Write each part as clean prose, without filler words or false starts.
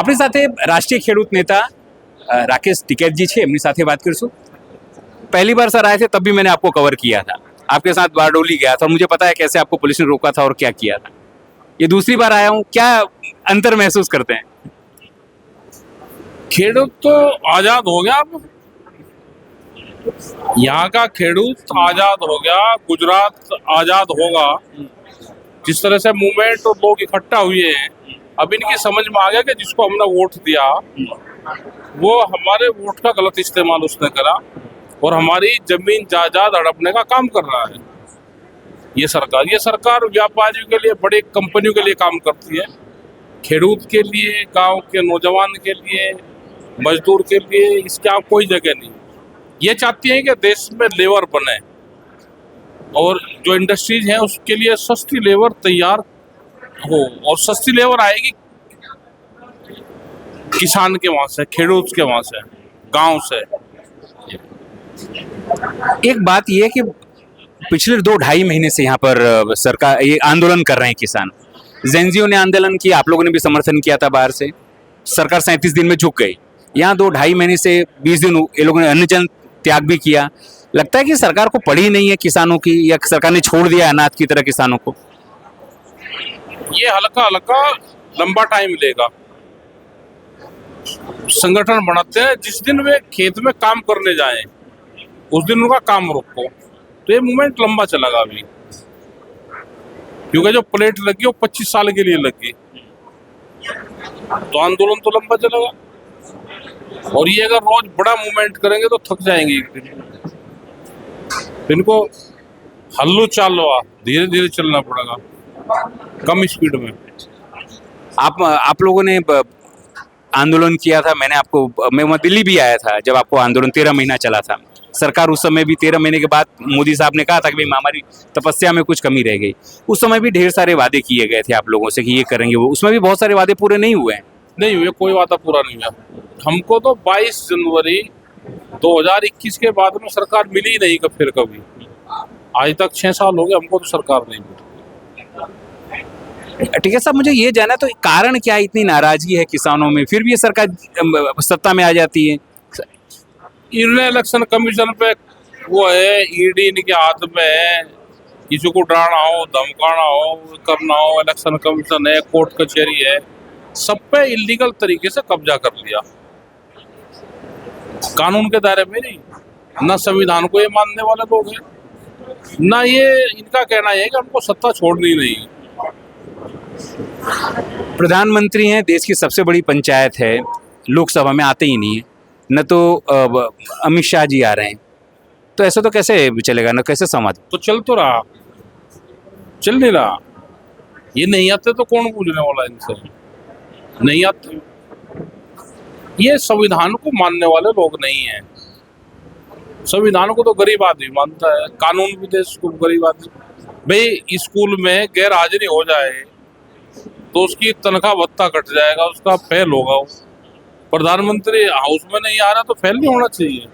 આપણી સાથે રાષ્ટ્રીય ખેડૂત नेता राकेश टिकैत जी છે, એમની સાથે बात કરીશું। पहली बार सर आए थे तब भी मैंने आपको कवर किया था, आपके साथ बारडोली गया था और मुझे पता है कैसे आपको पुलिस ने रोका था और क्या किया था। ये दूसरी बार आया हूँ, क्या अंतर महसूस करते हैं? खेडूत तो आजाद हो गया। अब यहाँ का खेडूत आजाद हो गया, गुजरात आजाद होगा। जिस तरह से मूवमेंट और लोग इकट्ठा हुए हैं, अब इनकी समझ में आ गया कि जिसको हमने वोट दिया वो हमारे वोट का गलत इस्तेमाल उसने करा और हमारी जमीन जायदाद हड़पने का काम कर रहा है। ये सरकार व्यापारियों के लिए, बड़ी कंपनियों के लिए काम करती है। खेडूत के लिए, गांव के नौजवान के लिए, मजदूर के लिए इसकी आप कोई जगह नहीं। ये चाहती है कि देश में लेबर बने और जो इंडस्ट्रीज हैं उसके लिए सस्ती लेबर तैयार हो, और सस्ती लेबर आएगी किसान के वहां से, खेडूत के वहां से, गांव से। एक बात यह है कि पिछले 2-2.5 महीने से यहाँ पर सरकार ये आंदोलन कर रहे हैं किसान। जेनजीओ ने आंदोलन किया, आप लोगों ने भी समर्थन किया था बाहर से। सरकार 37 दिन में झुक गई। यहाँ 2-2.5 महीने से 20 दिन ये लोगों ने अन्न त्याग भी किया। लगता है कि सरकार को पड़ी नहीं है किसानों की, या सरकार ने छोड़ दिया अनाथ की तरह किसानों को? ये हल्का हल्का लंबा टाइम लेगा। संगठन बनाते हैं, जिस दिन वे खेत में काम करने जाएं उस दिन उनका काम रोको, तो ये मूवमेंट लंबा चलेगा अभी, क्योंकि जो प्लेट लगी वो 25 साल के लिए लगी, तो आंदोलन तो लंबा चलेगा। और ये अगर रोज बड़ा मूवमेंट करेंगे तो थक जाएंगे एक दिन। इनको हल्लू चालो, धीरे धीरे चलना पड़ेगा, कम स्पीड में। आप लोगों ने आंदोलन किया था, मैं वहाँ दिल्ली भी आया था जब आपको आंदोलन 13 महीना चला था। सरकार उस समय भी 13 महीने के बाद मोदी साहब ने कहा था कि भाई हमारी तपस्या में कुछ कमी रह गई। उस समय भी ढेर सारे वादे किए गए थे आप लोगों से कि ये करेंगे वो, उसमें भी बहुत सारे वादे पूरे नहीं हुए हैं। नहीं हुए, कोई वादा पूरा नहीं हुआ। हमको तो 22 जनवरी 2021 के बाद में सरकार मिली ही नहीं फिर कभी। आज तक 6 साल हो गए, हमको तो सरकार नहीं मिली। ठीक है साहब, मुझे ये जानना तो कारण क्या इतनी नाराजगी है किसानों में, फिर भी ये सरकार सत्ता में आ जाती है? इलेक्शन कमीशन पे वो है, ईडी इनके हाथ में है। किसी को डराना हो, धमकाना हो, करना हो, इलेक्शन कमीशन है, कोर्ट कचहरी है, सब पे इलीगल तरीके से कब्जा कर लिया। कानून के दायरे में नहीं, ना संविधान को ये मानने वाले लोग हैं, ना ये इनका कहना है कि हमको सत्ता छोड़नी नहीं। प्रधानमंत्री हैं, देश की सबसे बड़ी पंचायत है, लोकसभा में आते ही नहीं है, न तो अमित शाह जी आ रहे हैं, तो ऐसा तो कैसे चलेगा, न कैसे संवाद? तो चल तो रहा, चल नहीं रहा। ये नहीं आते तो कौन पूछने वाला इनसे? नहीं आते। ये संविधान को मानने वाले लोग नहीं हैं। संविधान को तो गरीब आदमी मानता है, कानून भी देश को गरीब आदमी। भाई स्कूल में गैर हाजिरी हो जाए तो उसकी तनख्वाह भत्ता कट जाएगा, उसका फेल होगा। प्रधानमंत्री हाउस में नहीं आ रहा तो फेल नहीं होना चाहिए।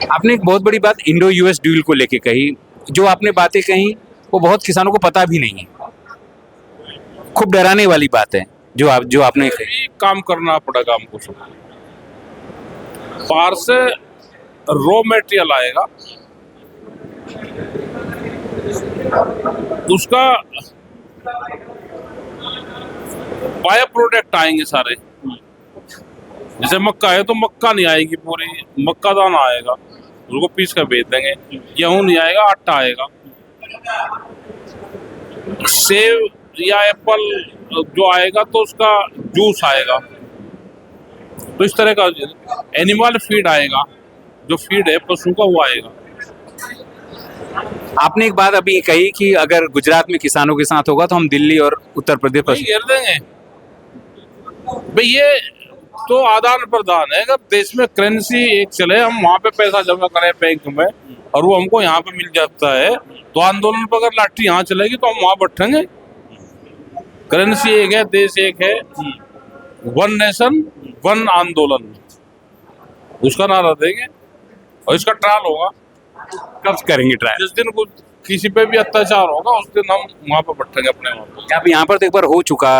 आपने एक बहुत बड़ी बात इंडो यूएस डील को लेके कही, जो आपने बातें कही वो बहुत किसानों को पता भी नहीं है, खूब डराने वाली बात है जो आपने कही। काम करना पड़ेगा हमको सब। बाहर से रॉ मटेरियल आएगा, उसका बाय प्रोडक्ट आएंगे सारे। जैसे मक्का है तो मक्का नहीं आएगी पूरी, मक्का दाना आएगा, उसको पीस कर बेच देंगे। गेहूं नहीं आएगा, आटा आएगा। सेब या एप्पल जो आएगा तो उसका जूस आएगा। तो इस तरह का एनिमल फीड आएगा, जो फीड है पशु का वो आएगा। आपने एक बात अभी कही कि अगर गुजरात में किसानों के साथ होगा तो हम दिल्ली और उत्तर प्रदेश घेर देंगे। भाई ये तो आदान प्रदान है। अगर देश में करेंसी एक चले, हम वहाँ पे पैसा जमा करें बैंक में और वो हमको यहाँ पे मिल जाता है, तो आंदोलन पर अगर लाठी यहाँ चलेगी तो हम वहाँ बैठेंगे। करेंसी एक है, देश एक है, वन नेशन वन आंदोलन, उसका नारा देंगे और इसका ट्रायल होगा। कब करेंगे ट्रायल? जिस दिन किसी पे भी अत्याचार होगा उस दिन हम वहाँ पे बैठेंगे अपने वहाँ पे। अब यहाँ पर तो एक बार हो चुका,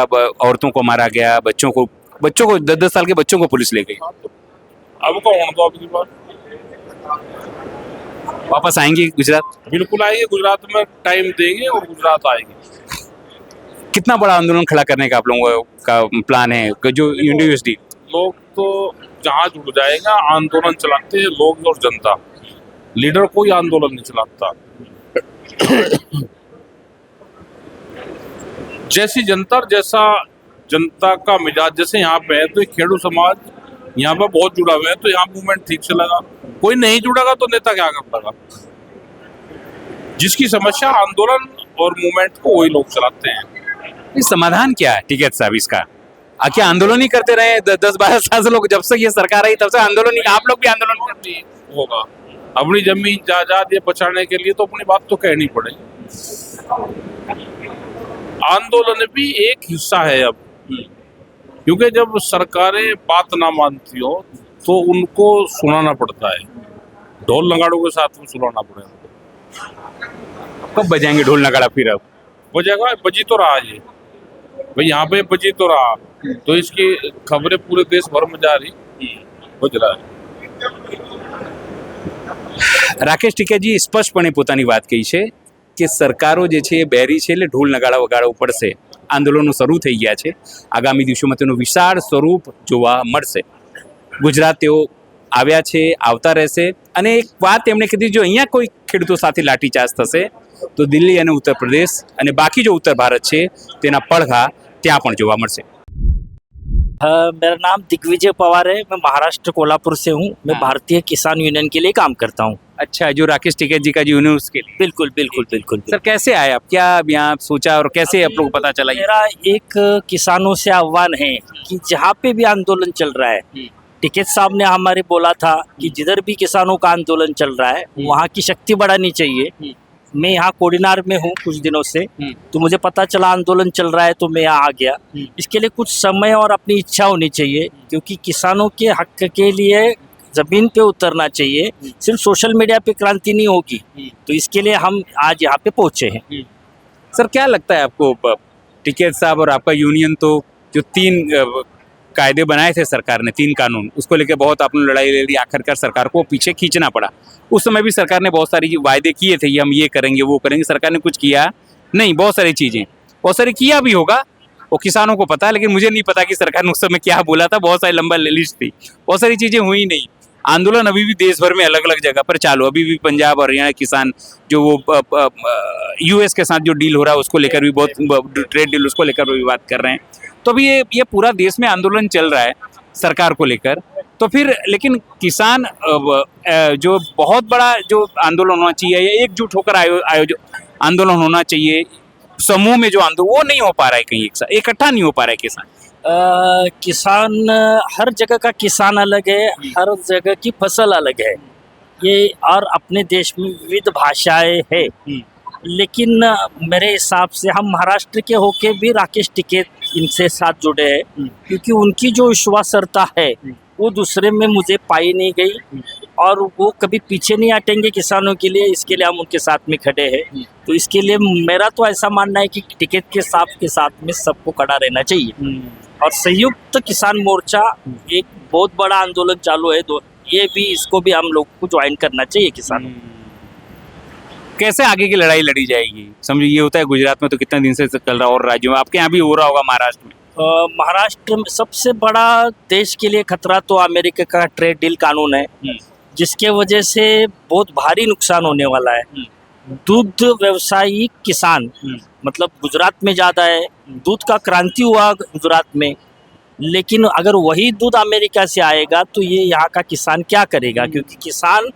औरतों को मारा गया, बच्चों को 10-10 साल के बच्चों को पुलिस ले गई। अब को होने दो, अब की बार वापस आएंगे गुजरात? बिल्कुल आएंगे, गुजरात में टाइम देंगे और गुजरात आएंगे। कितना बड़ा आंदोलन खड़ा करने का आप लोगों का प्लान है कि जो इंडियो यूएसडी? लोग तो जहाँ जुड़ जाएगा, आंदोलन चलाते हैं लोग और जनता, लीडर कोई आंदोलन नहीं चलाता। जैसी जनता जैसा जनता का मिजाज जैसे यहाँ पे है, तो खेडू समाज यहाँ पे बहुत जुड़ा हुआ है, तो यहाँ मूवमेंट ठीक से लगा। कोई नहीं जुड़ेगा तो नेता क्या कर लगा? जिसकी समस्या आंदोलन और मूवमेंट को वही लोग चलाते हैं। इस समाधान क्या है टिकैत साहब इसका? क्या आंदोलन ही करते रहे 10-12 साल से लोग, जब से ये सरकार आई तब से आंदोलन ही, आप लोग भी आंदोलन करते हैं? होगा अपनी जमीन जायदाद ये बचाने के लिए तो अपनी बात तो कहनी पड़ेगी। आंदोलन भी एक हिस्सा है अब, क्योंकि जब सरकारें बात ना मानती हो तो उनको सुनाना पड़ता है, ढोल नगाड़ों के साथ में सुनाना पड़ेगा। कब बजाएंगे ढोल नगाड़ा फिर? अब बजेगा, बजी तो रहा ये भाई, यहाँ पे बजी तो रहा, तो इसकी खबरें पूरे देश भर में जा रही, बज रहा है। રાકેશ ટિકૈતજી સ્પષ્ટપણે પોતાની વાત કહી છે કે સરકારો જે છે એ બેરી છે, એટલે ઢોલ નગાડા વગાડવું પડશે. આંદોલનો શરૂ થઈ ગયા છે, આગામી દિવસોમાં તેનું વિશાળ સ્વરૂપ જોવા મળશે. ગુજરાત તેઓ આવ્યા છે, આવતા રહેશે. અને એક વાત એમણે કીધી, જો અહીંયા કોઈ ખેડૂતો સાથે લાઠીચાર્જ થશે તો દિલ્હી અને ઉત્તર પ્રદેશ અને બાકી જો ઉત્તર ભારત છે તેના પડઘા ત્યાં પણ જોવા મળશે. मेरा नाम दिग्विजय पवार है। मैं महाराष्ट्र कोल्हापुर से हूँ। मैं भारतीय किसान यूनियन के लिए काम करता हूँ। अच्छा, जो राकेश टिकैत जी का जो यूनियन उसके लिए? बिल्कुल बिल्कुल बिल्कुल। सर कैसे आए आप, क्या अब यहाँ सोचा और कैसे आप लोगों को पता चला? मेरा एक किसानों से आह्वान है कि जहाँ पे भी आंदोलन चल रहा है, टिकैत साहब ने हमारे बोला था कि जिधर भी किसानों का आंदोलन चल रहा है वहाँ की शक्ति बढ़ानी चाहिए। मैं यहाँ कोडिनार में हूँ कुछ दिनों से, तो मुझे पता चला आंदोलन चल रहा है तो मैं यहाँ आ गया। इसके लिए कुछ समय और अपनी इच्छा होनी चाहिए, क्योंकि किसानों के हक के लिए जमीन पे उतरना चाहिए। सिर्फ सोशल मीडिया पे क्रांति नहीं होगी, तो इसके लिए हम आज यहाँ पे पहुँचे हैं। सर क्या लगता है आपको, टिकैत साहब और आपका यूनियन तो जो 3 कायदे बनाए थे सरकार ने, 3 कानून, उसको लेकर बहुत आपने लड़ाई ले ली, आखिरकार सरकार को पीछे खींचना पड़ा. उस समय भी सरकार ने बहुत सारी वायदे किए थे, ये हम ये करेंगे वो करेंगे, सरकार ने कुछ किया नहीं. बहुत सारी चीज़ें, बहुत सारी किया भी होगा, वो किसानों को पता है, लेकिन मुझे नहीं पता कि सरकार ने उस समय क्या बोला था. बहुत सारी लंबा लिस्ट थी, बहुत सारी चीज़ें हुई नहीं. आंदोलन अभी भी देश भर में अलग अलग जगह पर चालू. अभी भी पंजाब और हरियाणा किसान जो वो यूएस के साथ जो डील हो रहा है उसको लेकर भी बहुत, ट्रेड डील उसको लेकर भी बात कर रहे हैं. तो अभी ये पूरा देश में आंदोलन चल रहा है सरकार को लेकर. तो फिर लेकिन किसान जो बहुत बड़ा जो आंदोलन होना चाहिए, या एकजुट होकर आंदोलन होना चाहिए, समूह में जो आंदोलन, वो नहीं हो पा रहा है. कहीं एक साथ इकट्ठा नहीं हो पा रहा है किसान. किसान, हर जगह का किसान अलग है, हर जगह की फसल अलग है. ये और अपने देश में विविध भाषाएं हैं, लेकिन मेरे हिसाब से हम महाराष्ट्र के होके भी राकेश टिकैत इनसे साथ जुड़े हैं, क्योंकि उनकी जो विश्वासरता है वो दूसरे में मुझे पाई नहीं गई, और वो कभी पीछे नहीं हटेंगे किसानों के लिए. इसके लिए हम उनके साथ में खड़े हैं. तो इसके लिए मेरा तो ऐसा मानना है कि टिकैत के साथ में सबको खड़ा रहना चाहिए. और संयुक्त किसान मोर्चा एक बहुत बड़ा आंदोलन चालू है, तो ये भी, इसको भी हम लोग को ज्वाइन करना चाहिए किसानों. कैसे आगे की लड़ाई लड़ी जाएगी? समझो ये होता है गुजरात में तो कितने दिन से चल रहा, और राज्यों में, आपके यहाँ भी हो रहा होगा, महाराष्ट्र में. महाराष्ट्र में सबसे बड़ा देश के लिए खतरा तो अमेरिका का ट्रेड डील कानून है, जिसके वजह से बहुत भारी नुकसान होने वाला है. दूध व्यवसायी किसान मतलब गुजरात में ज़्यादा है. दूध का क्रांति हुआ गुजरात में, लेकिन अगर वही दूध अमेरिका से आएगा तो ये यहाँ का किसान क्या करेगा? क्योंकि किसान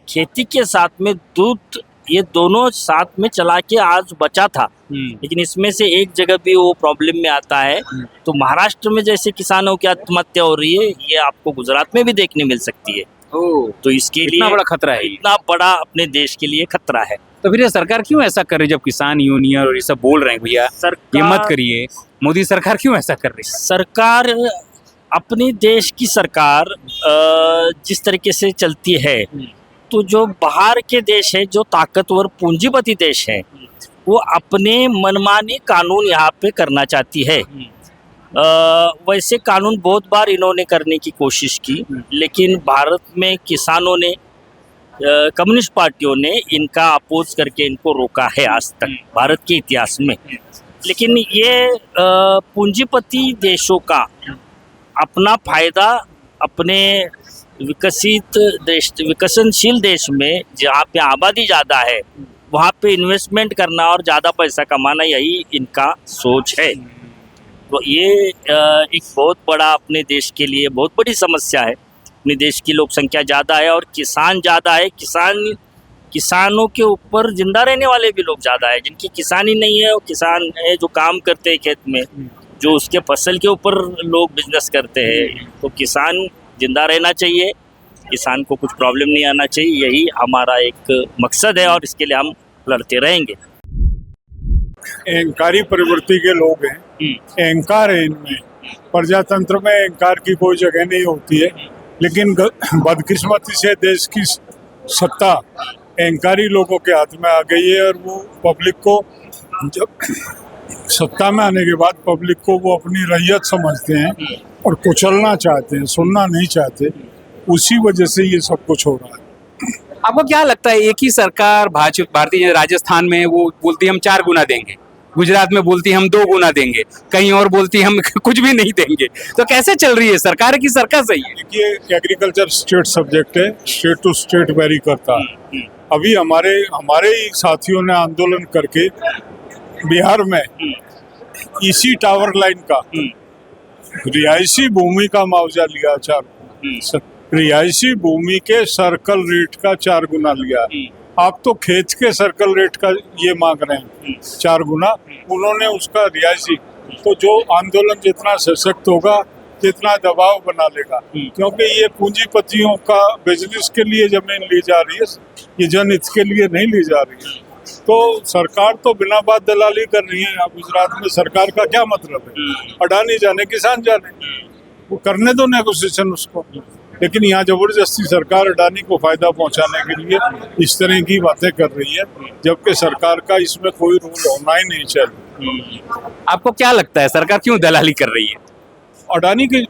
खेती के साथ में दूध, ये दोनों साथ में चला के आज बचा था, लेकिन इसमें से एक जगह भी वो प्रॉब्लम में आता है. तो महाराष्ट्र में जैसे किसानों की आत्महत्या हो रही है, ये आपको गुजरात में भी देखने मिल सकती है. तो इसके लिए इतना बड़ा खतरा है, इतना बड़ा अपने देश के लिए खतरा है. तो फिर ये सरकार क्यों ऐसा कर रही है? जब किसान यूनियन और ये सब बोल रहे हैं भैया ये मत करिए, मोदी सरकार क्यों ऐसा कर रही है? सरकार, अपनी देश की सरकार जिस तरीके से चलती है, तो जो बाहर के देश है, जो ताकतवर पूंजीपति देश है, वो अपने मनमानी कानून यहाँ पे करना चाहती है। वैसे कानून बहुत बार इन्होंने करने की कोशिश की, लेकिन भारत में किसानों ने, कम्युनिस्ट पार्टियों ने इनका अपोज करके इनको रोका है आज तक भारत के इतिहास में। लेकिन ये पूंजीपति देशों का अपना फायदा अपने विकसनशील देश में, जहाँ पे आबादी ज़्यादा है, वहाँ पे इन्वेस्टमेंट करना और ज़्यादा पैसा कमाना, यही इनका सोच है। तो ये एक बहुत बड़ा अपने देश के लिए बहुत बड़ी समस्या है। अपने देश की लोक संख्या ज़्यादा है और किसान ज़्यादा है। किसानों के ऊपर जिंदा रहने वाले भी लोग ज़्यादा है। जिनकी किसानी नहीं है, वो किसान है जो काम करते हैं खेत में, जो उसके फसल के ऊपर लोग बिजनेस करते हैं। तो किसान जिंदा रहना चाहिए, किसान को कुछ प्रॉब्लम नहीं आना चाहिए, यही हमारा एक मकसद है और इसके लिए हम लड़ते रहेंगे। अहंकारी प्रवृत्ति के लोग हैं, अहंकार है इनमें। प्रजातंत्र में अहंकार की कोई जगह नहीं होती है, लेकिन बदकिस्मती से देश की सत्ता अहंकारी लोगों के हाथ में आ गई है और वो पब्लिक को, जब सत्ता में आने के बाद पब्लिक को वो अपनी रैयत समझते हैं और कुचलना चाहते हैं, सुनना नहीं चाहते। उसी वजह से ये सब कुछ हो रहा है। आपको क्या लगता है, एक ही सरकार भारतीय राजस्थान में वो बोलती है हम 4 गुना देंगे, गुजरात में बोलती है हम 2 गुना देंगे, कहीं और बोलती है हम कुछ भी नहीं देंगे, तो कैसे चल रही है सरकार की सरकार सही है? देखिए, एग्रीकल्चर स्टेट सब्जेक्ट है, स्टेट टू स्टेट वेरी करता है। अभी हमारे ही साथियों ने आंदोलन करके बिहार में इसी टावर लाइन का रिहायशी भूमि का मुआवजा लिया, 4 रिहायशी भूमि के सर्कल रेट का 4 गुना लिया। आप तो खेत के सर्कल रेट का ये मांग रहे हैं 4 गुना, उन्होंने उसका रिहायशी। तो जो आंदोलन जितना सशक्त होगा, जितना दबाव बना लेगा, क्योंकि ये पूंजीपतियों का बिजनेस के लिए जमीन ली जा रही है, ये जनहित के लिए नहीं ली जा रही है। तो सरकार तो बिना बात दलाली कर रही है। अब गुजरात में सरकार का क्या मतलब है? अडानी जाने, किसान जाने, वो करने दो नेगोशिएशन उसको। लेकिन यहाँ जबरदस्ती सरकार अडानी को फायदा पहुंचाने के लिए इस तरह की बातें कर रही है, जबकि सरकार का इसमें कोई रोल होना ही नहीं चाहिए। आपको क्या लगता है सरकार क्यों दलाली कर रही है? अडानी की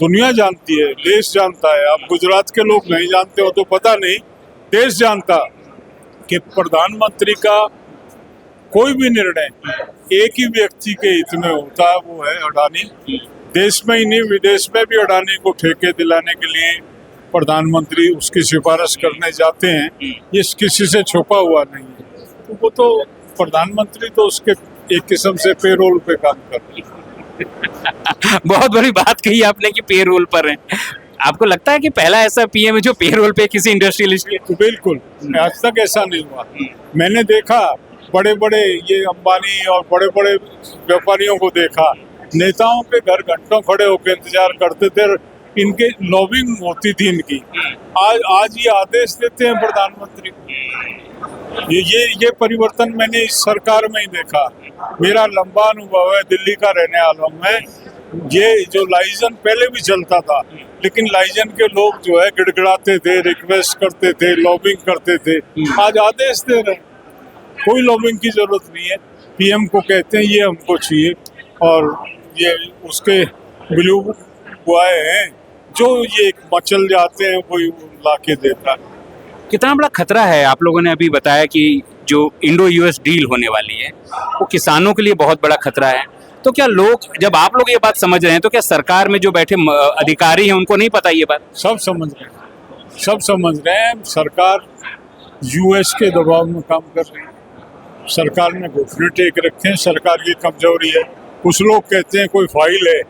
दुनिया जानती है, देश जानता है। अब गुजरात के लोग नहीं जानते हो तो पता नहीं, देश जानता कि प्रधानमंत्री का कोई भी निर्णय एक ही व्यक्ति के हित में होता है, वो है अडानी। देश में ही नहीं, विदेश में भी अडानी को ठेके दिलाने के लिए प्रधानमंत्री उसकी सिफारिश करने जाते हैं। ये किसी से छुपा हुआ नहीं है। तो वो तो प्रधानमंत्री तो उसके एक किस्म से पेरोल पे काम कर रहे हैं। बहुत बड़ी बात कही आपने कि पेरोल पर है। आपको लगता है कि पहला ऐसा पीएम है जो पेरोल पे किसी इंडस्ट्रियलिस्ट के? तो बिल्कुल, आज तक ऐसा नहीं हुआ। मैंने देखा बड़े बड़े ये अंबानी और बड़े बड़े व्यापारियों को देखा, नेताओं के घर घंटों खड़े होकर इंतजार करते थे, इनके लॉबिंग होती थी इनकी। आज ये आदेश देते हैं प्रधानमंत्री। ये परिवर्तन मैंने इस सरकार में ही देखा। मेरा लंबा अनुभव है दिल्ली का रहने वालों में। ये जो लाइजन पहले भी चलता था, लेकिन लाइजन के लोग जो है गिड़गिड़ाते थे, रिक्वेस्ट करते थे, लॉबिंग करते थे। आज आदेश दे रहे हैं, कोई लॉबिंग की जरूरत नहीं है। पीएम को कहते हैं ये हमको चाहिए, और ये उसके ब्लू बॉय हैं जो ये मचल जाते हैं, कोई ला के देता है। कितना बड़ा खतरा है? आप लोगों ने अभी बताया कि जो इंडो यूएस डील होने वाली है वो किसानों के लिए बहुत बड़ा खतरा है। तो क्या लोग, जब आप लोग ये बात समझ रहे हैं, तो क्या सरकार में जो बैठे अधिकारी हैं उनको नहीं पता ये बात? सब समझ रहे हैं, सब समझ रहे हैं। सरकार यूएस के दबाव में काम कर रही है। सरकार ने घुटने टेक रखे हैं, सरकार की कमजोरी है। कुछ लोग कहते हैं कोई फाइल है,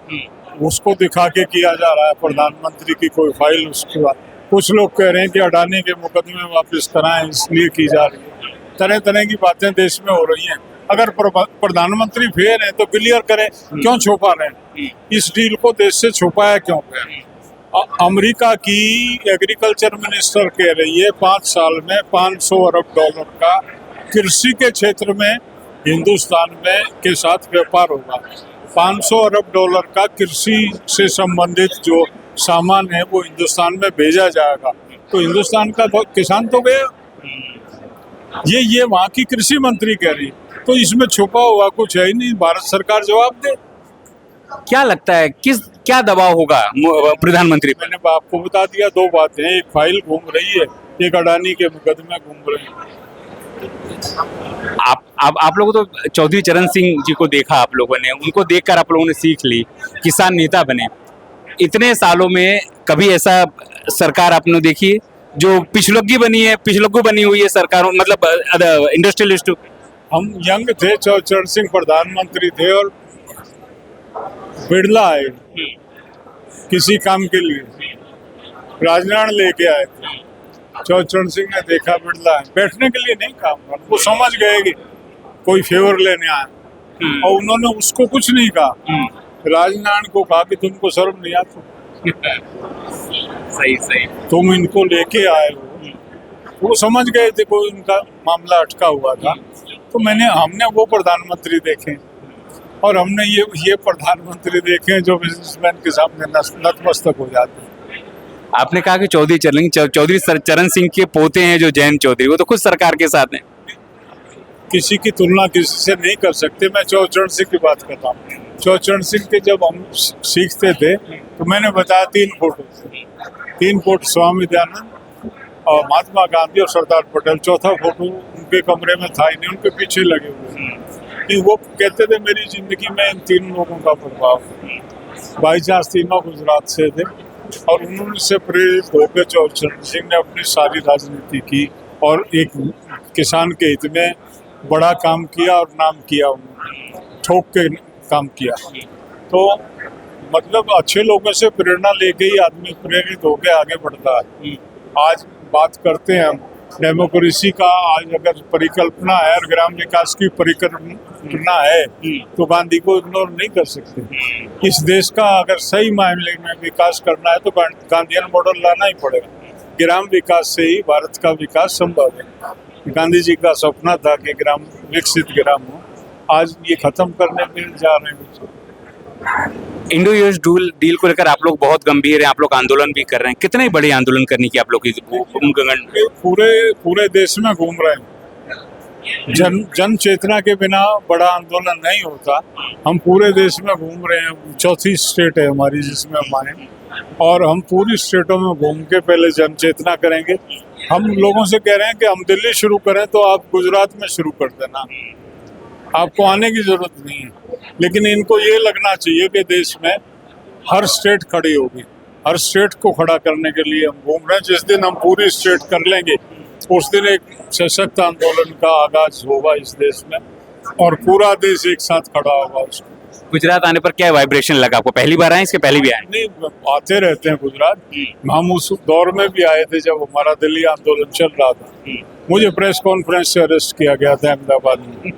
उसको दिखा के किया जा रहा है, प्रधानमंत्री की कोई फाइल उसके बाद। कुछ लोग कह रहे हैं कि अडानी के मुकदमे वापस कराएं, इसलिए की जा रही है। तरह तरह की बातें देश में हो रही हैं। अगर प्रधानमंत्री फेयर है तो क्लियर करें, क्यों छुपा रहे हैं? इस डील को देश से छुपाया क्यों गया? अमेरिका की एग्रीकल्चर मिनिस्टर कह रही है 5 साल में $500 अरब का कृषि के क्षेत्र में हिंदुस्तान में के साथ व्यापार होगा। $500 अरब का कृषि से संबंधित जो सामान है वो हिंदुस्तान में भेजा जाएगा। तो हिंदुस्तान का किसान तो गया। ये वहाँ की कृषि मंत्री कह रही, तो इसमें छुपा हुआ कुछ है ही नहीं। भारत सरकार जवाब दे। क्या लगता है क्या दबाव होगा प्रधानमंत्री पर? मैंने आपको बता दिया, दो बातें हैं, एक फाइल घूम रही है, एक अडानी के मुकदमे घूम रहे हैं। आप लोगों तो चौधरी चरण सिंह जी को देखा, आप लोगों ने उनको देखकर आप लोगों ने सीख ली, किसान नेता बने। इतने सालों में कभी ऐसा सरकार आपने देखी है जो पिछलग्गू बनी हुई है सरकारों, मतलब इंडस्ट्रियलिस्ट? हम यंग थे, चरण सिंह प्रधानमंत्री थे और बिरला आए किसी काम के लिए, राजनारायण लेके आए थे। चरण सिंह ने देखा बिरला है, बैठने के लिए नहीं काम, वो समझ गए कि कोई फेवर लेने आए, और उन्होंने उसको कुछ नहीं कहा। राजनारायण को कहा कि तुमको शर्म नहीं आती, सही तुम इनको लेके आए हो। वो समझ गए थे कोई उनका मामला अटका हुआ था। तो हमने वो प्रधानमंत्री देखे और हमने ये प्रधानमंत्री देखे जो बिजनेसमैन के सामने नतमस्तक हो जाते हैं। आपने कहा कि चौधरी चरण सिंह के पोते हैं जो जयंत चौधरी, वो तो खुद सरकार के साथ हैं। किसी की तुलना किसी से नहीं कर सकते। मैं चरण सिंह की बात करता हूँ। चरण सिंह के जब हम सीखते थे तो मैंने बताया 3 फोटो थे, 3 फोटो स्वामी दयानंद और महात्मा गांधी और सरदार पटेल। चौथा फोटो उनके कमरे में था ही नहीं, उनके पीछे लगे हुए कि वो कहते थे मेरी जिंदगी में इन 3 लोगों का प्रभाव। बाई चांस तीनों गुजरात से थे और उन्होंने प्रेरित होकर चरण सिंह ने अपनी सारी राजनीति की और एक किसान के हित में बड़ा काम किया और नाम किया, उन्होंने ठोक के काम किया। तो मतलब अच्छे लोगों से प्रेरणा लेके ही आदमी प्रेरित होकर आगे बढ़ता है। आज बात करते हैं हम डेमोक्रेसी का, आज अगर परिकल्पना है और ग्राम विकास की परिकल्पना है तो गांधी को इग्नोर नहीं कर सकते। इस देश का अगर सही मामले में विकास करना है तो गांधीयन मॉडल लाना ही पड़ेगा। ग्राम विकास से ही भारत का विकास संभव है। गांधी जी का सपना था कि ग्राम विकसित ग्राम हो, आज ये खत्म करने में जा रहे हैं। इंडो यूएस डील को लेकर आप लोग बहुत गंभीर हैं, आप लोग आंदोलन भी कर रहे हैं। कितने बड़े आंदोलन करने की आप लोग की पूरे देश में घूम रहे हैं। जन चेतना के बिना बड़ा आंदोलन नहीं होता। हम पूरे देश में घूम रहे हैं। 4 स्टेट है हमारी जिसमें हम आए, और हम पूरी स्टेटों में घूम के पहले जन चेतना करेंगे। हम लोगों से कह रहे हैं कि हम दिल्ली शुरू करें तो आप गुजरात में शुरू कर देना, आपको आने की जरूरत नहीं है। लेकिन इनको ये लगना चाहिए कि देश में हर स्टेट खड़ी होगी। हर स्टेट को खड़ा करने के लिए हम घूम रहे हैं। जिस दिन हम पूरी स्टेट कर लेंगे उस दिन एक सशक्त आंदोलन का आगाज होगा इस देश में और पूरा देश एक साथ खड़ा होगा उसको। गुजरात आने पर क्या वाइब्रेशन लगा आपको? पहली बार आए, इसके पहले भी आए? नहीं, आते रहते हैं गुजरात। हम उस दौर में भी आए थे जब हमारा दिल्ली आंदोलन चल रहा था। मुझे प्रेस कॉन्फ्रेंस से अरेस्ट किया गया था अहमदाबाद में।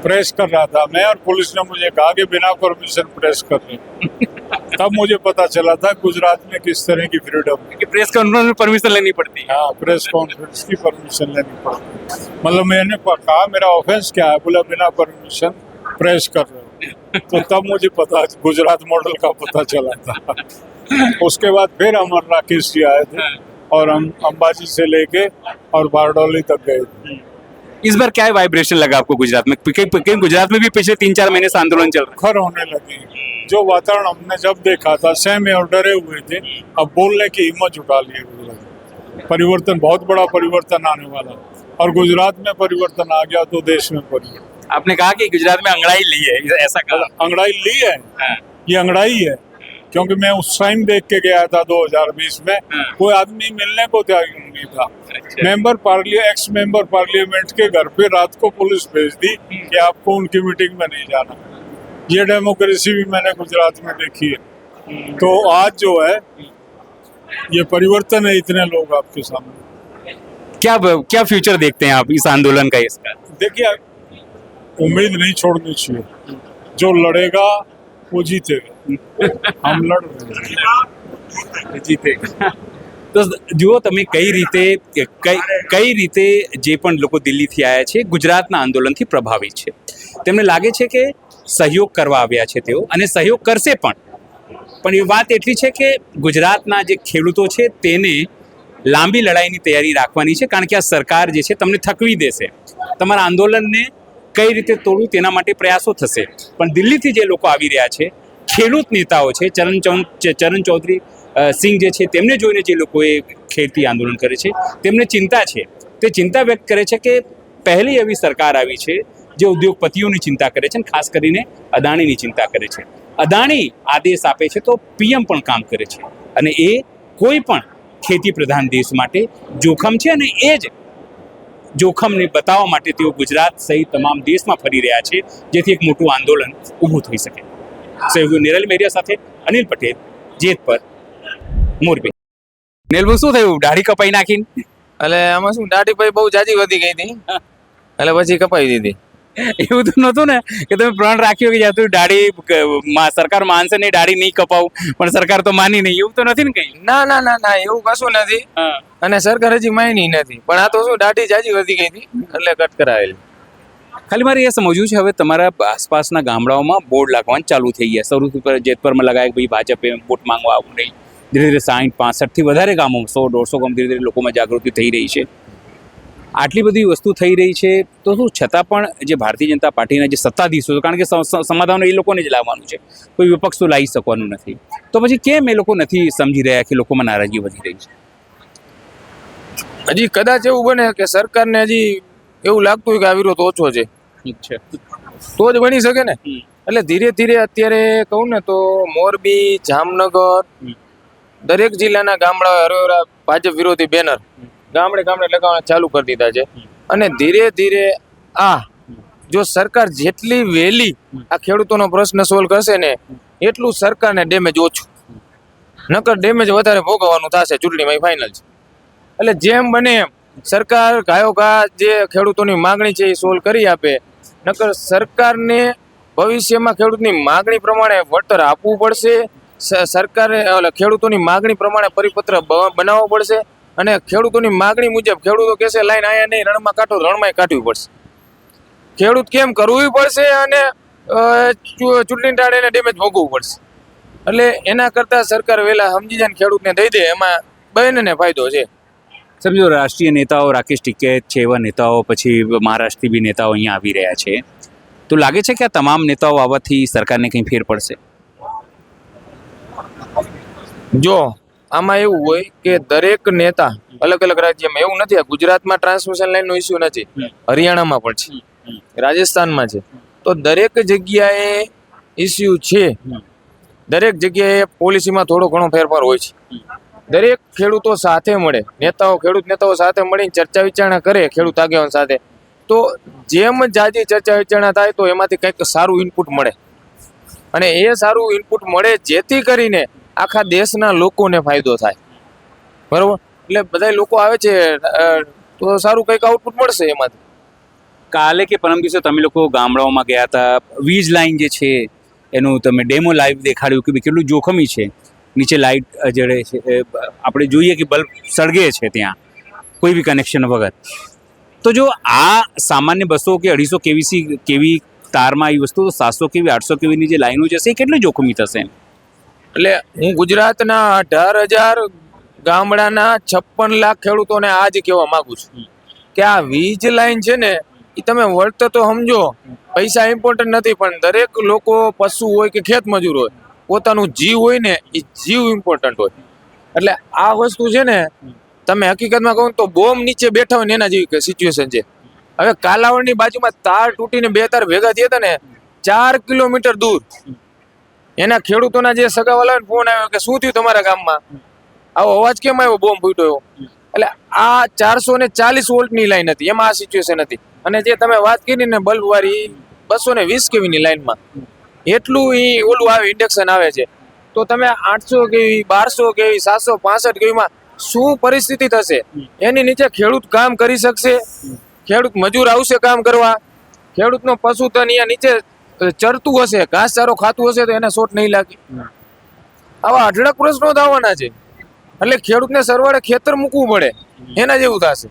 प्रेस कर रहा था मैं और पुलिस ने मुझे कहा कि बिना परमिशन प्रेस कर रहे। तब मुझे पता चला था गुजरात में किस तरह की फ्रीडम है कि प्रेस कॉन्फ्रेंस में परमिशन लेनी पड़ती है। हाँ, प्रेस कॉन्फ्रेंस की परमिशन लेनी पड़ती। मतलब मैंने कहा मेरा ऑफेंस क्या है, बोला बिना परमिशन प्रेस कर रहे हो। तो तब मुझे पता गुजरात मॉडल का पता चला था। उसके बाद फिर अमर राकेश जी आए थे और हम अंबाजी से लेके और बारडोली तक गए थे। इस बार क्या वाइब्रेशन लगा आपको गुजरात में? क्योंकि गुजरात में भी पिछले 3-4 महीने से आंदोलन चल रहा है। खर होने लगे। जो वातावरण हमने जब देखा था सहमे और डरे हुए थे, अब बोलने की हिम्मत जुटा लिए गुजरात। परिवर्तन, बहुत बड़ा परिवर्तन आने वाला, और गुजरात में परिवर्तन आ गया तो देश में परिवर्तन। आपने कहा कि गुजरात में अंगड़ाई ली है, ऐसा कहा? अंगड़ाई ली है। ये अंगड़ाई है क्योंकि मैं उस टाइम देख के गया था 2020 में। कोई आदमी मिलने को तैयार नहीं था। एक्स मेंबर पार्लियामेंट के घर पे रात को पुलिस भेज दी कि आपको उनकी मीटिंग में नहीं जाना। ये डेमोक्रेसी भी मैंने गुजरात में देखी है। तो आज जो है ये परिवर्तन है, इतने लोग आपके सामने। क्या फ्यूचर देखते हैं आप इस आंदोलन का? इसका देखिए, उम्मीद नहीं छोड़नी चाहिए। जो लड़ेगा वो जीतेगा। हम लड़ रहे हैं, જીતેગા। તો જુઓ તમે કઈ રીતે જે પણ લોકો દિલ્હીથી આવ્યા છે ગુજરાતના આંદોલનથી પ્રભાવિત છે, તેમને લાગે છે કે સહયોગ કરવા આવ્યા છે તેઓ, અને સહયોગ કરશે પણ એ વાત એટલી છે કે ગુજરાતના જે ખેડૂતો છે તેને લાંબી લડાઈની તૈયારી રાખવાની છે, કારણ કે આ સરકાર જે છે તમને થકવી દેશે. તમારા આંદોલનને કઈ રીતે તોડવું તેના માટે પ્રયાસો થશે. પણ દિલ્હીથી જે લોકો આવી રહ્યા છે, ખેડૂત નેતાઓ છે, ચરણ ચૌધરી સિંહ જે છે, તેમને જોઈને જે લોકોએ ખેડતી આંદોલન કરે છે, તેમને ચિંતા છે. તે ચિંતા વ્યક્ત કરે છે કે પહેલી એવી સરકાર આવી છે જે ઉદ્યોગપતિઓની ચિંતા કરે છે અને ખાસ કરીને અદાણીની ચિંતા કરે છે. અદાણી આદેશ આપે છે તો પીએમ પણ કામ કરે છે, અને એ કોઈ પણ ખેતી પ્રધાન દેશ માટે જોખમ છે. અને એ જ જોખમને બતાવવા માટે તેઓ ગુજરાત સહિત તમામ દેશમાં ફરી રહ્યા છે, જેથી એક મોટું આંદોલન ઊભું થઈ શકે. સહયોગી નિરલ મેરિયા સાથે અનિલ પટેલ, જેતપર, મોરબી. નેલબુ શું થયું, દાઢી કપાઈ નાખીને? એટલે આમાં શું દાઢી ભાઈ બહુ જાજી વધી ગઈ હતી એટલે પછી કપાઈ દીધી. એવું તો નહોતું ને કે તમે પ્રણ રાખ્યો કે જ્યાં દાઢી સરકાર માનશે નહીં, દાઢી નહીં કપાવું, પણ સરકાર તો માની નહીં, એવું તો નથી ને કઈ? ના ના ના ના એવું કશું નથી, અને સરકાર હજી માની નથી, પણ આ તો શું દાઢી જાજી વધી ગઈ હતી એટલે કટ કરાવેલી. ખાલી મારે એ સમજવું છે, હવે તમારા આસપાસના ગામડાઓમાં બોર્ડ લાગવાનું ચાલુ થઈ ગયા. સૌથી જેતપરમાં લગાય ભાઈ ભાજપે વોટ માંગવા આવું નહીં. ધીરે ધીરે 60-65થી વધારે ગામો, 100-150 ગામ ધીરે ધીરે લોકોમાં જાગૃતિ થઈ રહી છે. આટલી બધી વસ્તુ થઈ રહી છે તો શું છતાં પણ જે ભારતીય જનતા પાર્ટીના જે સત્તાધીશો, કારણ કે સમાધાન એ લોકોને જ લાવવાનું છે, કોઈ વિપક્ષ તો લાવી શકવાનું નથી, તો પછી કેમ એ લોકો નથી સમજી રહ્યા કે લોકોમાં નારાજગી વધી રહી છે? હજી કદાચ એવું બને કે સરકારને હજી એવું લાગતું હોય કે આ વિરોધ ઓછો છે તો જ બની શકે ને. એટલે ધીરે ધીરે અત્યારે કહું ને તો મોરબી, જામનગર, દરેક જિલ્લાના ગામડા હરોરા ભાજપ વિરોધી બેનર ગામડે ગામડે લગાવવાના ચાલુ કરી દીધા છે. અને ધીરે ધીરે આ જો સરકાર જેટલી વહેલી આ ખેડૂતોનો પ્રશ્ન સોલ્વ કરશે ને એટલું સરકારને ડેમેજ ઓછું, નકર ડેમેજ વધારે ભોગવવાનું થશે ચૂંટણીમાં, ફાઇનલ છે. એટલે જેમ બને એમ સરકાર ગાયો ઘા જે ખેડૂતોની માગણી છે એ સોલ્વ કરી આપે, નકર સરકારને ભવિષ્યમાં ખેડૂતની માગણી પ્રમાણે વળતર આપવું પડશે. સરકારે ખેડૂતોની માગણી પ્રમાણે પરિપત્ર બનાવવો પડશે, અને ખેડૂતોની માગણી મુજબ ખેડૂતો કહેશે લાઈન આયા નહીં, રણમાં કાઢો, રણમાં કાઢવી પડશે. ખેડૂત કેમ કરવું પડશે, અને ચૂંટણી ટાળીને ડેમેજ ભોગવવું પડશે. એટલે એના કરતાં સરકાર વહેલા સમજી જાય ને ખેડૂતને દઈ દે, એમાં બંનેને ફાયદો છે. સમજો રાષ્ટ્રીય નેતાઓ, રાકેશ ટિકૈત છે એવા નેતાઓ, પછી મહારાષ્ટ્રથી બી નેતાઓ અહીંયા આવી રહ્યા છે, તો લાગે છે કે આ તમામ નેતાઓ આવવાથી સરકારને કંઈ ફેર પડશે? જો આમાં એવું હોય કે દરેક નેતા અલગ અલગ રાજ્યમાં, એવું નથી આ ગુજરાતમાં ટ્રાન્સમિશન લાઈનનો ઇસ્યુ નથી, હરિયાણામાં પણ છે, રાજસ્થાનમાં છે, તો દરેક જગ્યાએ ઇસ્યુ છે. દરેક જગ્યાએ પોલિસીમાં થોડો ઘણો ફેરફાર હોય છે. દરેક ખેડૂતો સાથે મળે, ખેડૂત નેતાઓ સાથે મળીને ચર્ચા વિચારણા કરે ખેડૂત આગેવાન સાથે, તો જેમ જાજી ચર્ચા વિચારણા થાય તો એમાંથી કંઈક સારું ઇનપુટ મળે, અને એ સારું ઇનપુટ મળે જેથી કરીને આખા દેશના લોકોને ફાયદો થાય. બરોબર? એટલે બધા લોકો આવે છે તો સારું કંઈક આઉટપુટ મળશે એમાંથી. કાલે કે પરમ દિવસે તમે લોકો ગામડાઓમાં ગયા હતા, વીજ લાઈન જે છે એનું તમે ડેમો લાઈવ દેખાડ્યું કે કેટલું જોખમી છે. નીચે લાઇટ જડે છે, આપણે જોઈએ કે બલ્બ સળગે છે ત્યાં કોઈ બી કનેક્શન વગર. તો જો આ સામાન્ય 200 કે 250 કેવી તારમાં આવી વસ્તુ, તો 700 કેવી 800 કેવીની જે લાઈનો જશે એ કેટલી જોખમી થશે? એટલે હું ગુજરાતના 18,000 ગામડાના 56 લાખ ખેડૂતોને આજ કહેવા માંગુ છું કે આ વીજ લાઈન છે ને એ તમે વળતર તો સમજો, પૈસા ઇમ્પોર્ટન્ટ નથી, પણ દરેક લોકો પશુ હોય કે ખેત મજૂર હોય, પોતાનું જીવ હોય ને એ જીવ ઇમ્પોર્ટન્ટ હોય. એટલે આ વસ્તુ છે ને, તમે હકીકતમાં કહું તો બોમ્બ નીચે બેઠા હોય ને એના જેવી સિચ્યુએશન છે. હવે કાલાવડની બાજુમાં તાર તૂટીને 2 તાર ભેગા થયા હતા ને 4 કિલોમીટર દૂર, એના ખેડૂતોના જે સગાવાલાને ફોન આવ્યો કે શું થયું તમારા ગામમાં, આવો અવાજ કેમ આવ્યો, બોમ્બ ફૂટ્યો. એટલે આ 440 વોલ્ટની લાઈન હતી, એમાં આ સિચ્યુએશન હતી. અને જે તમે વાત કરી ને બલ્બ વાળી 220 કેવીની લાઈનમાં એટલું ઓલું આવે, ઇન્ડક્શન આવે છે, તો તમે 800 કેવી, 1200 કેવી, 765 કેવીમાં શું પરિસ્થિતિ થશે? એની નીચે ખેડૂત કામ કરી શકશે? ખેડૂત મજૂર આવશે કામ કરવા? ખેડૂતનો પશુધન અહીંયા નીચે ચરતું હશે, ઘાસચારો ખાતું હશે તો એને શોટ નહીં લાગે? આવા અઢળક પ્રશ્નો આવવાના છે. એટલે ખેડૂતને સરવાળે ખેતર મૂકવું પડે, એના જેવું થશે.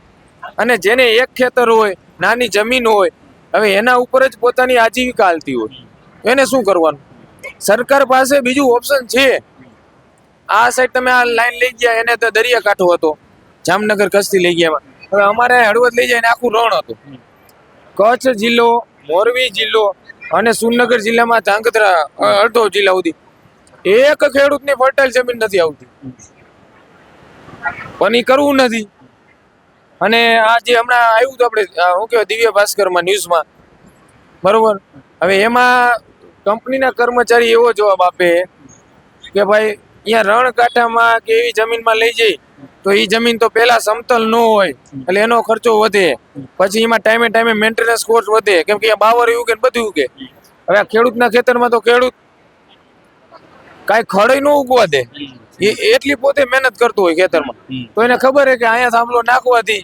અને જેને એક ખેતર હોય, નાની જમીન હોય, હવે એના ઉપર જ પોતાની આજીવિકા હાલતી હોય, એને શું કરવાનું? સરકાર પાસે બીજું ઓપ્શન છે. આ સાઈડ તમે આ લાઈન લઈ ગયા, એને તો દરિયાકાંઠો હતો, જામનગર કચ્છથી લઈ ગયા એમાં. હવે અમારે હળવદ લઈ જાય ને આખું રણ હતું. કચ્છ જિલ્લો, મોરબી જિલ્લો અને સુરનગર જિલ્લામાં ધાંગધ્રા અડધો જિલ્લા સુધી એક ખેડૂતની ફર્ટાઇલ જમીન નથી આવતી, પણ ઈ કરવું નથી. અને આ જે હમણાં આવ્યું હતું આપણે શું કહેવાય દિવ્ય ભાસ્કરમાં ન્યૂઝમાં, બરોબર, હવે એમાં કંપનીના કર્મચારી એવો જવાબ આપે કે ભાઈ અહીંયા રણકાંઠામાં કે એવી જમીનમાં લઈ જઈ તો એ જમીન તો પહેલા સમતલ ન હોય એટલે એનો ખર્ચો વધે, પછી એમાં ટાઈમે ટાઈમે મેન્ટેનન્સ કોસ્ટ વધે, કેમ કે બાવર ઉગે ને બધું ઉગે. હવે આ ખેડૂતના ખેતરમાં તો ખેડૂત કાંઈ ખડે ન ઉગવા દે, એ એટલી પોતે મહેનત કરતો હોય ખેતરમાં, તો એને ખબર છે કે અહીંયા થાંભલો નાખવાથી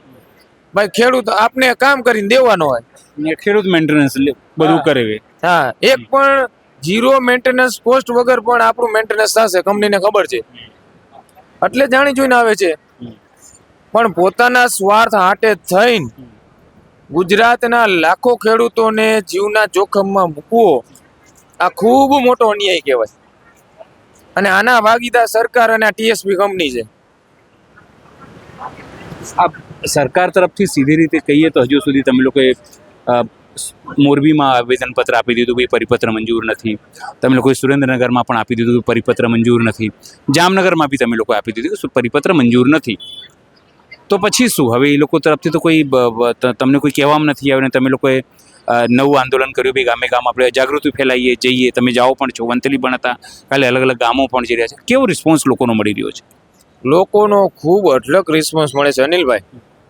ભાઈ ખેડૂત આપને કામ કરીને દેવાનો હોય. ને ખેડૂત મેન્ટેનન્સ બધું કરે છે. હા, એક પણ ઝીરો મેન્ટેનન્સ કોસ્ટ વગર પણ આપણું મેન્ટેનન્સ થશે, કંપનીને ખબર છે, એટલે જાણી જોઈને આવે છે. પણ પોતાના સ્વાર્થ હાટે થઈને ગુજરાતના લાખો ખેડૂતોને જીવના જોખમમાં મૂકવો આ ખૂબ મોટો અન્યાય કહેવાય. અને આના ભાગીદાર સરકાર અને આ ટીએસપી કંપની છે. આ સરકાર તરફથી સીધી રીતે કહીએ તો હજુ સુધી તમે લોકોએ મોરબીમાં આવેદનપત્ર આપી દીધું કે પરિપત્ર મંજૂર નથી, તમે લોકોએ સુરેન્દ્રનગરમાં પણ આપી દીધું કે પરિપત્ર મંજૂર નથી, જામનગરમાં બી તમે લોકો આપી દીધું કે પરિપત્ર મંજૂર નથી. તો પછી શું હવે એ લોકો તરફથી તો કોઈ તમને કોઈ કહેવામાં નથી આવ્યું ને તમે લોકોએ નવું આંદોલન કર્યું ભાઈ ગામે ગામ આપણે જાગૃતિ ફેલાઈએ જઈએ, તમે જાઓ પણ છો, વંથલી પણ હતા, કાલે અલગ અલગ ગામો પણ જઈ રહ્યા છે, કેવો રિસ્પોન્સ લોકોનો મળી રહ્યો છે? લોકોનો ખૂબ અઢળક રિસ્પોન્સ મળે છે અનિલભાઈ.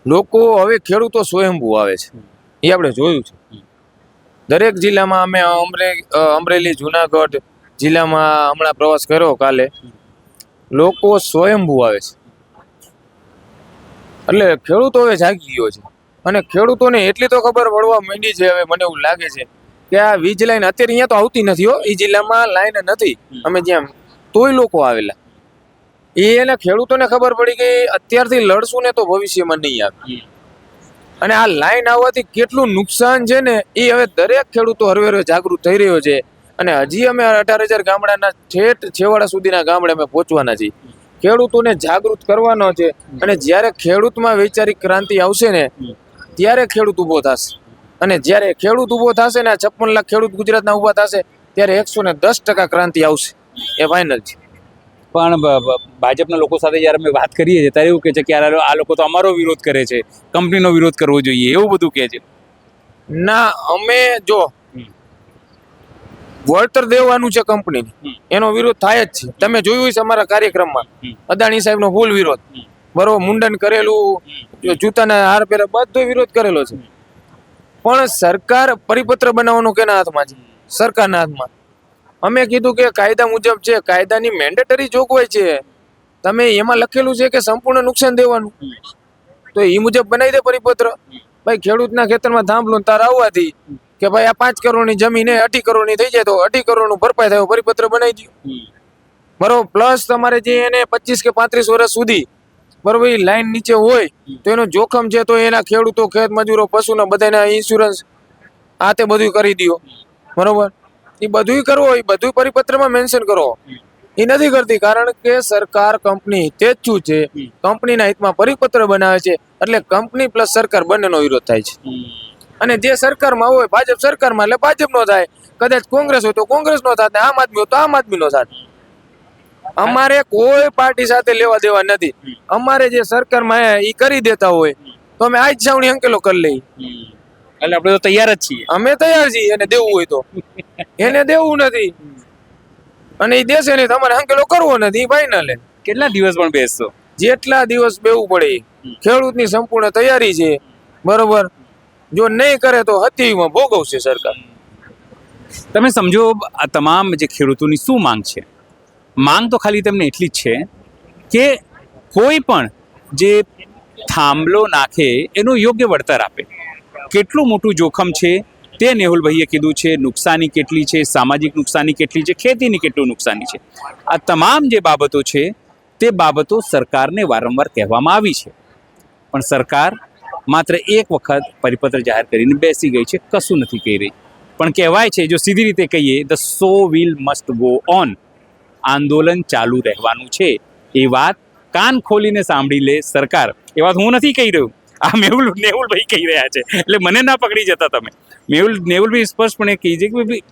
લોકો હવે ખેડૂતો સ્વયંભૂ આવે છે, એ આપણે જોયું છે. દરેક જિલ્લામાં અમે અમરેલી જુનાગઢ જિલ્લામાં હમણાં પ્રવાસ કર્યો કાલે, લોકો સ્વયંભૂ આવે છે. એટલે ખેડૂતો હવે જાગી ગયો છે અને ખેડૂતોને એટલી તો ખબર પડવા માંડી છે હવે, મને એવું લાગે છે કે આ વીજ લાઈન અત્યારે અહીંયા તો આવતી નથી હો, એ જિલ્લામાં લાઈન નથી, અમે જ્યાં તોય લોકો આવેલા. એને ખેડૂતોને ખબર પડી કે અત્યારથી લડશું ને તો ભવિષ્યમાં નહીં આવે. અને આ લાઈન આવવાથી કેટલું નુકસાન છે ને એ હવે દરેક ખેડૂતો હરવે જાગૃત થઈ રહ્યો છે. અને હજી અમે 18,000 ગામડાના ઠેઠ છેવાડા સુધીના ગામડે અમે પહોંચવાના છીએ, ખેડૂતોને જાગૃત કરવાનો છે. અને જ્યારે ખેડૂતમાં વૈચારિક ક્રાંતિ આવશે ને ત્યારે ખેડૂત ઊભો થશે. અને જ્યારે ખેડૂત ઊભો થશે ને 56 લાખ ખેડૂત ગુજરાતના ઊભા થશે ત્યારે 110% ક્રાંતિ આવશે, એ ફાઇનલ છે. પણ ભાજપના લોકો સાથે જ્યારે અમે વાત કરીએ છીએ ત્યારે એવું કહે છે કે આ લોકો તો અમારો વિરોધ કરે છે, કંપનીનો વિરોધ કરવો જોઈએ, એવું બધું કહે છે. ના, અમે જો વળતર દેવાનું છે કંપનીને, એનો વિરોધ થાય જ છે. તમે જોયું છે અમારા કાર્યક્રમમાં અદાણી સાહેબનો ફૂલ વિરોધ, બરોબર, મુંડન કરેલું, જૂતાના હાર પહેરે, બધો વિરોધ કરેલો છે. પણ સરકાર પરિપત્ર બનાવવાનું કેના હાથમાં છે? સરકારના હાથમાં. અમે કીધું કે કાયદા મુજબ છે, કાયદાની મેન્ડેટરી જોગવાઈ છે, તમે એમાં લખેલું છે કે સંપૂર્ણ નુકસાન દેવાનું, તો એ મુજબ બનાવી દે પરિપત્ર. ભાઈ ખેડૂતના ખેતરમાં થાંભલો તાર આવવાથી કે ભાઈ આ 5 કરોડની જમીન 2.5 કરોડની થઈ જાય તો 2.5 કરોડનું ભરપાઈ થાય પરિપત્ર બનાવી દો, બરોબર. પ્લસ તમારે જે એને 25 કે 35 વર્ષ સુધી બરોબર એ લાઈન નીચે હોય તો એનું જોખમ છે, તો એના ખેડૂતો, ખેત મજૂરો, પશુના બધાના ઇન્સ્યોરન્સ આ તે બધું કરી દો, બરોબર. એ બધું કરવો, એ બધું પરિપત્રમાં મેન્શન કરો. એ નથી કરતી, કારણ કે સરકાર કંપની હિતેચ્છુ છે, કંપનીના હિતમાં પરિપત્ર બનાવે છે, એટલે કંપની પ્લસ સરકાર બંનેનો વિરોધ થાય છે. અને જે સરકારમાં હોય, ભાજપ સરકારમાં એટલે ભાજપનો થાય, કદાચ કોંગ્રેસ હોય તો કોંગ્રેસનો થાય, આમ આદમી હોય તો આમ આદમીનો થાય. અમારે કોઈ પાર્ટી સાથે લેવા દેવા નથી. અમારે જે સરકારમાં એ કરી દેતા હોય તો અમે આજ છાવણી અંકેલો કરી લઈએ, એટલે આપણે તો તૈયાર જ છીએ. અમે તૈયાર છીએ. એને દેવું હોય તો એને દેવું નથી, અને એ દેશે નહીં, તમારે અંકેલો કરવો નથી, ફાઇનલ. કેટલા દિવસ પણ બેસશો? જેટલા દિવસ બેવું પડે. ખેડૂતની સંપૂર્ણ તૈયારી છે, બરોબર. જો નહીં કરે તો હત્યામાં ભોગવશે સરકાર. તમે સમજો આ તમામ જે ખેડૂતોની શું માંગ છે? માંગ તો ખાલી તેમને એટલી જ છે કે કોઈ પણ જે થાંભલો નાખે એનું યોગ્ય વળતર આપે. કેટલું મોટું જોખમ છે તે નેહુલભાઈએ કીધું છે, નુકસાની કેટલી છે, સામાજિક નુકસાની કેટલી છે, ખેતીની કેટલું નુકસાની છે. આ તમામ જે બાબતો છે તે બાબતો સરકારને વારંવાર કહેવામાં આવી છે, પણ સરકાર માત્ર એક વખત પરિપત્ર જાહેર કરીને બેસી ગઈ છે, કશું નથી કહી રહી. પણ કહેવાય છે, જો સીધી રીતે કહીએ, the so will must go on, આંદોલન ચાલુ રહેવાનું છે. એ વાત કાન ખોલીને સાંભળી લે સરકાર. એ વાત હું નથી કહી રહ્યો, આ નેહુલભાઈ કહી રહ્યા છે, એટલે મને ના પકડી જતા તમે. નેહુલભાઈ સ્પષ્ટપણે કહી છે કે ભાઈ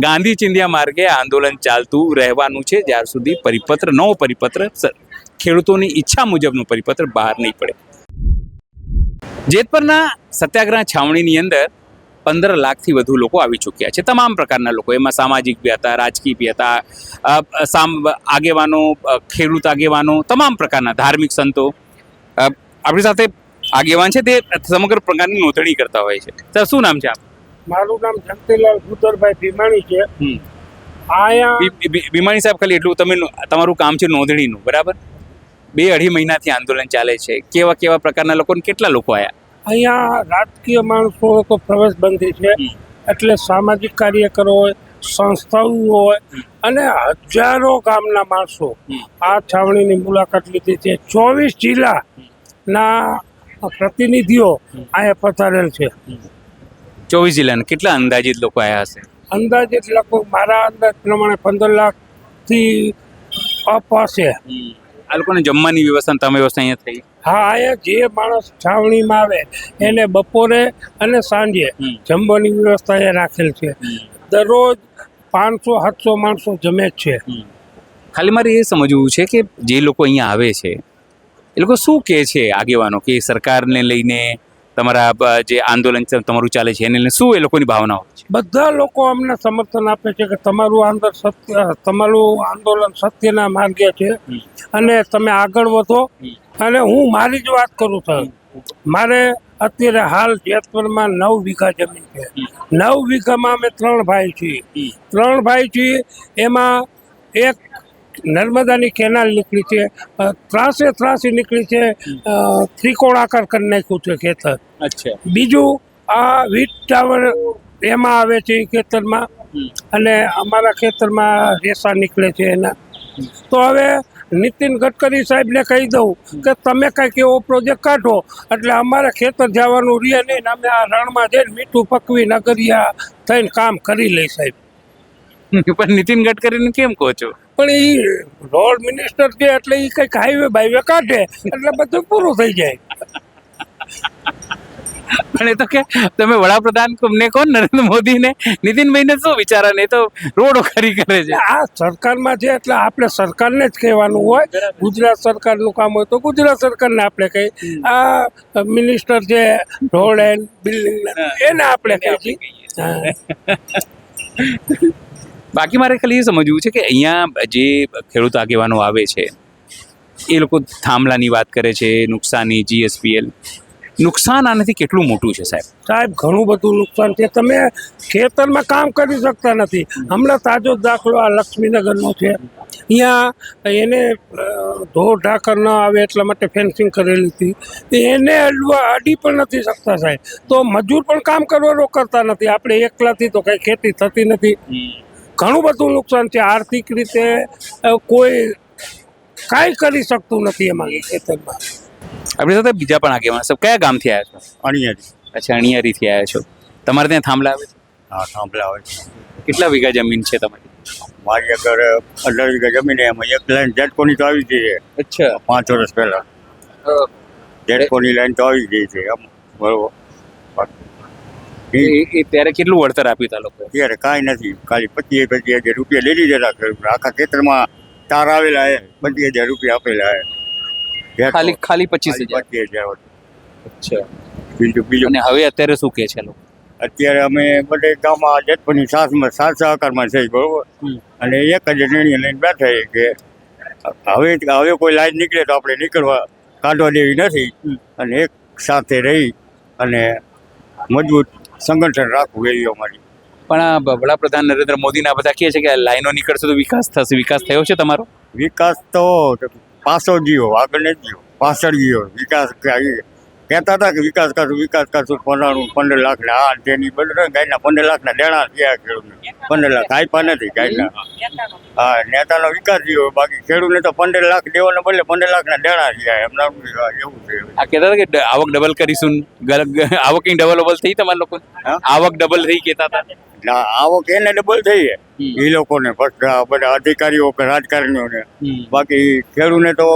ગાંધી ચિંધ્યા માર્ગે આંદોલન ચાલતું રહેવાનું છે જ્યાર સુધી નવો પરિપત્ર ખેડૂતોની ઈચ્છા મુજબનું પરિપત્ર બહાર નહીં પડે. જેતપરના સત્યાગ્રહ છાવણીની અંદર 15 લાખથી વધુ લોકો આવી ચૂક્યા છે, તમામ પ્રકારના લોકો. એમાં સામાજિક બી હતા, રાજકીય બી હતા, આગેવાનો, ખેડૂત આગેવાનો, તમામ પ્રકારના ધાર્મિક સંતો. આપણી સાથે આગેવાન છે, તે સમગ્ર પ્રકારની નોંધણી કરતા હોય છે. સર, શું નામ છે આપ? મારું નામ જગતીલાલ ભૂતરભાઈ ભીમાણી છે. આયા ભીમાણી સાહેબ, ખાલી એટલું, તમારું કામ છે નોંધણીનું, બરાબર? 2-2.5 મહિનાથી આંદોલન ચાલે છે. કેવા પ્રકારના લોકો, કેટલા લોકો આવ્યા? અહીંયા રાજકીય માણસો તો પ્રવેશબંધી છે, એટલે સામાજિક કાર્યકરો હોય, સંસ્થાઓ હોય અને હજારો ગામના માણસો આ છાવણીની મુલાકાત લીધી છે. 24 જિલ્લાના પ્રતિનિધિઓ અહીંયા પધારેલ છે. 24 જિલ્લાના કેટલા અંદાજિત લોકો આવ્યા હશે? અંદાજિત લગભગ મારા અંદાજ પ્રમાણે 15 લાખથી અપ હશે. આ લોકોને જમવાની વ્યવસ્થા, તમે વ્યવસ્થા અહીંયા થઈ? હા, અહીંયા જે માણસ છાવણીમાં આવે એને બપોરે અને સાંજે જમવાની વ્યવસ્થા એ રાખેલ છે. દરરોજ 500-700 માણસો જમે જ છે. ખાલી મારે એ સમજવું છે કે જે લોકો અહીંયા આવે છે એ લોકો શું કહે છે, આગેવાનો, કે સરકારને લઈને, તમારા જે આંદોલન તમારું ચાલે છે એને લઈને શું એ લોકોની ભાવનાઓ છે? બધા લોકો અમને સમર્થન આપે છે કે તમારું આંદોલન સત્યના માર્ગે છે અને તમે આગળ વધો. અને હું મારી જ વાત કરું છું, મારે અત્યારે હાલ જેતપુરમાં 9 વીઘા જમીન છે. 9 વીઘામાં અમે 3 ભાઈ છીએ. એમાં એક નર્મદાની કેનાલ નીકળી છે, ત્રાસે નીકળી છે, ત્રિકોણાકાર કરી નાખ્યું છે ખેતર. અચ્છા. બીજું આ વીજ ટાવર એમાં આવે છે ખેતરમાં, અને અમારા ખેતરમાં રેસા નીકળે છે એના. તો હવે નીતિન ગડકરી સાહેબને કહી દઉં કે તમે કંઈક એવો પ્રોજેક્ટ કાઢો એટલે અમારે ખેતર જવાનું રહે નહીં, અમે આ રણમાં જઈને મીઠું પકવી નગરિયા થઈને કામ કરી લઈ સાહેબ. પણ નીતિન ગડકરીને કેમ કહો છો? પણ એ રોડ મિનિસ્ટર છે એટલે એ કંઈક હાઈવે કાઢે એટલે બધું પૂરું થઈ જાય. પણ એ તો કે તમે વડાપ્રધાન ને કોણ, નરેન્દ્ર મોદીને, નીતિનભાઈને શું વિચારા? એ તો રોડો ખરી કરે છે. આ સરકારમાં છે એટલે આપણે સરકારને જ કહેવાનું હોય. ગુજરાત સરકારનું કામ હોય તો ગુજરાત સરકારને આપણે કહી, આ મિનિસ્ટર છે રોડ એન્ડ બિલ્ડિંગ એને આપણે કહી. બાકી મારે ખાલી એ સમજવું છે કે અહીંયા જે ખેડૂત આગેવાનો આવે છે એ લોકો થાંભલાની વાત કરે છે, નુકસાની, GSPL. નુકસાન આનાથી કેટલું મોટું છે સાહેબ? ઘણું બધું નુકસાન છે. તમે ખેતરમાં કામ કરી શકતા નથી. હમણાં તાજો દાખલો આ લક્ષ્મીનગરનો છે. અહીંયા એને ઢોર ઢાકર ન આવે એટલા માટે ફેન્સિંગ કરેલી હતી. એને અડી પણ નથી શકતા સાહેબ. તો મજૂર પણ કામ કરવાનો કરતા નથી. આપણે એકલાથી તો કંઈ ખેતી થતી નથી. ઘણું બધું નુકસાન છે. આર્થિક રીતે કોઈ કાંઈ કરી શકતું નથી એમાં ખેતરમાં. આપણી સાથે બીજા પણ આગેવાન. સાહેબ, કયા ગામથી આવ્યા છો? અણિયારી. અચ્છા, અણિયારીથી આવ્યા છો. તમારે ત્યાં થાંભલા આવે છે? હા, થાંભલા આવે છે. કેટલા વીઘા જમીન છે તમારી? મારી આગળ 18 વીઘા જમીન, એમાં એક લાઈન જેટકોની તો આવી ગઈ છે. અચ્છા. 5 વર્ષ પહેલા જેટકોની લાઈન તો આવી ગઈ છે. એમ બરોબર. એ ત્યારે કેટલું વળતર આપ્યું હતા લોકો? ત્યારે કાંઈ નથી, ખાલી 25,000 રૂપિયા લઈ લીધેલા. આખા ખેતરમાં તાર આવેલા હે, 25,000 રૂપિયા આપેલા હે. ખાલી 25,000. અચ્છા. બીજું અને હવે અત્યારે શું કહે છે લોકો? અત્યારે અમે બધે ગામમાં જેટકોની સાથ સહકારમાં છે બરોબર. અને એક જ નિર્ણય લઈને બેઠા કે હવે કોઈ લાઈન નીકળે તો આપણે કાઢવા દેવી નથી, અને એક સાથે રહી અને મજબૂત સંગઠન રાખવું એવી અમારી. પણ આ વડાપ્રધાન નરેન્દ્ર મોદીના બધા કહે છે કે લાઈનો નીકળશે તો વિકાસ થશે. વિકાસ થયો છે તમારો? વિકાસ તો પાછળ ગયો, આગળ નથી ગયો, પાછળ ગયો. વિકાસ કહેતા હતા કે વિકાસ કરશું 15 લાખના આ તેની બદલે ગાયના 15 લાખના દેણા થયા ખેડૂતને. 15 લાખ આપ્યા નથી ગાયના. હા, નેતાનો વિકાસ થયો, બાકી ખેડૂતને તો 15 લાખ દેવાને બદલે 15 લાખના દેણા થયા. એમના એવું છે. આ કહેતા હતા કે આવક ડબલ કરીશું. આવકની ડબલ થઈ તમારા લોકો? આવક ડબલ થઈ કહેતા હતા. એટલે આવક એને ડબલ થઈ છે એ લોકોને બધા અધિકારીઓ કે રાજકારણીઓને. બાકી ખેડૂને તો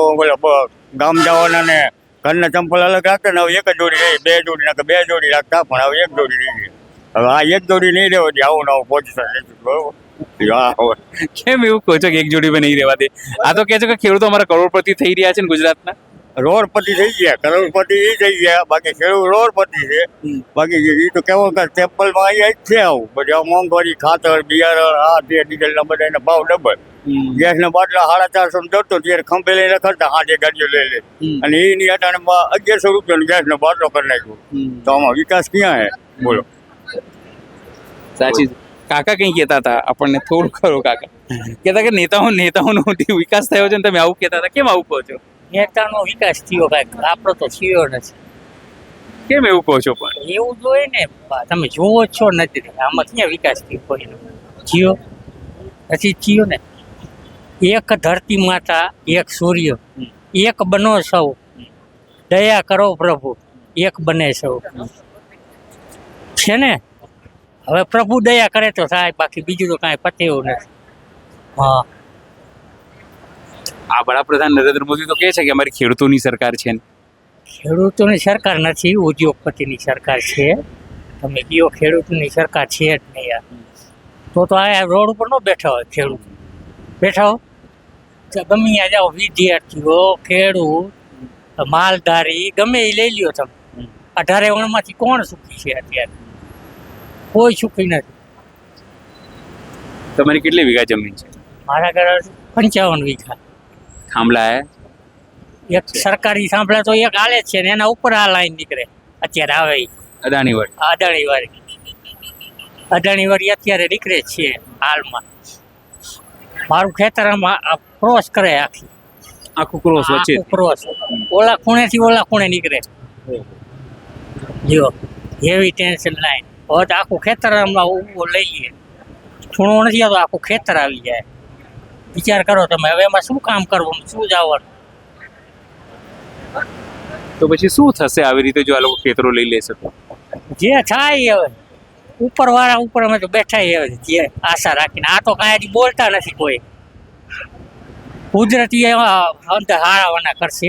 ગામ જવાના ને ઘરના ચંપલ અલગ રાખતા ને હવે એક જ જોડી રહી, બે જોડી નાખે, બે જોડી રાખતા પણ હવે એક જોડી રહી ગઈ. હવે આ એક જોડી નહીં રહેવાથી આવું નવું પોઝિશન બરોબર. કેમ એવું કહો છો કે એક જોડી પર નહીં રહેવા દે? આ તો કહે છે કે ખેડૂતો અમારા કરોડપતિ થઈ રહ્યા છે ને ગુજરાતના. રોડપતિ થઈ ગયા, કરોડપતિ એ થઈ ગયા, બાકી ખેડૂત રોડપતિ છે. બાકી એ તો કેવો કે ચેમ્પલમાં અહીંયા જ છે આવું બધી મોંઘવારી, ખાતર, બિયારણ, આ તે ડીઝલના બધા એના ભાવ ડબલ. ગેસના બાટલા 450 જતો ત્યારે ખંભે લઈને રખડતા, હાથે ગાડીઓ લઈ લે અને એની અટાણે 1100 રૂપિયાનો ગેસનો બાટલો કરી નાખ્યો. તો આમાં વિકાસ ક્યાં હે બોલો? સાચી કાકા કઈ કહેતા હતા આપણને થોડું ખરો કાકા કહેતા કે નેતાઓનો વિકાસ થયો છે ને તમે આવું કહેતા હતા. કેમ આવું કહો છો? નેતાનો વિકાસ થયો કાંઈક, આપણો તો થયો નથી. કેમ એવું કહો છો? પણ એવું જોઈએ ને, તમે જોવો છો નથી, આમાં ક્યાં વિકાસ થયો? કોઈનો થયો નથી થયો ને. એક ધરતી માતા, એક સૂર્ય, એક બનો સૌ, દયા કરો પ્રભુ, એક બને સૌ. છે ને, હવે પ્રભુ દયા કરે તો થાય, બાકી બીજું તો કાંઈ પતે એવું નથી. હા, આ વડાપ્રધાન નરેન્દ્ર મોદી તો કહે છે કે અમારી ખેડૂતોની સરકાર છે ને. ખેડૂતોની સરકાર નથી, ઉદ્યોગપતિની સરકાર છે. તમે કયો ખેડૂતની સરકાર છે જ નહીં યાર. તો આ રોડ ઉપર ન બેઠા હોય ખેડૂત, બેઠા હો ગમે ત્યાં જાઓ, વિદ્યાર્થીઓ, ખેડૂત, માલધારી, ગમે એ લઈ લ્યો તમે. 18 ઓણમાંથી કોણ સુખી છે અત્યારે? કોઈ સુખી નથી. તમારી કેટલી વીઘા જમીન છે? મારા ઘરે 55 વીઘા. થાંભલા હે? એક સરકારી સાંભળે તો એક હાલે જ છે ને, એના ઉપર આ લાઈન નીકળે અત્યારે આવે ઈ. અદાણી વડ અદાણી વાળી અત્યારે નીકળે જ છે હાલમાં. મારું ખેતર ક્રોસ કરે આખું ક્રોસ વચ્ચે ક્રોસ, ઓલા ખૂણેથી ઓલા ખૂણે નીકળે. જો હેવી ટેન્શન લાઈન, હવે તો આખું ખેતર હમણાં લઈ લઈએ, ખૂણો નથી આવતો, આખું ખેતર આવી જાય. વિચાર કરો તમે, હવે એમાં શું કામ કરવું, શું જવાનું? તો પછી શું થશે આવી રીતે જો આ લોકો ખેતરો લઈ લેશે તો? જે થાય હવે ઉપરવાળા ઉપર અમે તો બેઠા હવે જે આશા રાખીને. આ તો કાંઈ હજી બોલતા નથી કોઈ. કુદરતી અંદર હારાવાના કરશે.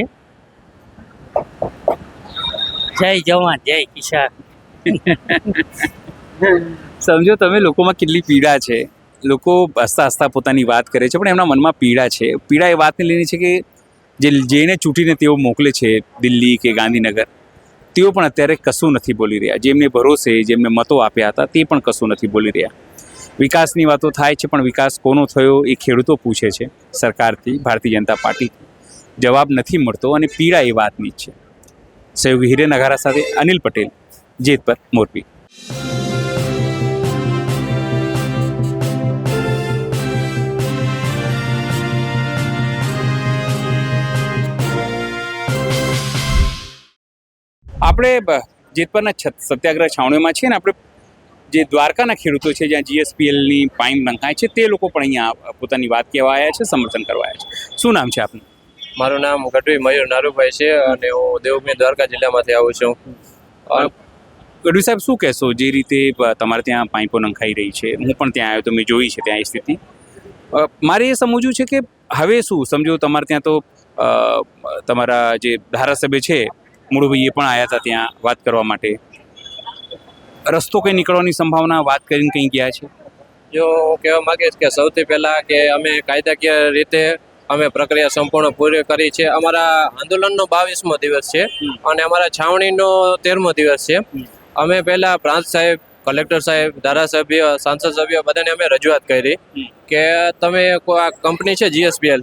જય જવાન, જય કિસાન. સમજો તમે, લોકોમાં કેટલી પીડા છે. લોકો હસતા હસતા પોતાની વાત કરે છે, પણ એમના મનમાં પીડા છે. પીડા એ વાતને લઈને છે કે જેને ચૂંટીને તેઓ મોકલે છે દિલ્હી કે ગાંધીનગર, તેઓ પણ અત્યારે કશું નથી બોલી રહ્યા. જેમને ભરોસે જેમને મતો આપ્યા હતા તે પણ કશું નથી બોલી રહ્યા. વિકાસની વાતો થાય છે, પણ વિકાસ કોનો થયો એ ખેડૂતો પૂછે છે સરકારથી, ભારતીય જનતા પાર્ટીથી. જવાબ નથી મળતો અને પીડા એ વાતની જ છે. સહયોગી હિરેન અઘારા સાથે અનિલ પટેલ, જેતપર, મોરબી. આપણે જેતપરના સત્યાગ્રહ છાવણીમાં છીએ ને, આપણે જે દ્વારકાના ખેડૂતો છે જ્યાં GSPLની પાઇપ નંખાય છે તે લોકો પણ અહીંયા પોતાની વાત કહેવા આવ્યા છે, સમર્થન કરવા આવ્યા છે. શું નામ છે આપનું? મારું નામ ગઢવી મયુર નારુભાઈ છે અને હું દેવભૂમિ દ્વારકા જિલ્લામાંથી આવું છું. ગઢવી સાહેબ, શું કહેશો જે રીતે તમારે ત્યાં પાઇપો નંખાઈ રહી છે? હું પણ ત્યાં આવ્યો તો મેં જોઈ છે ત્યાં એ સ્થિતિ. મારે એ સમજવું છે કે હવે શું સમજો, તમારે ત્યાં તો તમારા જે ધારાસભ્ય છે મૂળભાઈ એ પણ આવ્યા હતા ત્યાં વાત કરવા માટે. રસ્તો કંઈ નીકળવાની સંભાવના વાત કરીને કંઈ ગયા છે? જો હું કહેવા માંગીશ કે સૌથી પહેલાં કે અમે કાયદાકીય રીતે અમે પ્રક્રિયા સંપૂર્ણ પૂરી કરી છે. અમારા આંદોલનનો 22મો દિવસ છે અને અમારા છાવણીનો 13મો દિવસ છે. અમે પહેલાં પ્રાંત સાહેબ, કલેક્ટર સાહેબ, ધારાસભ્ય, સાંસદ સભ્ય બધાને અમે રજૂઆત કરી કે તમે આ કંપની છે GSPL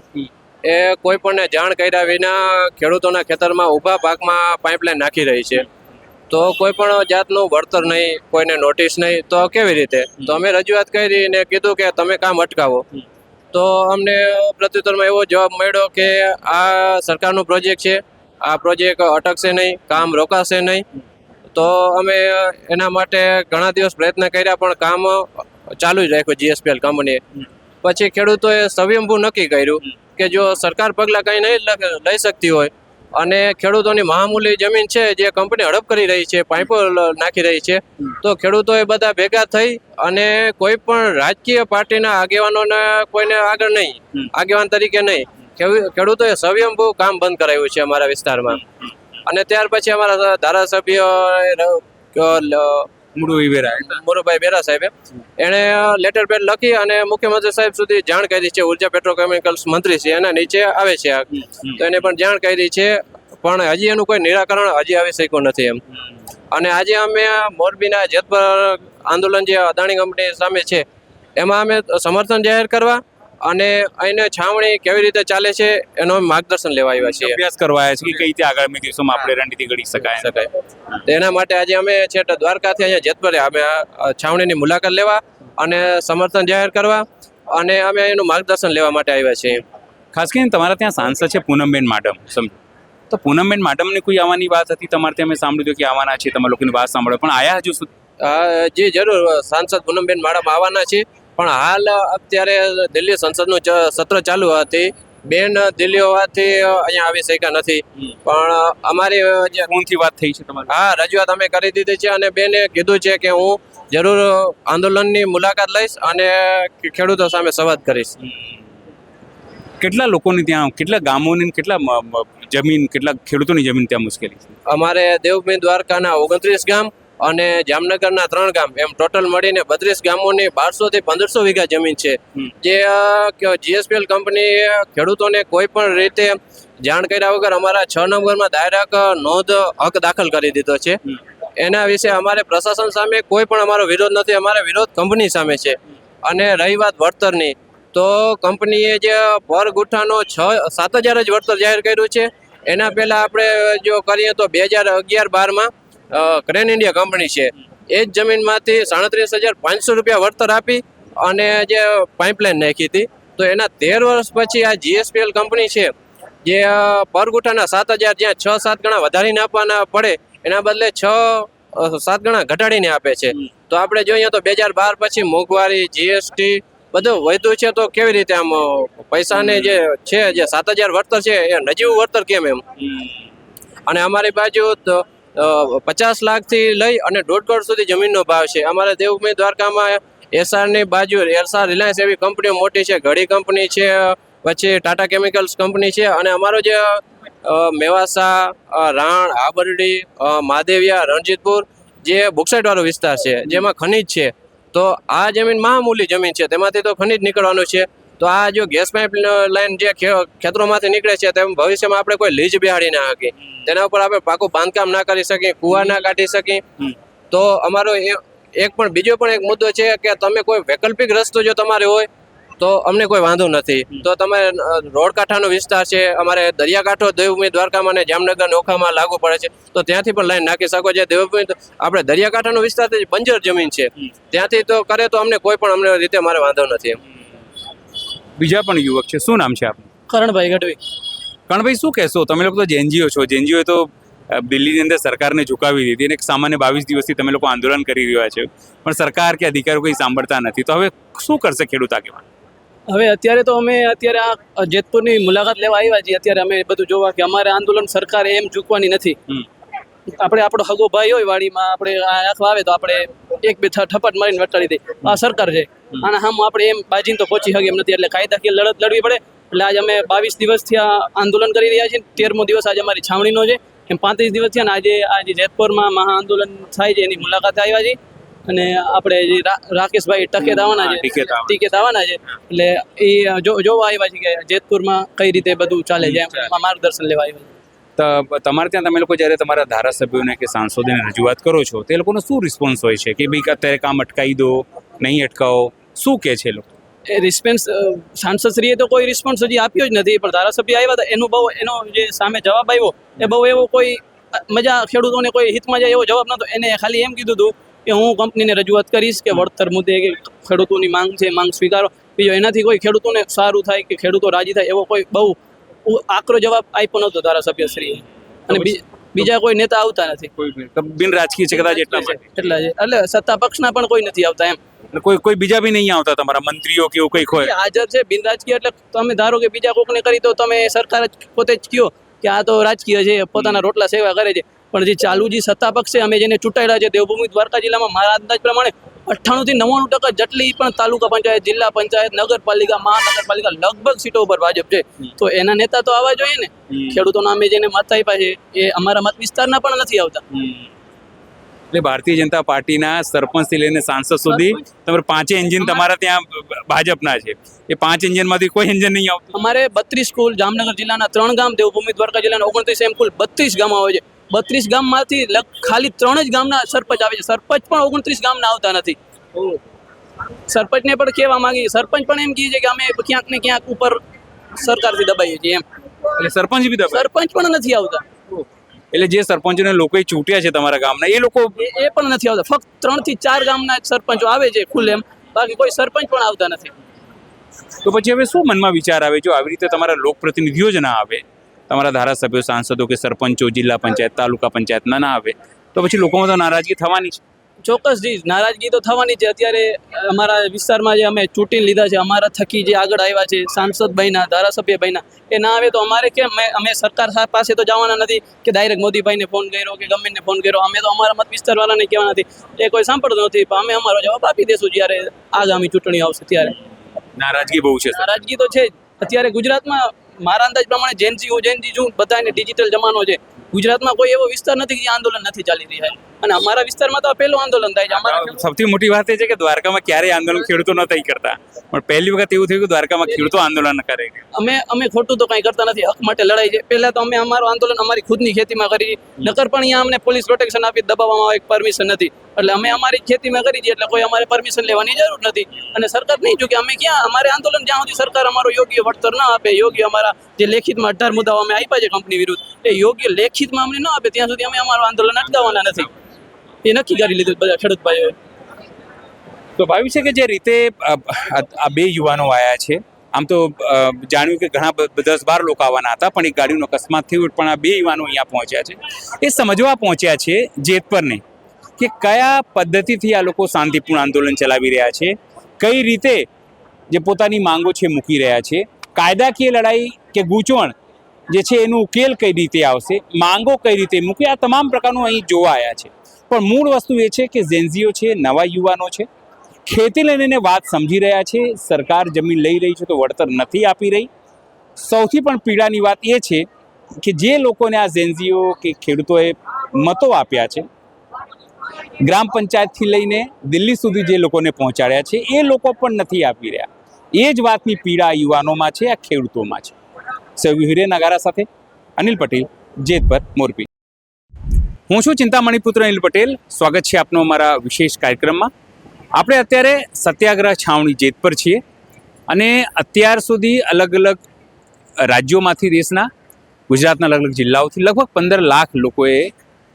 એ કોઈ પણને જાણ કર્યા વિના ખેડૂતોના ખેતરમાં ઊભા પાકમાં પાઇપલાઇન નાખી રહી છે, તો કોઈ પણ જાતનું વળતર નહીં, કોઈને નોટિસ નહીં, તો કેવી રીતે? તો અમે રજૂઆત કરી અને કીધું કે તમે કામ અટકાવો. તો અમને પ્રત્યુત્તરમાં એવો જવાબ મળ્યો કે આ સરકારનો પ્રોજેક્ટ છે, આ પ્રોજેક્ટ અટકશે નહીં, કામ રોકાશે નહીં. તો અમે એના માટે ઘણા દિવસ પ્રયત્ન કર્યા પણ કામ ચાલુ જ રાખ્યું GSPL કંપનીએ. પછી ખેડૂતોએ સ્વયંભૂ નક્કી કર્યું કે જો સરકાર પગલાં કંઈ નહીં લઈ શકતી હોય અને ખેડૂતોની મહામૂલી જમીન છે જે કંપની હડપ કરી રહી છે, પાઇપો નાખી રહી છે, તો ખેડૂતોએ બધા ભેગા થઈ અને કોઈ પણ રાજકીય પાર્ટીના આગેવાનોને કોઈને આગળ નહીં, આગેવાન તરીકે નહીં, ખેડૂતોએ સ્વયંભૂ કામ બંધ કરાવ્યું છે અમારા વિસ્તારમાં. અને ત્યાર પછી અમારા ધારાસભ્ય મુરુભાઈ બેરા સાહેબે એણે લેટર પેડ લખી અને મુખ્યમંત્રી સાહેબ સુધી જાણ કરી છે. ઉર્જા પેટ્રોકેમિકલ્સ મંત્રી છે એના નીચે આવે છે તો એને પણ જાણ કરી છે, પણ હજી એનું કોઈ નિરાકરણ હજી આવી શક્યું નથી એમ. અને આજે અમે મોરબીના જેતપર આંદોલન જે અદાણી કંપની સામે છે એમાં અમે સમર્થન જાહેર કરવા અને અહીંને છાવણી કેવી રીતે ચાલે છે એનો માર્ગદર્શન લેવા આવ્યા છીએ, અભ્યાસ કરવાયા છે કે કઈ રીતે આગામી દિવસોમાં આપણે રણનીતિ ઘડી શકાય. તો એના માટે આજે અમે છેટ દ્વારકાથી અહીંયા જેતપરે અમે છાવણીની મુલાકાત લેવા અને સમર્થન જાહેર કરવા અને અમે એનું માર્ગદર્શન લેવા માટે આવ્યા છીએ. ખાસ કરીને તમારા ત્યાં સાંસદ છે પૂનમબેન માડમ, સમજો તો પૂનમબેન માડમની કોઈ આવવાની વાત હતી તમારે ત્યાં? મેં સાંભળ્યું કે આવવાના છે, તમારા લોકોની વાત સાંભળો, પણ આયા હજુ સુધી? જી જરૂર, સાંસદ પૂનમબેન માડમ આવવાના છે, પણ હાલ અત્યારે દિલ્હી સંસદનું સત્ર ચાલુ હતી, બેન દિલ્હી હોવાથી અહીંયા આવી શક્યા નથી. પણ અમારી જે ફોનથી વાત થઈ છે તમારી? હા, રજૂઆત અમે કરી દીધી છે અને બેને કીધું છે કે હું જરૂર આંદોલનની મુલાકાત લઈશ અને ખેડૂતો સામે સંવાદ કરીશ. કેટલા લોકોની ત્યાં, કેટલા ગામોની, કેટલા જમીન, કેટલા ખેડૂતોની જમીન ત્યાં મુશ્કેલી છે? અમારે દેવભૂમિ દ્વારકાના 29 ગામ અને જામનગરના 3 ગામ, એમ ટોટલ મળીને 32 ગામોની 1200 થી 1500 વીઘા જમીન છે, જે જીએસપીએલ કંપની ખેડૂતોને કોઈ પણ રીતે જાણ કર્યા વગર અમારા 6 નંબરમાં દાયરાક નોંધ હક દાખલ કરી દીધો છે. એના વિશે અમારે પ્રશાસન સામે કોઈ પણ અમારો વિરોધ નથી, અમારો વિરોધ કંપની સામે છે. અને રહી વાત વળતરની, તો કંપનીએ જે પર ગુઠ્ઠાનો 7,000 જ વળતર જાહેર કર્યું છે. એના પહેલાં આપણે જો કરીએ તો 2011-12માં ક્રેન ઇન્ડિયા કંપની છે, એ જ જમીનમાંથી 37,500 રૂપિયા વળતર આપી અને જે પાઇપલાઇન નાખી હતી. તો એના 13 વર્ષ પછી આ જીએસપીએલ કંપની છે જે પર ગુઠ્ઠાના 7,000 જ્યાં 6-7 ગણા વધારીને આપવાના પડે એના બદલે 6-7 ગણા ઘટાડીને આપે છે. તો આપણે જોઈએ તો 2012 પછી મોંઘવારી, જીએસટી બધું વધ્યું છે, તો કેવી રીતે આમ પૈસાને જે છે જે 7,000 વળતર છે એ નજીવું વળતર કેમ એમ? અને અમારી બાજુ 50 લાખથી લઈ અને 1.5 કરોડ સુધી જમીનનો ભાવ છે. અમારા દેવભૂમિ દ્વારકામાં એસઆરની બાજુ એરસા રિલાયન્સ એવી કંપનીઓ મોટી છે, ઘડી કંપની છે, પછી ટાટા કેમિકલ્સ કંપની છે, અને અમારો જે મેવાસા, રાણ, આબરડી, મહાદેવિયા, રણજીતપુર જે બોક્સાઇટ વાળો વિસ્તાર છે જેમાં ખનીજ છે, તો આ જમીન મહામૂલી જમીન છે, તેમાંથી તો ખનીજ નીકળવાનું છે. તો આ જો ગેસ પાઇપ લાઈન જે ખેતરોમાંથી નીકળે છે તેમ ભવિષ્યમાં આપણે કોઈ લીજ બેહાડી ના શકીએ, તેના ઉપર આપણે પાકું બાંધકામ ના કરી શકીએ, કુવા ના કાઢી શકીએ. તો અમારો બીજો પણ એક મુદ્દો છે કે તમે કોઈ વૈકલ્પિક રસ્તો જો તમારે હોય તો અમને કોઈ વાંધો નથી. તો તમે રોડ કાંઠાનો વિસ્તાર છે, અમારે દરિયાકાંઠો દેવભૂમિ દ્વારકામાં અને જામનગર ઓખામાં લાગુ પડે છે, તો ત્યાંથી પણ લાઈન નાખી શકો. જે દેવભૂમિ આપણે દરિયાકાંઠાનો વિસ્તાર બંજર જમીન છે, ત્યાંથી તો કરે તો અમને કોઈ પણ અમને રીતે મારે વાંધો નથી. બીજા પણ યુવક છે, શું નામ છે આપનું? કરણભાઈ ગઢવી. કરણભાઈ, શું કહેશો? તમે લોકો તો જેનજીઓ છો, જેનજીઓ તો દિલ્હીની અંદર સરકારને ઝુકાવી દીધી અને એક સામાન્ય 22 દિવસથી તમે લોકો આંદોલન કરી રહ્યા છે, પણ સરકાર કે અધિકારીઓ કંઈ સાંભળતા નથી. તો હવે શું કરશે ખેડૂત આગેવાન? હવે અત્યારે તો અમે આ જેતપુરની મુલાકાત લેવા આવ્યા છીએ. અત્યારે અમે બધું જોવા કે અમારે આંદોલન સરકારે એમ ઝૂકવાની નથી. આપણે આપણો હગો ભાઈ હોય વાડીમાં, આપણે આખવા આવે તો આપણે 1-2 ઠપટ મારીને વટાડી દઈએ. આ સરકાર છે, આના સામે આપણે એમ બાજીને તો પહોંચી શકીએ એમ નથી, એટલે કાયદાકીય લડત લડવી પડે. એટલે આજે અમે 22 દિવસથી આ આંદોલન કરી રહ્યા છીએ. 13મો દિવસ આજે અમારી છાવણીનો છે. એમ 35 દિવસ થયા ને આજે જેતપુરમાં મહા આંદોલન થાય છે એની મુલાકાતે આવ્યા છીએ. અને આપણે જે રાકેશભાઈ ટિકિટ આવવાના છે, એટલે એ જોવા આવ્યા છે કે જેતપુરમાં કઈ રીતે બધું ચાલે છે, એમાં માર્ગદર્શન લેવા આવ્યા છે. તો તમારે ત્યાં તમે લોકો જ્યારે તમારા ધારાસભ્યોને કે સાંસદોને રજૂઆત કરો છો તે લોકોનો શું રિસ્પોન્સ હોય છે કે ભાઈ અત્યારે કામ અટકાવી દો, નહીં અટકાવો, શું કહે છે લોકો? એ રિસ્પોન્સ સાંસદશ્રીએ તો કોઈ રિસ્પોન્સ હજી આપ્યો જ નથી, પણ ધારાસભ્ય આવ્યા હતા એનો જે સામે જવાબ આવ્યો એ બહુ એવો કોઈ મજા ખેડૂતોને કોઈ હિતમાં જાય એવો જવાબ નહોતો. એને ખાલી એમ કીધું હતું કે હું કંપનીને રજૂઆત કરીશ કે વળતર મુદ્દે કે ખેડૂતોની માંગ છે, માંગ સ્વીકારો. બીજો એનાથી કોઈ ખેડૂતોને સારું થાય કે ખેડૂતો રાજી થાય એવો કોઈ બહુ આકરો જવાબ આપ્યો નહોતો ધારાસભ્યશ્રીએ. અને બીજા કોઈ નેતા આવતા નથી, બિન રાજકીય છે કદાચ એટલા છે, એટલે સત્તા પક્ષના પણ કોઈ નથી આવતા એમ. કોઈ બીજા બી નહીં આવતા તમારા મંત્રીઓ કે એવું કંઈક હોય હાજર છે બિન રાજકીય, એટલે તમે ધારો કે બીજા કોકને કરી તો તમે સરકાર જ પોતે જ કયો કે આ તો રાજકીય છે, પોતાના રોટલા સેવા કરે છે, પણ જે ચાલુ જે સત્તા પક્ષ છે, અમે જેને ચૂંટાયેલા છે દેવભૂમિ દ્વારકા જિલ્લામાં મારા અંદાજ પ્રમાણે 98 થી 99% જેટલી પણ તાલુકા પંચાયત, જિલ્લા પંચાયત, નગરપાલિકા, મહાનગરપાલિકા લગભગ સીટો ઉપર ભાજપ છે. તો એના નેતા તો આવવા જોઈએ ને. ખેડૂતોના અમે જેને મત આપ્યા છે એ અમારા મત વિસ્તારના પણ નથી આવતા. એટલે ભારતીય જનતા પાર્ટીના સરપંચથી લઈને સાંસદ સુધી તમારે 5 એન્જિન તમારા ત્યાં ભાજપના છે. એ 5 એન્જિનમાંથી કોઈ એન્જિન નહીં આવતું. અમારે 32 કુલ જામનગર જિલ્લાના 3 ગામ, દેવભૂમિ દ્વારકા જિલ્લાના 29 એમ કુલ 32 ગામ આવે છે. 32 ગામમાંથી ખાલી 3 જ ગામના સરપંચ આવે છે. સરપંચ પણ 29 ગામના આવતા નથી. સરપંચને પણ કહેવા માંગી, સરપંચ પણ એમ કહે છે કે અમે ક્યાંક ને ક્યાંક ઉપર સરકારથી દબાઈએ છીએ એમ. એટલે સરપંચ બી દબાય. સરપંચ પણ નથી આવતા. એટલે જે સરપંચોને લોકોએ ચૂંટ્યા છે તમારા ગામના, એ લોકો એ પણ નથી આવતા. ફક્ત 3 થી 4 ગામના સરપંચો આવે છે ખુલ્લે એમ, બાકી કોઈ સરપંચ પણ આવતા નથી. તો પછી હવે શું મનમાં વિચાર આવે જો આવી રીતે તમારા લોકપ્રતિનિધિઓ જ ના આવે, તમારા ધારાસભ્યો, સાંસદો કે સરપંચો, જિલ્લા પંચાયત, તાલુકા પંચાયતના ના આવે, તો પછી લોકોમાં તો નારાજગી થવાની છે. ચોક્કસ જી, નારાજગી તો થવાની છે. અત્યારે અમારા વિસ્તારમાં જે અમે ચૂંટીને લીધા છે, અમારા થકી જે આગળ આવ્યા છે સાંસદ ભાઈના, ધારાસભ્ય ભાઈના, એ ના આવે તો અમારે કેમ? અમે સરકાર પાસે તો જવાના નથી કે ડાયરેક્ટ મોદીભાઈને ફોન કર્યો કે ગમે ફોન કર્યો. અમે તો અમારા મત વિસ્તારવાળાને કહેવાના નથી, એ કોઈ સાંભળતું નથી. પણ અમે અમારો જવાબ આપી દઈશું જ્યારે આગામી ચૂંટણી આવશે ત્યારે. નારાજગી બહુ છે. નારાજગી તો છે જ. અત્યારે ગુજરાતમાં મારા અંદાજ પ્રમાણે જેનજી શું બધાને ડિજિટલ જમાનો છે. ગુજરાતમાં કોઈ એવો વિસ્તાર નથી કે આંદોલન નથી ચાલી રહ્યા. અને અમારા વિસ્તારમાં તો આ પહેલું આંદોલન થાય છે. અમારા સૌથી મોટી વાત એ છે કે દ્વારકામાં ક્યારેય આંદોલન ખેડૂતો નતા કરતા, પણ પહેલી વખત એવું થયું કે દ્વારકામાં ખેડૂતો આંદોલન કરે. અમે ખોટું તો કંઈ કરતા નથી, હક માટે લડાઈ છે. પહેલા તો અમે અમારું આંદોલન અમારી ખુદની ખેતીમાં કરી, નકર પણ અહીંયા અમને પોલીસ પ્રોટેક્શન આપી દબાવવામાં આવે, પરમિશન નથી. એટલે અમે અમારી ખેતીમાં કરી છે, એટલે કોઈ અમારે પરમિશન લેવાની જરૂર નથી. અને સરકાર નહીં જો કે અમે ક્યાં, અમારે આંદોલન જ્યાં સુધી સરકાર અમારું યોગ્ય વળતર ન આપે, યોગ્ય અમારા જે લેખિતમાં 18 મુદ્દાઓ અમે આપ્યા છે કંપની વિરુદ્ધ, એ યોગ્ય લેખિતમાં અમને ન આપે ત્યાં સુધી અમે અમારું આંદોલન અટકાવવાના નથી. એ નક્કી કરી લીધું બધા ખેડૂત ભાઈઓએ. તો ભાવ્યું છે કે જે રીતે આ બે યુવાનો આવ્યા છે, આમ તો જાણ્યું કે ઘણા 10-12 લોકો આવવાના હતા, પણ એક ગાડીનો અકસ્માત થયું, પણ આ બે યુવાનો અહીંયા પહોંચ્યા છે. એ સમજવા પહોંચ્યા છે જેતપરને કે કયા પદ્ધતિથી આ લોકો શાંતિપૂર્ણ આંદોલન ચલાવી રહ્યા છે, કઈ રીતે જે પોતાની માંગો છે મૂકી રહ્યા છે, કાયદાકીય લડાઈ કે ગૂંચવણ જે છે એનું ઉકેલ કઈ રીતે આવશે, માંગો કઈ રીતે મૂકે, આ તમામ પ્રકારનું અહીં જોવા આવ્યા છે. પણ મૂળ વસ્તુ એ છે કે જેન્ઝીઓ છે, નવા યુવાનો છે, ખેતી લઈને વાત સમજી રહ્યા છે. સરકાર જમીન લઈ રહી છે તો વળતર નથી આપી રહી. સૌથી પણ પીડાની વાત એ છે કે જે લોકોને આ જેન્ઝીઓ કે ખેડૂતોએ મતો આપ્યા છે, ગ્રામ પંચાયતથી લઈને દિલ્હી સુધી જે લોકોને પહોંચાડ્યા છે, એ લોકો પણ નથી આપી રહ્યા. એ જ વાતની પીડા યુવાનોમાં છે, આ ખેડૂતોમાં છે. સૌ હિરે નગારા સાથે અનિલ પટેલ, જેતપર, મોરબી. હું છું ચિંતામણી પુત્ર અનિલ પટેલ. સ્વાગત છે આપનો અમારા વિશેષ કાર્યક્રમમાં. આપણે અત્યારે સત્યાગ્રહ છાવણી જેતપર છીએ અને અત્યાર સુધી અલગ અલગ રાજ્યોમાંથી, દેશના, ગુજરાતના અલગ અલગ જિલ્લાઓથી લગભગ 15 લાખ લોકોએ,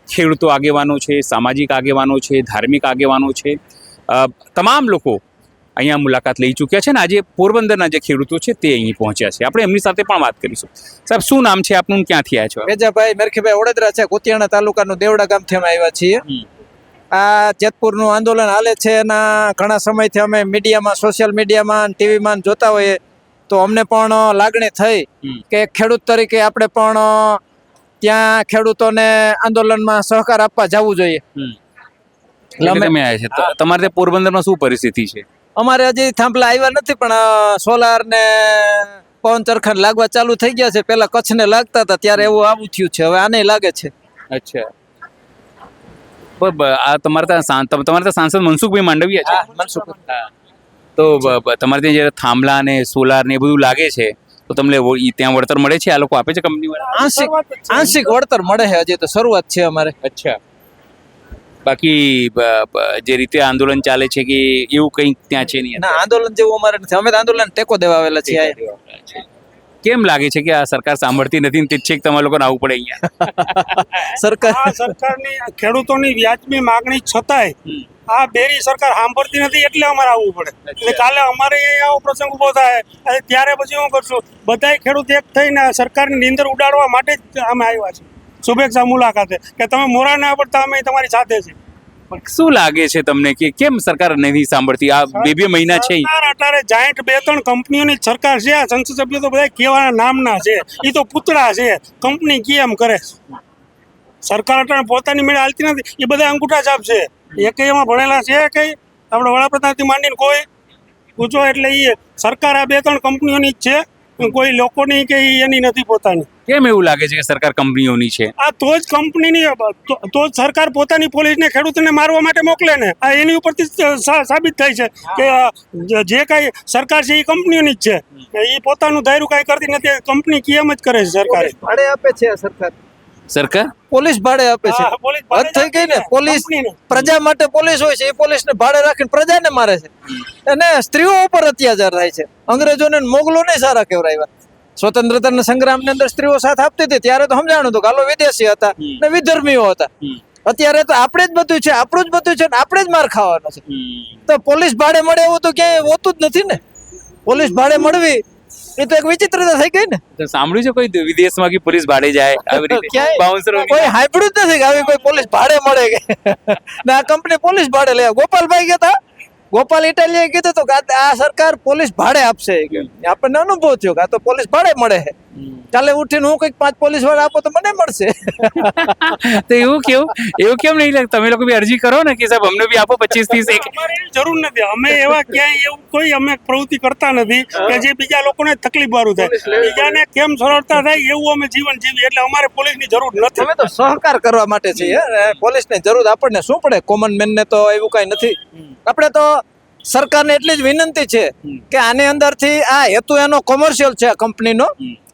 ખેડૂતો આગેવાનો છે, સામાજિક આગેવાનો છે, ધાર્મિક આગેવાનો છે, તમામ લોકો અહીંયા મુલાકાત લઈ ચૂક્યા છે. અને આજે પોરબંદરના જે ખેડૂતો છે તે અહીં પહોંચ્યા છે. આપણે એમની સાથે પણ વાત કરીશું. સાહેબ, શું નામ છે આપનું, ક્યાંથી આવ્યા છો? મેજાભાઈ મેરખીભાઈ ઓડેદરા છે, કુતિયાણા તાલુકાનું દેવડા ગામથી અમે આવ્યા છીએ. આ જેતપુરનું આંદોલન હાલે છે એના ઘણા સમયથી અમે મીડિયામાં, સોશિયલ મીડિયામાં, ટીવીમાં જોતા હોઈએ, તો અમને પણ લાગણી થઈ કે ખેડૂત તરીકે આપણે પણ ત્યાં ખેડૂતોને આંદોલનમાં સહકાર આપવા જવું જોઈએ. તમે આવ્યા છે, તમારે ત્યાં પોરબંદરમાં શું પરિસ્થિતિ છે? અમારે હજી થાંભલા આવ્યા નથી, પણ સોલાર ને પવન ચરખા લાગવા ચાલુ થઈ ગયા છે. પેલા કચ્છને લાગતા હતા ત્યારે એવું આવું થયું છે, હવે આને લાગે છે. અચ્છા, આ તમારે ત્યાં સાંસદ મનસુખભાઈ માંડવિયા છે? મનસુખ. તો તમારે ત્યાં જ્યારે થાંભલા ને સોલાર ને એ બધું લાગે છે, તો તમને ત્યાં વળતર મળે છે? આ લોકો આપે છે કંપની વાળા? આંશિક વળતર મળે છે, હજી તો શરૂઆત છે અમારે. અચ્છા, બાકી જે રીતે આંદોલન ચાલે છે કે એવું કંઈક ત્યાં છે નહીં? ના, આંદોલન જેવું અમારે નથી. અમે તો આંદોલન ટેકો દેવા આવેલા છીએ. કેમ લાગે છે કે આ સરકાર સાંભળતી નથી ને તે છેક તમારા લોકોને આવવું પડે અહીંયા? સરકારની ખેડૂતોની વ્યાજબી માગણી છતાંય આ બેરી સરકાર સાંભળતી નથી, એટલે અમારે આવવું પડે. એટલે કાલે અમારે આવો પ્રસંગ ઉભો થાય ત્યારે પછી શું કરશું? બધાય ખેડૂત એક થઈને સરકારની નીંદર ઉડાડવા માટે જ અમે આવ્યા છીએ શુભેચ્છા મુલાકાતે, કે તમે મોરા ના પડતા અમે તમારી સાથે છીએ. શું લાગે છે તમને કે કેમ સરકાર નથી સાંભળતી? આ બે મહિના છે સરકાર અત્યારે જાયન્ટ 2-3 કંપનીઓની જ સરકાર છે. આ સંસદ સભ્યો તો બધા કહેવાના નામના છે, એ તો પૂતળા છે. કંપની કેમ કરે છે? સરકાર અત્યારે પોતાની મેળે હાલતી નથી. એ બધા અંગૂઠા છાપ છે. એક એમાં ભણેલા છે કઈ આપણે વડાપ્રધાનથી માંડીને કોઈ પૂછો એટલે એ સરકાર આ 2-3 કંપનીઓની જ છે, કોઈ લોકોની કે એની નથી પોતાની. કેમ એવું લાગે છે કે સરકાર કંપનીઓની છે? આ તો જ કંપનીની તો જ સરકાર પોતાની પોલીસને ખેડૂતોને મારવા માટે મોકલે ને. આ એની ઉપરથી સાબિત થાય છે કે જે કાંઈ સરકાર છે એ કંપનીઓની જ છે. એ પોતાનું ધાર્યું કાંઈ કરતી નથી. કંપની કેમ જ કરે છે સરકાર. ભાડે આપે છે આ સરકાર પોલીસ ભાડે આપે છે. હદ થઈ ગઈ ને. પોલીસ પ્રજા માટે પોલીસ હોય છે, એ પોલીસને ભાડે રાખીને પ્રજાને મારે છે. અને સ્ત્રીઓ ઉપર અત્યાચાર થાય છે. અંગ્રેજોને મોગલો નહીં સારા કહેવાય. સ્વતંત્રતાના સંગ્રામની અંદર સ્ત્રીઓ સાથ આપતી હતી ત્યારે તો સમજાણું હતું કે હાલો વિદેશી હતા ને વિધર્મીઓ હતા. અત્યારે તો આપણે જ બધું છે, આપણું જ બધું છે, આપણે જ માર ખાવાનો છે. તો પોલીસ ભાડે મળે એવું તો ક્યાંય હોતું જ નથી ને. પોલીસ ભાડે મળવી એ તો એક વિચિત્રતા થઈ ગઈ ને. તો સાંભળ્યું છે કોઈ વિદેશમાં કે પોલીસ ભાડે જાય આવી રીતે? બાઉન્સરો કોઈ હાંભળ્યું જ નથી કે આવી કોઈ પોલીસ ભાડે મળે કે ને આ કંપની પોલીસ ભાડે લે. ગોપાલભાઈ કહેતા, ગોપાલ ઇટાલિયાએ કીધું તો કે આ સરકાર પોલીસ ભાડે આપશે. આપણને અનુભવ થયો કે આ તો પોલીસ ભાડે મળે છે. કાલે ઉઠીને હું કંઈક 5 પોલીસ વાળા આપો તો મને મળશે. તો એવું કેમ નહીં લાગે? તમે લોકો બી અરજી કરો ને કે સાહેબ અમને બી આપો 25-30 એક. અમારે એવી જરૂર નથી. અમે એવા ક્યાંય એવું કોઈ અમે પ્રવૃત્તિ કરતા નથી કે જે બીજા લોકોને તકલીફ વાળું થાય. બીજાને કેમ સરળતા થાય એવું અમે જીવન જીવીએ. એટલે અમારે પોલીસની જરૂર નથી. અમે તો સહકાર કરવા માટે છીએ. પોલીસની જરૂર આપણને શું પડે? કોમન મેનને તો એવું કાંઈ નથી. આપણે તો સરકારને એટલી જ વિનંતી છે કે આની અંદરથી આ હેતુ એનો કોમર્શિયલ છે કંપનીનો,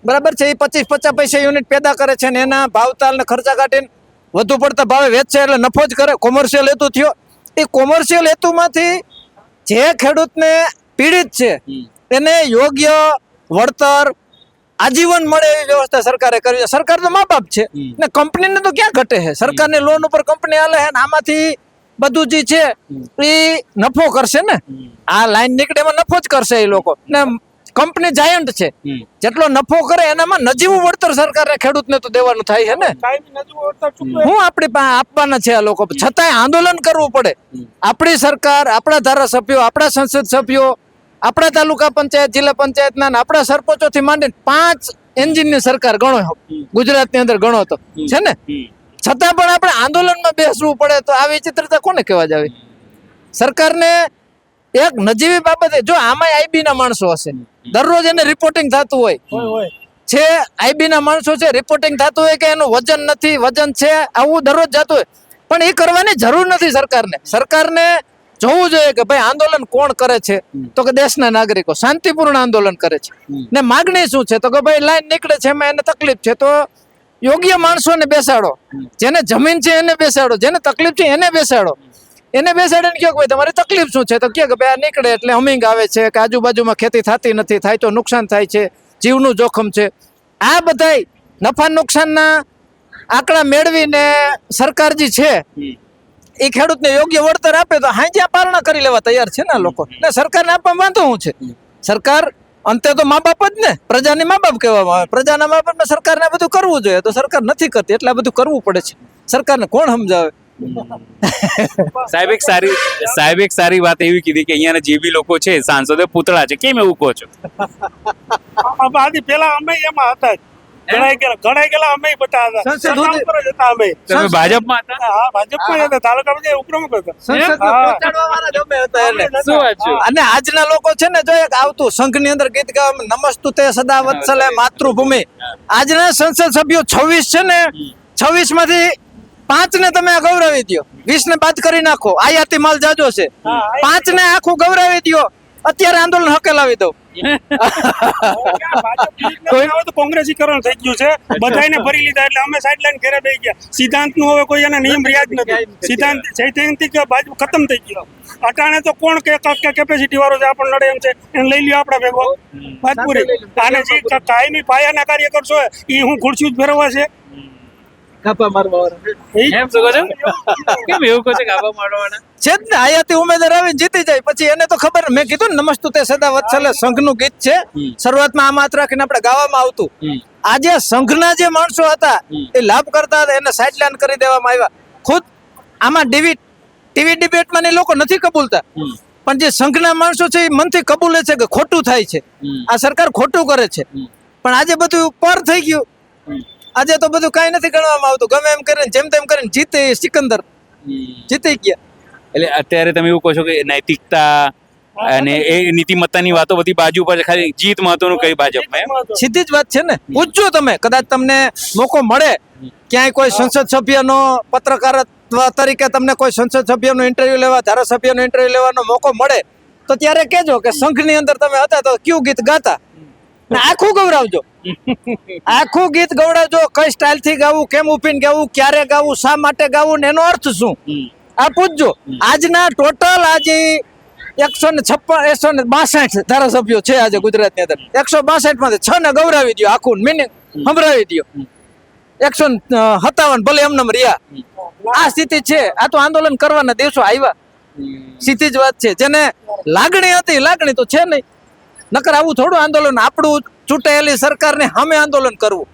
બરાબર છે. એ 25-50 પૈસા યુનિટ પેદા કરે છે ને એના ભાવતાલ ને ખર્ચા કાઢીને વધુ પડતા ભાવે વેચશે એટલે નફો જ કરે. કોમર્શિયલ હેતુ થયો. એ કોમર્શિયલ હેતુમાંથી જે ખેડૂતને પીડિત છે એને યોગ્ય વળતર આજીવન મળે એવી વ્યવસ્થા સરકારે કરી છે. સરકાર તો મા બાપ છે ને કંપનીને તો ક્યાં ઘટે છે? સરકારની લોન ઉપર કંપની હાલે છે ને આમાંથી બધું જે છે એ નફો કરશે ને. આ લાઈન નીકળે એમાં નફો જ કરશે એ લોકો ને. કંપની જાયન્ટ છે, જેટલો નફો કરે એનામાં નજીવું વળતર સરકારને ખેડૂતને તો દેવાનું થાય છે ને. હું આપણી પાસે આપવાના છે આ લોકો, છતાંય આંદોલન કરવું પડે. આપણી સરકાર, આપણા ધારાસભ્યો, આપણા સંસદ સભ્યો, આપણા તાલુકા પંચાયત, જિલ્લા પંચાયતના આપણા સરપંચોથી માંડીને 5 એન્જિનની સરકાર ગણો ગુજરાતની અંદર ગણો તો છે ને. છતાં પણ આપણે આંદોલનમાં બેસવું પડે તો આ વિચિત્રતા કોને કહેવા જ આવી? સરકારને એક નજીવી બાબતે જો આમાં આઈબી ના માણસો હશે, દરરોજ એને રિપોર્ટિંગ થતું હોય છે. આઈબી ના માણસો છે, રિપોર્ટિંગ થતું હોય કે એનું વજન નથી, વજન છે, આવું દરરોજ જતું હોય. પણ એ કરવાની જરૂર નથી સરકારને. સરકારને જોવું જોઈએ કે ભાઈ આંદોલન કોણ કરે છે? તો કે દેશના નાગરિકો શાંતિપૂર્ણ આંદોલન કરે છે. ને માગણી શું છે? તો કે ભાઈ લાઈન નીકળે છે એમાં એને તકલીફ છે તો યોગ્ય માણસોને બેસાડો. જેને જમીન છે એને બેસાડો, જેને તકલીફ છે એને બેસાડો. એને બેસાડીને કહો કે ભાઈ તમારી તકલીફ શું છે? તો કહે કે ભાઈ આ નીકળે એટલે હમિંગ આવે છે, કે આજુબાજુમાં ખેતી થતી નથી, થાય તો નુકસાન થાય છે, જીવનું જોખમ છે. આ બધાય નફા નુકસાનના આંકડા મેળવીને સરકાર જે છે એ ખેડૂતને યોગ્ય વળતર આપે તો હાંજે પારણા કરી લેવા તૈયાર છે ને લોકો. ને સરકારને આપવા વાંધો શું છે? સરકાર અંતે તો મા બાપ જ ને, પ્રજાની મા બાપ કહેવામાં આવે. પ્રજાના મા બાપને સરકારને આ બધું કરવું જોઈએ, તો સરકાર નથી કરતી એટલે આ બધું કરવું પડે છે. સરકારને કોણ સમજાવે? સાહેબ એક સારી વાત એવી કીધી કે અહીંયાના જે બી લોકો છે સાંસદો પૂતળા છે. કેમ એવું કહો છો? આથી પેલા અમે એમાં હતા જ. ઘડાઈ ગયેલા અમે બધા હતા. તમે ભાજપમાં હતા? હા, ભાજપમાં હતા. તાલુકા પંચાયત ઉપપ્રમુખ હતા. અને આજના લોકો છે ને જો એક આવતું સંઘની અંદર ગીત ગાવા, નમસ્તુતે સદા વત્સલે માતૃભૂમિ. આજના સંસદ સભ્યો 26 છે ને, 26 માંથી 5 ને તમે ગૌરવી દો, 20 ને બાદ કરી નાખો. આયાતી માલ જાજો છે. 5 ને આખું ગૌરવી દો. અત્યારે આંદોલન હકેલાવી દો. કોંગ્રેસીકરણ થઈ ગયું છે, બધાને ભરી લીધા એટલે અમે સાઈડલાઈન ઘરે બેસી ગયા. સિદ્ધાંત નું હવે કોઈ એના નિયમ રહ્યા જ નથી. સિદ્ધાંત સૈદ્ધાંતિક બાજુ ખતમ થઈ ગયો. અટાણે તો કોણ કે કેપેસિટી વાળો છે આપણને નડે એમ છે એને લઈ લ્યો આપણા ભેગો. વાત પૂરી. આને જે કાયમી પાયાના કાર્ય કરશો એ હું ખુરશી જ ફેરવવા છે. આયાતી ઉમેદવાર આવીને જીતી જાય પછી એને તો ખબર. મેં કીધું ને નમસ્તુતે સદા વત્સલે સંઘનું ગીત છે. શરૂઆતમાં આ માત્ર રાખીને આપણે ગાવામાં આવતું. આજે સંઘના જે માણસો હતા એ લાભ કરતા હતા એને સાઇડલાઇન કરી દેવામાં આવ્યા. ખુદ આમાં ડીવી ટીવી ડિબેટમાં ને લોકો નથી કબૂલતા, પણ જે સંઘના માણસો છે એ મનથી કબૂલે છે કે ખોટું થાય છે, આ સરકાર ખોટું કરે છે. પણ આજે બધું પર થઈ ગયું. આજે તો બધું કાંઈ નથી ગણવામાં આવતું. ગમે એમ કરીને જેમ તેમ કરીને જીતે સિકંદર જીતી ગયા. એટલે અત્યારે તમે એવું કહો છો કે નૈતિકતા અને એ નીતિમત્તાની વાતો બધી બાજુ પર છે, ખાલી જીત મહત્વનું કઈ ભાજપમાં એમ? સીધી જ વાત છે ને. પૂછજો તમે, કદાચ તમને મોકો મળે ક્યાંય કોઈ સંસદ સભ્યનો પત્રકારત્વ તરીકે તમને કોઈ સંસદ સભ્યનો ઇન્ટરવ્યુ લેવા, ધારાસભ્યનો ઇન્ટરવ્યુ લેવાનો મોકો મળે તો ત્યારે કહેજો કે સંઘની અંદર તમે હતા તો કયું ગીત ગાતા, ને આખું ગવડાવજો. આખું ગીત ગવડાવજો, કઈ સ્ટાઇલથી ગાવું, કેમ ઉભીને ગાવું, ક્યારે ગાવું, શા માટે ગાવું, ને એનો અર્થ શું, આ પૂછજો. આજના ટોટલ આજે 162 ધારાસભ્યો છે આજે ગુજરાતની અંદર. 162 માંથી 6 ને ગૌરાવી દો, આખું મિનિંગ સંભળાવી દો. 157 ભલે એમને રહ્યા. આ સ્થિતિ છે. આ તો આંદોલન કરવાના દિવસો આવ્યા. સીધી જ વાત છે. જેને લાગણી હતી, લાગણી તો છે નહીં. નકર આવું થોડું આંદોલન, આપણું ચૂંટાયેલી સરકારને સામે આંદોલન કરવું.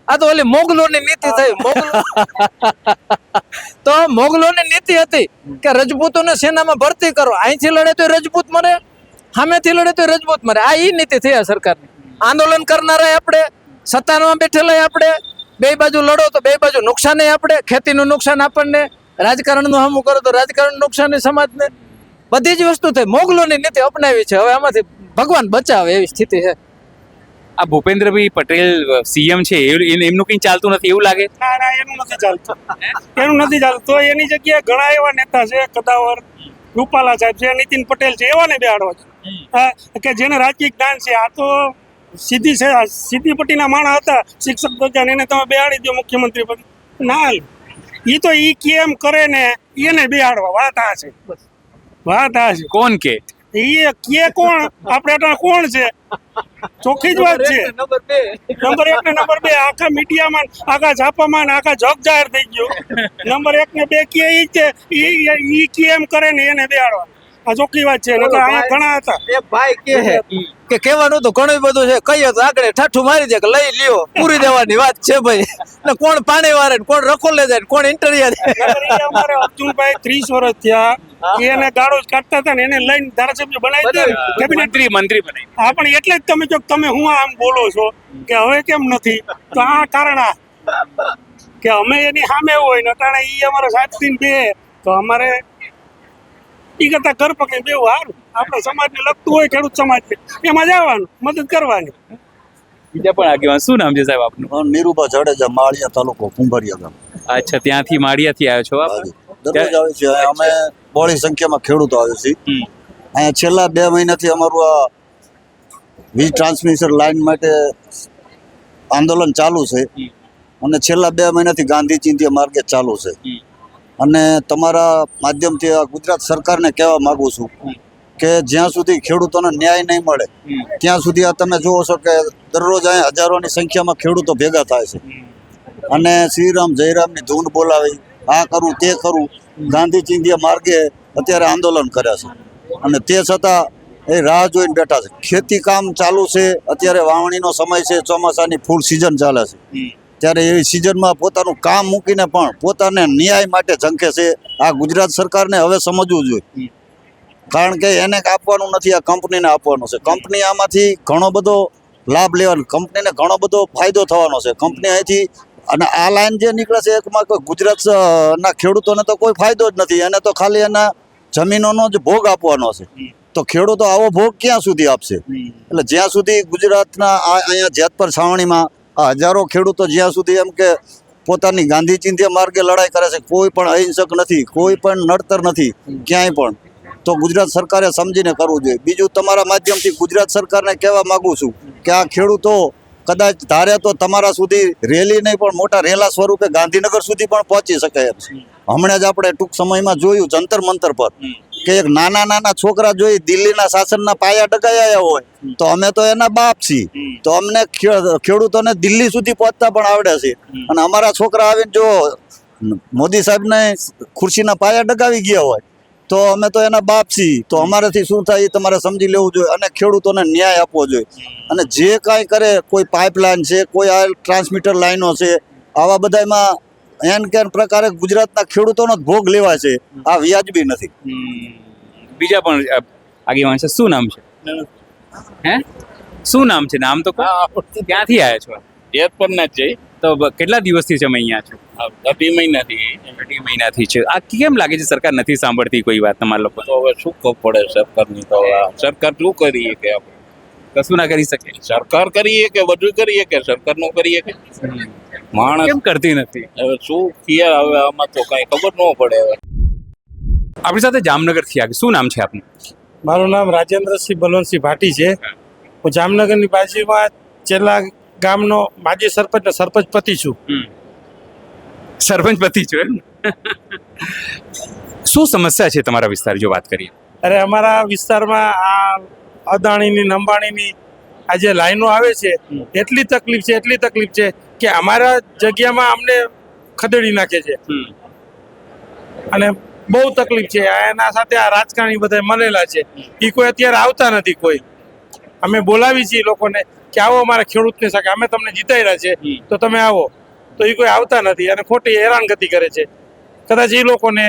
આ તો ઓલી મોગલોની નીતિ થઈ. તો મોગલોની નીતિ હતી કે રજપૂતોને સેનામાં ભરતી કરો, અહીંથી લડે તો રજપૂત મરે, સામેથી લડે તો રજપૂત મરે. આ ઈ નીતિ થઈ આ સરકારની. આંદોલન કરનારા આપણે, સત્તામાં બેઠેલા આપણે, બે બાજુ લડો તો બે બાજુ નુકસાન આપણે, ખેતીનું નુકસાન આપણને, રાજકારણનું હમું કરો તો રાજકારણ નુકસાન સમાજને. બધી જ વસ્તુ થઈ. મોગલોની નીતિ અપનાવી છે. હવે આમાંથી ભગવાન બચાવે એવી સ્થિતિ છે. આ ભૂપેન્દ્રભાઈ પટેલ સીએમ છે, એમનું કઈ ચાલતું નથી એવું લાગે? ના, એનું નથી ચાલતું. એનું નથી ચાલતું. તો એની જગ્યાએ ઘણા એવા નેતા છે, કદાવર, રૂપાલા સાહેબ છે, નીતિન પટેલ છે, એવાને બેહાડવા છે કે જેને રાજકીય જ્ઞાન છે. આ તો સીધી પટ્ટીના માણસ હતા, શિક્ષક દરજ્જા, એને તમે બેહાડી દો મુખ્યમંત્રી પદ. ના, એ તો ઈ કેમ કરે ને એને બેહાડવા. વાત આ છે, વાત આ છે. કોણ કે એ કે કોણ, આપણે અટાણે કોણ છે, ચોખ્ખી જ વાત છે. નંબર 1 ને નંબર 2 આખા મીડિયામાં, આખા છાપામાં, આખા જગ જાહેર થઈ ગયો. નંબર 1 ને 2 કે ઈ છે, ઈ કેમ કરે ને એને બેહાડવા. આ ચોખ્ખી વાત છે. નકર અહીંયા ઘણા હતા. એ ભાઈ કે કહેવાનું તો ઘણું બધું છે, કહીએ તો આગળ ઠાઠું મારી દે કે લઈ લ્યો, પૂરી દેવાની વાત છે ભાઈ. ને કોણ પાણી વારે, કોણ રખોલે જાય, કોણ ઇન્ટરવ્યુ દે. અમારે અર્જુનભાઈ 30 વર્ષ થયા, એને ગાળો જ કાઢતા હતા ને એને લઈને ધારાસભ્ય બનાવી દે, કેબિનેટ મંત્રી બનાવી. હા, પણ એટલે જ તમે જો તમે હું આમ બોલો છો કે હવે કેમ નથી, તો આ કારણ આ કે અમે એની સામે હોય ને અટાણે ઈ અમારે 7 થી 2, તો અમારે ઈ કરતા ઘર પકડી બેવું સારું. આપણે સમાજને લગતું હોય, ખેડૂત સમાજને, એમાં જવાનું, મદદ કરવાની. બીજા પણ આગેવાન, શું નામ છે સાહેબ આપનું? નીરુભા જાડેજા, માળિયા તાલુકો, કુંભારિયા ગામ. અચ્છા, ત્યાંથી માળિયાથી આવ્યો છો આપ? દરરોજ આવે છે. અમે બહોળી સંખ્યામાં ખેડૂતો આવે છે. અહીંયા છેલ્લા 2 મહિનાથી અમારું આ વીજ ટ્રાન્સમિશન લાઈન માટે આંદોલન ચાલુ છે, અને છેલ્લા 2 મહિનાથી ગાંધી ચિંધ્યા માર્ગે ચાલુ છે. અને તમારા માધ્યમથી આ ગુજરાત સરકારને કહેવા માંગુ છું કે જ્યાં સુધી ખેડૂતોને ન્યાય નહીં મળે ત્યાં સુધી આ તમે જુઓ છો કે દરરોજ અહીંયા હજારોની સંખ્યામાં ખેડૂતો ભેગા થાય છે, અને શ્રીરામ જયરામની ધૂન બોલાવી, આ કરું તે કરું, ગાંધી ચિંધ્યા માર્ગે અત્યારે આંદોલન કર્યા છે. અને તે છતાં એ રાહ જોઈને બેઠા છે. ખેતી કામ ચાલુ છે, અત્યારે વાવણીનો સમય છે, ચોમાસાની ફૂલ સિઝન ચાલે છે, ત્યારે એવી સિઝનમાં પોતાનું કામ મૂકીને પણ પોતાને ન્યાય માટે ઝંખે છે. આ ગુજરાત સરકારને હવે સમજવું જોઈએ, કારણ કે એને આપવાનું નથી, આ કંપનીને આપવાનું છે. કંપની આમાંથી ઘણો બધો લાભ લેવાનો, કંપનીને ઘણો બધો ફાયદો થવાનો છે. કંપની અહીંથી, અને આ લાઈન જે નીકળે છે એકમાં કોઈ ગુજરાતના ખેડૂતોને તો કોઈ ફાયદો જ નથી, એને તો ખાલી એના જમીનોનો જ ભોગ આપવાનો છે. તો ખેડૂતો આવો ભોગ ક્યાં સુધી આપશે? એટલે જ્યાં સુધી ગુજરાતના અહીંયા જેતપર છાવણીમાં આ હજારો ખેડૂતો જ્યાં સુધી એમ કે પોતાની ગાંધી ચિંધ્યા માર્ગે લડાઈ કરે છે, કોઈ પણ અહિંસક નથી, કોઈ પણ નડતર નથી ક્યાંય પણ, તો ગુજરાત સરકારે સમજીને કરવું જોઈએ. બીજું તમારા માધ્યમથી ગુજરાત સરકારને કહેવા માંગુ છું કે આ ખેડૂતો કદાચ ધારે તો તમારા સુધી રેલી નહીં પણ મોટા રેલા સ્વરૂપે ગાંધીનગર સુધી પણ પહોંચી શકે એમ છે. હમણાં જ આપણે ટૂંક સમયમાં જોયું જંતર મંતર પર કે એક નાના છોકરા જોઈ દિલ્હીના શાસનના પાયા ડગાયા હોય, તો અમે તો એના બાપ છીએ, તો અમને ખેડૂતોને દિલ્હી સુધી પહોંચતા પણ આવડે છે. અને અમારા છોકરા આવીને જો મોદી સાહેબને ખુરશીના પાયા ડગાવી ગયા હોય તો અમે તો એના બાપ છીએ, તો અમારાથી શું થાય એ તમારે સમજી લેવું જોઈએ, અને ખેડૂતોને ન્યાય આપવો જોઈએ. અને જે કાંઈ કરે, કોઈ પાઇપલાઇન છે, કોઈ આ ટ્રાન્સમીટર લાઈનો છે, આવા બધામાં એન કેન પ્રકારે ગુજરાતના ખેડૂતોનો જ ભોગ લેવા છે. આ વ્યાજબી નથી. બીજા પણ આગેવાન છે. શું નામ છે? હે શું નામ છે? નામ તો કહો. ક્યાંથી આવ્યા છો? જેતપુરના જ છે. તો કેટલા દિવસથી છે અહીંયા છો? અઢી મહિનાથી. અઢી મહિનાથી છે. આ કેમ લાગે છે સરકાર નથી સાંભળતી કોઈ વાત તમારા લોકો? તો હવે શું પડે સરકારની? તો સરકાર શું કરીએ કે આપણે કશું ના કરી શકે. સરકાર કરીએ કે બધું કરીએ કે સરકાર નું કરીએ કે માણસ કેમ કરતી નથી? હવે શું કીએ? હવે આમાં તો કઈ ખબર ન પડે. હવે આપણી સાથે જામનગરથી આવી. શું નામ છે આપનું? મારું નામ રાજેન્દ્રસિંહ બલવંતસિંહ ભાટી છે. હું જામનગરની બાજુમાં છેલ્લા ગામનો માજી સરપંચ ને સરપંચ પતિ છું. સરપંચ પતિ છો એમ? શું સમસ્યા છે તમારા વિસ્તાર જો વાત કરીએ? અરે અમારા વિસ્તારમાં આ અદાણીની ને અંબાણીની આ જે લાઈનો આવે છે એટલી તકલીફ છે કે અમારા જગ્યામાં અમને ખદેડી નાખે છે અને બહુ તકલીફ છે. એના સાથે આ રાજકારણી બધા મળેલા છે. એ કોઈ અત્યારે આવતા નથી. કોઈ અમે બોલાવી છીએ લોકોને કે આવો અમારા ખેડૂતની સાથે, અમે તમને જીતાડ્યા છે તો તમે આવો, તો એ કોઈ આવતા નથી અને ખોટી હેરાનગતિ કરે છે. કદાચ એ લોકોને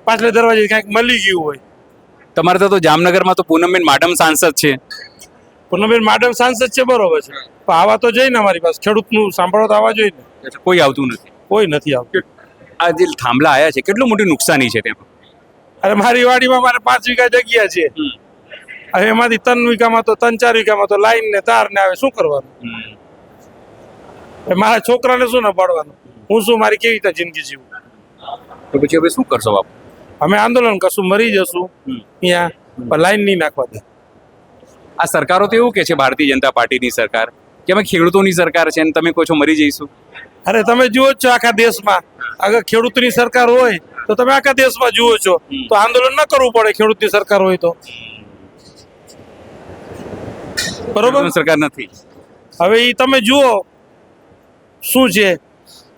પાછલે દરવાજે કંઈક મળી ગયું હોય. તમારે તો જામનગરમાં તો પૂનમબેન માડમ સાંસદ છે. પૂનમબેન માડમ સાંસદ છે, બરોબર છે, પણ આવા તો જોઈએ ને અમારી પાસે. ખેડૂતનું સાંભળો તો આવવા જોઈએ ને. કોઈ આવતું નથી. કોઈ નથી આવતું. આ જે થાંભલા આયા છે કેટલું મોટી નુકસાની છે તેમાં? અરે મારી વાડીમાં મારે 5 વીઘા જગ્યા છે. હવે એમાંથી 3 વીઘામાં તો 3-4 વીઘામાં તો લાઈન ને તાર ને આવે. શું કરવાનું? મારા છોકરાને શું ન પાડવાનું? હું શું મારી કેવી રીતે જિંદગી જીવું? તો પછી હવે શું કરશો બાપુ? અમે આંદોલન કરશું, મરી જશું અહીંયા, પણ લાઈન નહીં નાખવા દે. આ સરકારો તો એવું કે છે ભારતીય જનતા પાર્ટીની સરકાર કે અમે ખેડૂતોની સરકાર છે અને તમે કહો છો મરી જઈશું. અરે તમે જુઓ જ છો આખા દેશમાં, અગર ખેડૂતની સરકાર હોય તો તમે આખા દેશમાં જુઓ છો, તો આંદોલન ન કરવું પડે. ખેડૂતની સરકાર હોય તો બરોબર. સરકાર નથી. હવે એ તમે જુઓ શું છે.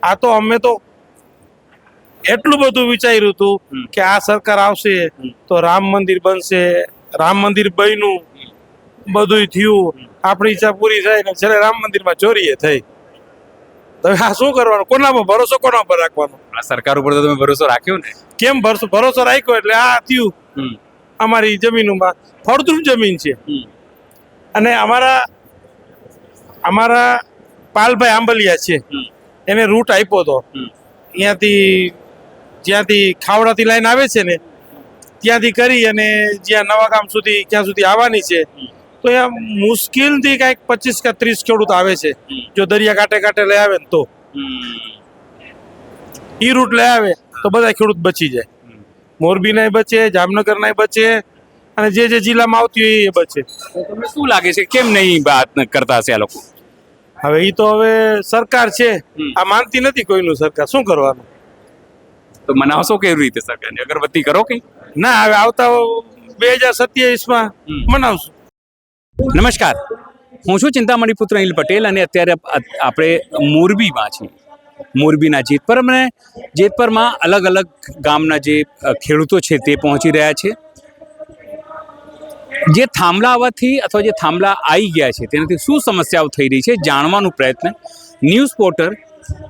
આ તો અમે તો એટલું બધું વિચાર્યું હતું કે આ સરકાર આવશે તો રામ મંદિર બનશે. રામ મંદિર બન્યું, બધું થયું, આપણી ઈચ્છા પૂરી થઈ ને છેલ્લે રામ મંદિરમાં ચોરીએ થઈ. તો આ શું કરવાનું? કોના પર ભરોસો, કોના પર રાખવાનો? આ સરકાર ઉપર તો તમે ભરોસો રાખ્યો ને. કેમ ભરોસો રાખ્યો એટલે આ થયું. અમારી જમીનમાં ફળદ્રુપ જમીન છે અને અમારા પાલભાઈ આંબલિયા છે, એને રૂટ આપ્યો હતો જ્યાંથી ખાવડાથી લાઈન આવે છે ને ત્યાંથી કરી અને જ્યાં નવાગામ સુધી ક્યાં સુધી આવવાની છે, તો અહીંયા મુશ્કેલથી કાંઈક 25 કે 30 ખેડૂત આવે છે. જો દરિયા કાંઠે લઈ આવે ને તો ઈ રૂટ લઈ આવે તો બધા ખેડૂત બચી જાય. મોરબી નાય બચે, જામનગર નાય બચે અને જે જિલ્લામાં આવતી હોય એ બચે. તમને શું લાગે છે કેમ નહીં વાત કરતા હશે આ લોકો? હવે એ તો હવે સરકાર છે, આ માનતી નથી કોઈનું. સરકાર શું કરવાનું? તો મનાવશો કેવી રીતે સરકારને? અગરબત્તી કરો કે ના? હવે આવતા 2027માં મનાવશું. નમસ્કાર, હું છું ચિંતામણી પુત્ર અનિલ પટેલ અને અત્યારે આપણે મોરબીમાં છીએ. મોરબીના જેતપર અને જેતપરમાં અલગ અલગ ગામના જે ખેડૂતો છે તે પહોંચી રહ્યા છે. જે થાંભલા આવવાથી અથવા જે થાંભલા આવી ગયા છે તેનાથી શું સમસ્યાઓ થઈ રહી છે જાણવાનો પ્રયત્ન ન્યૂઝ પોર્ટર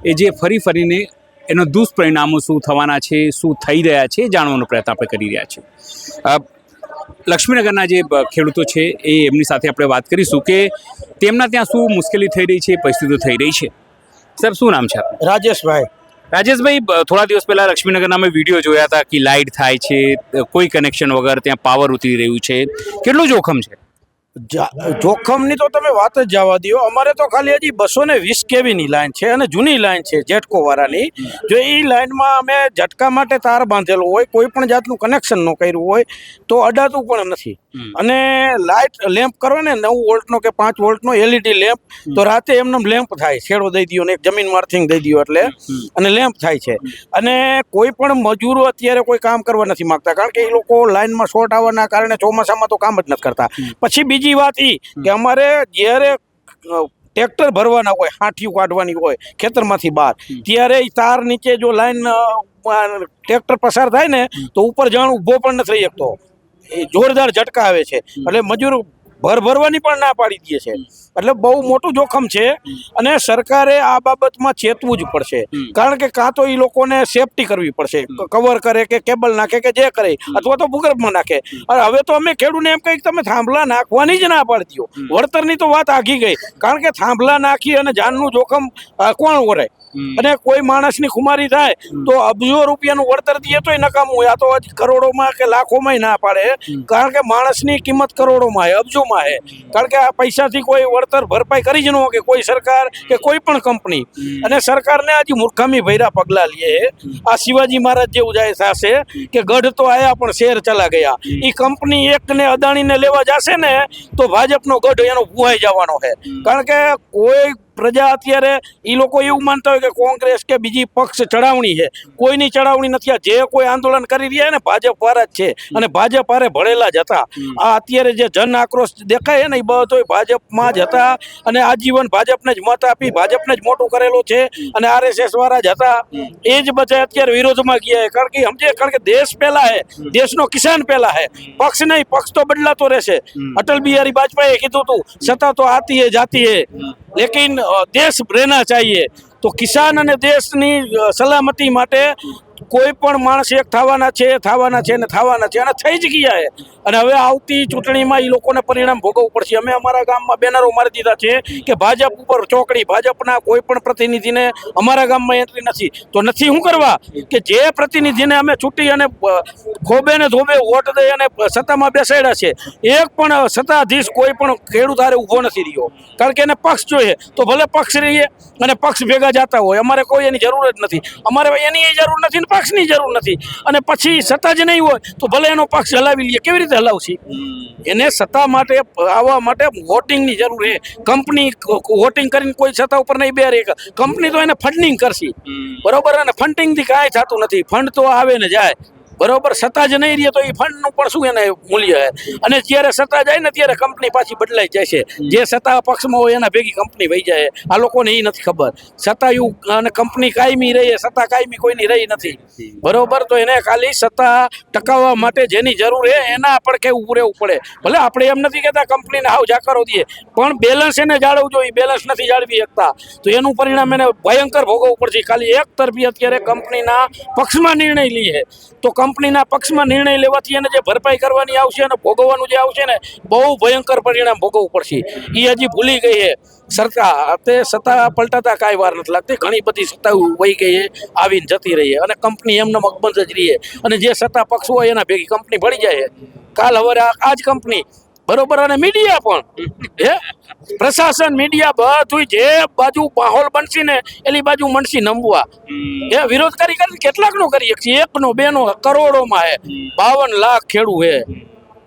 એ જે ફરીને એનો દુષ્પરિણામો શું થવાના છે, શું થઈ રહ્યા છે જાણવાનો પ્રયત્ન આપણે કરી રહ્યા છીએ. લક્ષ્મીનગરના જે ખેડૂતો છે એમની સાથે આપણે વાત કરીશું કે તેમના ત્યાં શું મુશ્કેલી થઈ રહી છે, પરિસ્થિતિઓ થઈ રહી છે. સર, શું નામ છે આપનું? રાજેશભાઈ. રાજેશભાઈ, થોડા દિવસ પહેલા લક્ષ્મીનગરના અમે વિડીયો જોયા હતા કે લાઇટ થાય છે, કોઈ કનેક્શન વગર ત્યાં પાવર ઉતરી રહ્યું છે. કેટલું જોખમ છે? જોખમની તો તમે વાત જ જવા દો. અમારે તો ખાલી હજી 220 કેવીની લાઈન છે અને જૂની લાઈન છે જેટકો વાળાની. જો એ લાઈનમાં અમે ઝટકા માટે તાર બાંધેલો હોય, કોઈ પણ જાતનું કનેક્શન ન કર્યું હોય તો અડાતું પણ નથી. અને લાઇટ લેમ્પ કરો ને 9 વોલ્ટનો કે 5 વોલ્ટનો LED લેમ્પ, તો રાતે એમને લેમ્પ થાય. છેડો દઈ દો ને એક જમીનમાં અર્થિંગ દઈ દો એટલે અને લેમ્પ થાય છે. અને કોઈ પણ મજૂરો અત્યારે કોઈ કામ કરવા નથી માંગતા, કારણ કે એ લોકો લાઈનમાં શોર્ટ આવવાના કારણે ચોમાસામાં તો કામ જ નથી કરતા. પછી બીજી વાત એ કે અમારે જ્યારે ટ્રેક્ટર ભરવાના હોય, હાંઠિયું કાઢવાની હોય ખેતરમાંથી બહાર, ત્યારે તાર નીચે જો લાઈન ટ્રેક્ટર પસાર થાય ને તો ઉપર જાણ ઊભો પણ નથી રહી શકતો. એ જોરદાર ઝટકા આવે છે. એટલે મજૂર ભરવાની પણ ના પાડી દે છે. એટલે બહુ મોટું જોખમ છે અને સરકારે આ બાબતમાં ચેતવું જ પડશે. કારણ કે કાં તો એ લોકોને સેફટી કરવી પડશે, કવર કરે કે કેબલ નાખે કે જે કરે, અથવા તો ભૂગર્ભમાં નાખે. અને હવે તો અમે ખેડૂતને એમ કહીએ તમે થાંભલા નાખવાની જ ના પાડી દો. વળતરની તો વાત આગી ગઈ, કારણ કે થાંભલા નાખી અને જાનનું જોખમ કોણ ઓરે? અને કોઈ માણસની ખુમારી થાય તો અબજો રૂપિયાનું વળતર દે તોય નકામું હોય. આ તો કરોડોમાં કે લાખોમાં ના પાડે, કારણ કે માણસની કિંમત કરોડોમાં છે, અબજોમાં છે. કારણ કે આ પૈસાથી કોઈ વળતર ભરપાઈ કરી જ ન કે કોઈ સરકાર કે કોઈ પણ કંપની. અને સરકારને આજે મૂર્ખામી ભર્યા પગલાં લે. આ શિવાજી મહારાજ જેવું જાય થશે કે ગઢ તો આયા પણ શેર ચલા ગયા. એ કંપની એકને અદાણીને લેવા જશે ને તો ભાજપનો ગઢ એનો ભૂવાઈ જવાનો છે. કારણ કે કોઈ પ્રજા અત્યારે એ લોકો એવું માનતા હોય કે કોંગ્રેસ કે બીજી પક્ષ ચડાવણી છે. કોઈની ચડાવણી નથી. આ જે કોઈ આંદોલન કરી રહ્યા ને ભાજપ વાળા જ છે અને ભાજપ હારે ભળેલા જ હતા. આ અત્યારે જે જન આક્રોશ દેખાય ને એ બધો ભાજપમાં જ હતા અને આજીવન ભાજપને જ મત આપી ભાજપને જ મોટું કરેલું છે. અને RSS વાળા જ હતા. એ જ બધા અત્યારે વિરોધમાં ગયા. કારણ કે દેશ પહેલા છે, દેશનો કિસાન પહેલા છે, પક્ષ નહીં. પક્ષ તો બદલાતો રહેશે. અટલ બિહારી વાજપેયીએ કીધું હતું સત્તા તો આતી હે જાતી હે, लेकिन देश रहना चाहिए. तो किसान અને દેશની સલામતી માટે કોઈ પણ માણસ એક થવાના છે અને થઈ જ ગયા છે. અને હવે આવતી ચૂંટણીમાં એ લોકોને પરિણામ ભોગવવું પડશે. અમે અમારા ગામમાં બેનરો મારી દીધા છે કે ભાજપ ઉપર ચોકડી, ભાજપના કોઈ પણ પ્રતિનિધિને અમારા ગામમાં એન્ટ્રી નથી. તો નથી શું કરવા કે જે પ્રતિનિધિને અમે ચૂંટી અને ખોબે ને ધોબે વોટ દઈ અને સત્તામાં બેસાડ્યા છે, એક પણ સત્તાધીશ કોઈ પણ ખેડૂત હારે ઊભો નથી રહ્યો. કારણ કે એને પક્ષ જોઈએ તો ભલે પક્ષ રહીએ અને પક્ષ ભેગા જતા હોય. અમારે કોઈ એની જરૂર જ નથી. અમારે એની જરૂર નથી, પક્ષની જરૂર નથી. અને પછી સત્તા જ નહીં હોય તો ભલે એનો પક્ષ હલાવી લઈએ. કેવી રીતે હલાવશે? એને સત્તા માટે આવવા માટે વોટિંગની જરૂર છે. કંપની વોટિંગ કરીને કોઈ સત્તા ઉપર નહીં બેરે. કંપની તો એને ફંડિંગ કરશે, બરોબર? અને ફંડિંગથી કાંઈ થતું નથી. ફંડ તો આવે ને જાય, બરોબર? સત્તા જ નહીં રહે તો એ ફંડનું પણ શું એને મૂલ્ય છે? અને જ્યારે સત્તા જાય ને ત્યારે કંપની પાછી બદલાઈ જાય છે. જે સત્તા પક્ષમાં હોય એના ભેગી કંપની વહી જાય. આ લોકોને એ નથી ખબર. સત્તાયું અને કંપની કાયમી રહી, સત્તા કાયમી કોઈની રહી નથી, બરોબર? તો એને ખાલી સત્તા ટકાવવા માટે જેની જરૂર છે એના પડખે ઊભું રહેવું પડે. ભલે આપણે એમ નથી કહેતા કંપનીને હાવ જાકારો દઈએ, પણ બેલેન્સ એને જાળવવું જોઈએ. બેલેન્સ નથી જાળવી શકતા તો એનું પરિણામ એને ભયંકર ભોગવવું પડશે. ખાલી એક તરફી અત્યારે કંપનીના પક્ષમાં નિર્ણય લઈએ તો કંપનીના પક્ષમાં નિર્ણય લેવાથી એને જે ભરપાઈ કરવાની આવશે અને ભોગવવાનું જે આવશે ને બહુ ભયંકર પરિણામ ભોગવવું પડશે. એ હજી ભૂલી ગઈ છે સરકાર. તે સત્તા પલટાતા કાંઈ વાર નથી લાગતી. ઘણી બધી સત્તાઓ વહી ગઈ છે, આવીને જતી રહી અને કંપની એમને મકબંધ જ રહી. અને જે સત્તા પક્ષ હોય એના ભેગી કંપની ભળી જાય. કાલ હવે આ જ કંપની, બરોબર? અને મીડિયા પણ પ્રશાસન, મીડિયા બધું જે બાજુ માહોલ બનશે ને એની બાજુ મનશે નમવા. વિરોધ કરી કેટલાકનો કરી શકીએ? એકનો બેનો કરોડોમાં હે. 52 લાખ ખેડૂત હે,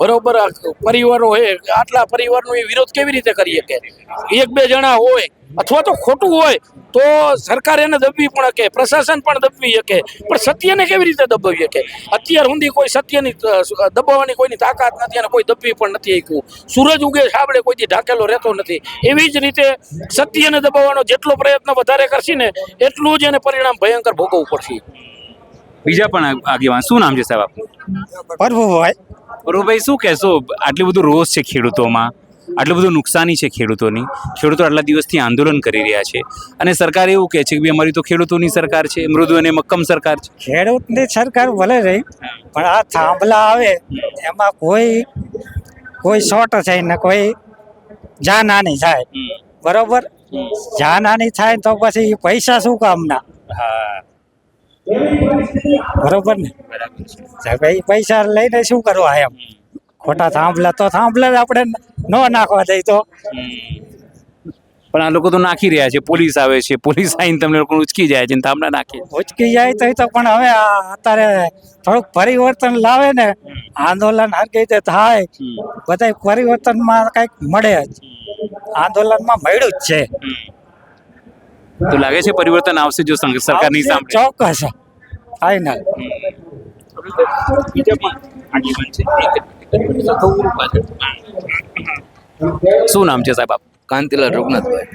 બરોબર? પરિવારો હે. આટલા પરિવારનો એ વિરોધ કેવી રીતે કરી શકે? એક બે જણા હોય અથવા તો ખોટું હોય તો સરકાર એને દબવી પણ શકે, પ્રશાસન પણ દબવી શકે, પણ સત્યને કેવી રીતે દબાવી શકે? અત્યાર સુધી કોઈ સત્યની દબાવવાની કોઈની તાકાત નથી અને કોઈ દબવી પણ નથી શક્યું. સૂરજ ઉગે સાબળે કોઈથી ઢાંકેલો રહેતો નથી. એવી જ રીતે સત્યને દબાવવાનો જેટલો પ્રયત્ન વધારે કરશે ને એટલું જ એને પરિણામ ભયંકર ભોગવવું પડશે. બીજા પણ આગેવાન, શું નામ છે સાહેબ આપનું? પ્રભુભાઈ, શું કહેશો? આટલું બધું રોષ છે ખેડૂતોમાં, આટલું બધું નુકસાની છે ખેડૂતોની. ખેડૂતો આટલા દિવસથી આંદોલન કરી રહ્યા છે અને સરકાર એવું કહે છે કે અમારી તો ખેડૂતોની સરકાર છે, મૃદુ અને મક્કમ સરકાર છે. ખેડૂતની સરકાર ભલે રહી પણ આ થાંભલા આવે એમાં કોઈ શોર્ટ થાય ને કોઈ જાનહાની થાય, બરોબર? જાનહાની થાય તો પછી પૈસા શું કામના? બરોબર ને? ભાઈ પૈસા લઈને શું કરવા? એમ ખોટા થાંભલા જ આપણે ન નાખવા દઈ તો. પણ આ લોકો તો નાખી રહ્યા છે. પોલીસ આવે છે, પોલીસ આવીને તમને લોકો ઉચકી જાય છે, થાંભલા નાખે ઉચકી જાય તો પણ હવે અત્યારે થોડુંક પરિવર્તન લાવે ને, આંદોલન હર રીતે થાય, બધા પરિવર્તનમાં કંઈક મળે જ. આંદોલનમાં મળ્યું જ છે. તો લાગે છે પરિવર્તન આવશે જો સરકારની સામે? ચોક્કસ ફાઈનલ. શું નામ છે સાહેબ આપ? કાંતિલાલ રઘુનાથભાઈ.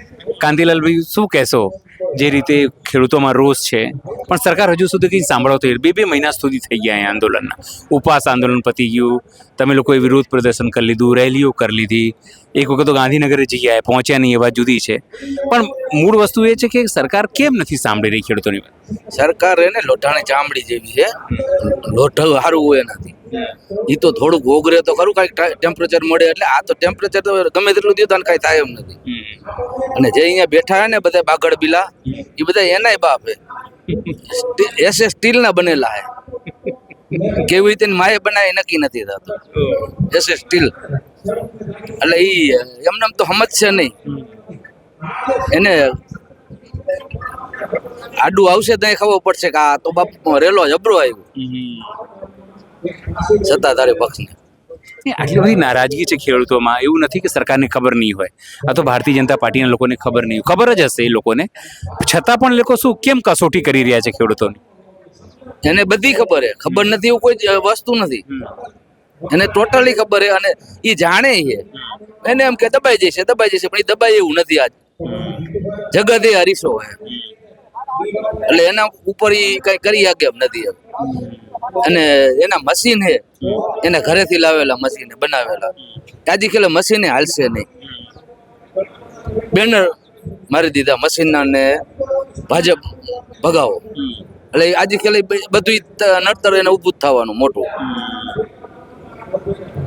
કાંતિલાલભાઈ, શું કહેશો? જે રીતે ખેડૂતોમાં રોષ છે, પણ સરકાર હજુ સુધી કંઈ સાંભળતો બે મહિના સુધી થઈ ગયા અહીંયા આંદોલનના. ઉપવાસ આંદોલન પતી ગયું, તમે લોકોએ વિરોધ પ્રદર્શન કરી લીધું, રેલીઓ કરી લીધી, એક વખત તો ગાંધીનગર જઈ આવ્યા, પહોંચ્યા નહીં એ વાત જુદી છે, પણ મૂળ વસ્તુ એ છે કે સરકાર કેમ નથી સાંભળી રહી ખેડૂતોની વાત? સરકાર એને લોઢાની ચામડી જેવી છે, લોઢ સારું હોય એનાથી. એ તો થોડુંક ઓગરે તો ખરું, કાંઈક ટેમ્પરેચર મળે, એટલે આ તો ટેમ્પરેચર તો ગમે તેટલું દીધું કાંઈ થાય એમ નથી. અને જે અહીંયા બેઠા હે ને બધા બાગડ બિલા, એ બધા એનાય બાપ હે, એસે સ્ટીલના બનેલા હે. કેવી રીતે માએ બનાવી નક્કી નથી થતું, એસે સ્ટીલ. એટલે એ એમને તો સમજશે નહીં, એને આડું આવશે તો ખબર પડશે કે આ તો બાપ રેલો જબરો આવ્યો સત્તાધારી પક્ષને. આટલી બધી નારાજગી છે ખેડૂતોમાં, એવું નથી કે સરકારને ખબર નહીં હોય, આ તો ભારતીય જનતા પાર્ટીના લોકોને ખબર નહીં, ખબર જ હશે એ લોકોને, છતાં પણ લોકો શું કેમ કસોટી કરી રહ્યા છે ખેડૂતોની? એને બધી ખબર હે, ખબર નથી એવું કોઈ વસ્તુ નથી, એને ટોટલી ખબર હે. અને એ જાણે છે, એને એમ કે દબાઈ જશે, પણ એ દબાઈ એવું નથી. આજ જગત એ હરીશો હે, એટલે એના ઉપર એ કઈ કરી શકે એમ નથી. અને એના મશીન હે, એને ઘરેથી લાવેલા મશીન બનાવેલા, તાજી ખેલે મશીને હાલશે નહીં. બેનર મારી દીધા મશીનના ને ભાજપ ભગાવો, એટલે આજે ખેલે બધું નડતર એને ઊભું જ થવાનું મોટું.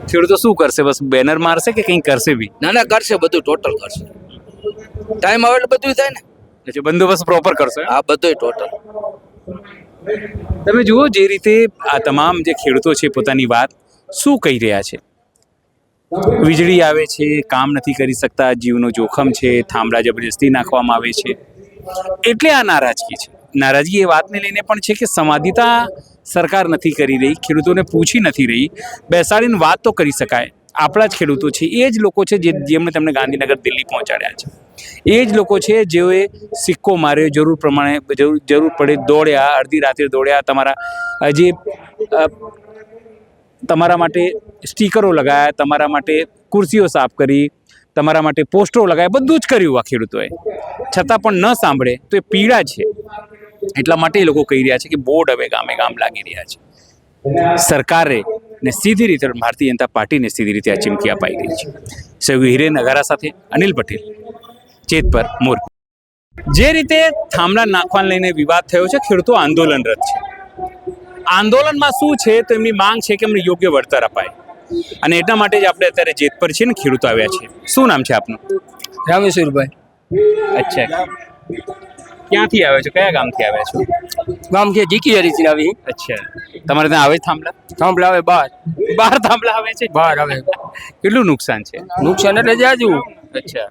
ખેડૂતો શું કરશે? બસ બેનર મારશે કે કંઈ કરશે બી? ના કરશે, બધું ટોટલ કરશે. ટાઈમ આવે એટલે બધું થાય ને, એટલે બંદોબસ્ત પ્રોપર કરશે. આ બધું ટોટલ. તમે જુઓ જે રીતે આ તમામ જે ખેડૂતો છે પોતાની વાત શું કહી રહ્યા છે. વીજળી આવે છે, કામ નથી કરી શકતા, જીવનો જોખમ છે, થાંભલા જબરજસ્તી નાખવામાં આવે છે, એટલે આ નારાજગી છે. નારાજગી એ વાતને લઈને પણ છે કે સંવાદિતા સરકાર નથી કરી રહી, ખેડૂતોને પૂછી નથી રહી, બેસાડીને વાત તો કરી શકાય. આપણા જ ખેડૂતો છે, એ જ લોકો છે જેમણે તેમને ગાંધીનગર દિલ્હી પહોંચાડ્યા છે, એ જ લોકો છે જેઓએ સિક્કો માર્યો, જરૂર પ્રમાણે જરૂર પડે દોડ્યા, અડધી રાત્રે દોડ્યા, તમારા માટે સ્ટીકરો લગાવ્યા, તમારા માટે ખુરશીઓ સાફ કરી, તમારા માટે પોસ્ટરો લગાવ્યા, બધું જ કર્યું આ ખેડૂતોએ, છતાં પણ ન સાંભળે તો એ પીડા છે. એટલા માટે એ લોકો કહી રહ્યા છે કે બોર્ડ હવે ગામે ગામ લાગી રહ્યા છે. સરકારે ને સીધી રીતે ભારતીય જનતા પાર્ટીને સીધી રીતે આ ચીમકી અપાઈ રહી છે. સહયોગી હિરેન નગારા સાથે અનિલ પટેલ, જેતપર, મોરબી. જે રીતે થાંભલા નાખવાને લઈને વિવાદ થયો છે, ખેડૂતો આંદોલનરત છે. આંદોલનમાં શું છે તો એમની માંગ છે કે એમને યોગ્ય વળતર અપાય, અને એટલા માટે જ આપણે અત્યારે જેતપર છે ને ખેડૂતો આવ્યા છે. શું નામ છે આપનું? રામેશ્વરભાઈ. અચ્છા, ક્યાંથી આવ્યા છો? કયા ગામથી આવ્યા છો? ગામ છે જીકી હરીથી આવી. અચ્છા, તમારે ત્યાં આવે થાંભલા? થાંભલા આવે બહાર થાંભલા આવે છે, બહાર આવે. કેટલું નુકસાન છે? નુકસાન એટલે જાજુ. અચ્છા,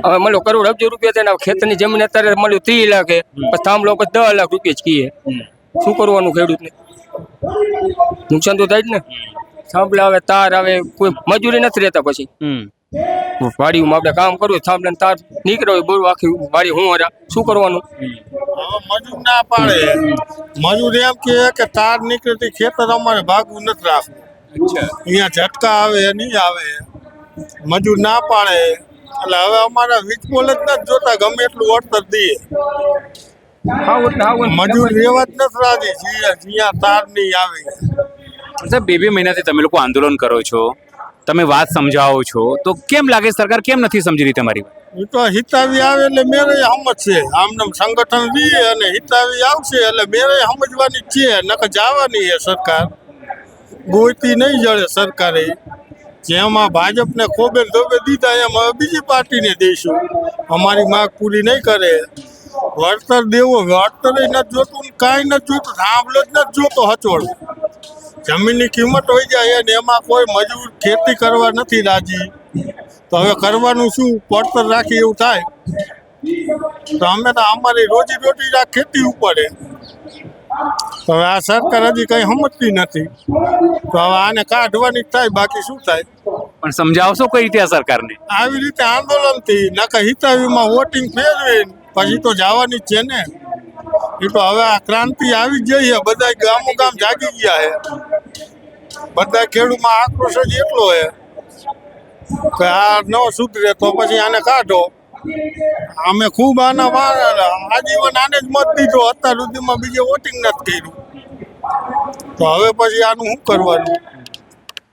હવે મળ્યો કરોડ અબજો રૂપિયા થઈને ખેતરની જમીન અત્યારે મળ્યું 30 લાખ, પછી થાંભલો 10 લાખ રૂપિયા જ કીએ. શું કરવાનું ખેડૂતને? નુકસાન તો થાય જ ને. થાંભલા આવે, તાર આવે, કોઈ મજૂરી નથી રહેતા. પછી વાડીમાં આપણે કામ કરવું, થાંભલા તાર નીકળ્યો હોય, બોર આખી વાડી હું શું કરવાનું? મજૂર ના પાડે, મજૂર એમ કે તાર નીકળતી ખેતર અમારે ભાગવું નથી રાખવું. અહીંયા ઝટકા આવે નહીં આવે, મજૂર ના પાડે. એટલે હવે અમારા વીજપોલ જ નથી જોતા, ગમે એટલું વળતર દઈએ, મજૂર રેવા જ નથી રાજી. જ્યાં તાર નહીં આવે. સાહેબ, બે મહિનાથી તમે લોકો આંદોલન કરો છો, તમે વાત સમજાવો છો, તો કેમ લાગે સરકાર કેમ નથી સમજી રહી તમારી વાત? એ તો હિતાવી આવે એટલે મેરે સમજશે. આમને સંગઠન દઈએ અને હિતાવી આવશે એટલે મેરે સમજવાની છે, નકર જવાની છે સરકાર. ગોઈતી નહીં જડે સરકારે. જેમાં ભાજપને ખોબે ધોબે દીધા એમ હવે બીજી પાર્ટીને દઈશું. અમારી માંગ પૂરી નહીં કરે. વળતર દેવો, વળતર નથી જોતું, કાંઈ નથી જોતું, થાંભલો જ નથી જોતો હચોળ. જમીનની કિંમત હોય જાય ને એમાં કોઈ મજૂર ખેતી કરવા નથી રાજી. તો હવે કરવાનું શું? પડતર રાખી એવું થાય તો અમે તો અમારી રોજી રોટી ખેતી ઉપર. તો હવે આ સરકાર હજી કંઈ સમજતી નથી, તો હવે આને કાઢવાની થાય, બાકી શું થાય? પણ સમજાવશો કઈ રીતે આ સરકારને? આવી રીતે આંદોલનથી નકર હિતાવીમાં વોટિંગ ફેરવી પછી તો જવાની જ છે ને. એ તો હવે આ ક્રાંતિ આવી જ જઈ, બધા ગામો ગામ જાગી ગયા છે. બધા ખેડૂતમાં આક્રોશ જ એટલો છે કે આ ન સુધરે તો પછી આને કાઢો. અમે ખૂબ આના આજીવન આને જ મત દીધો, અત્યાર સુધીમાં બીજે વોટિંગ નથી કર્યું. તો હવે પછી આનું શું કરવાનું?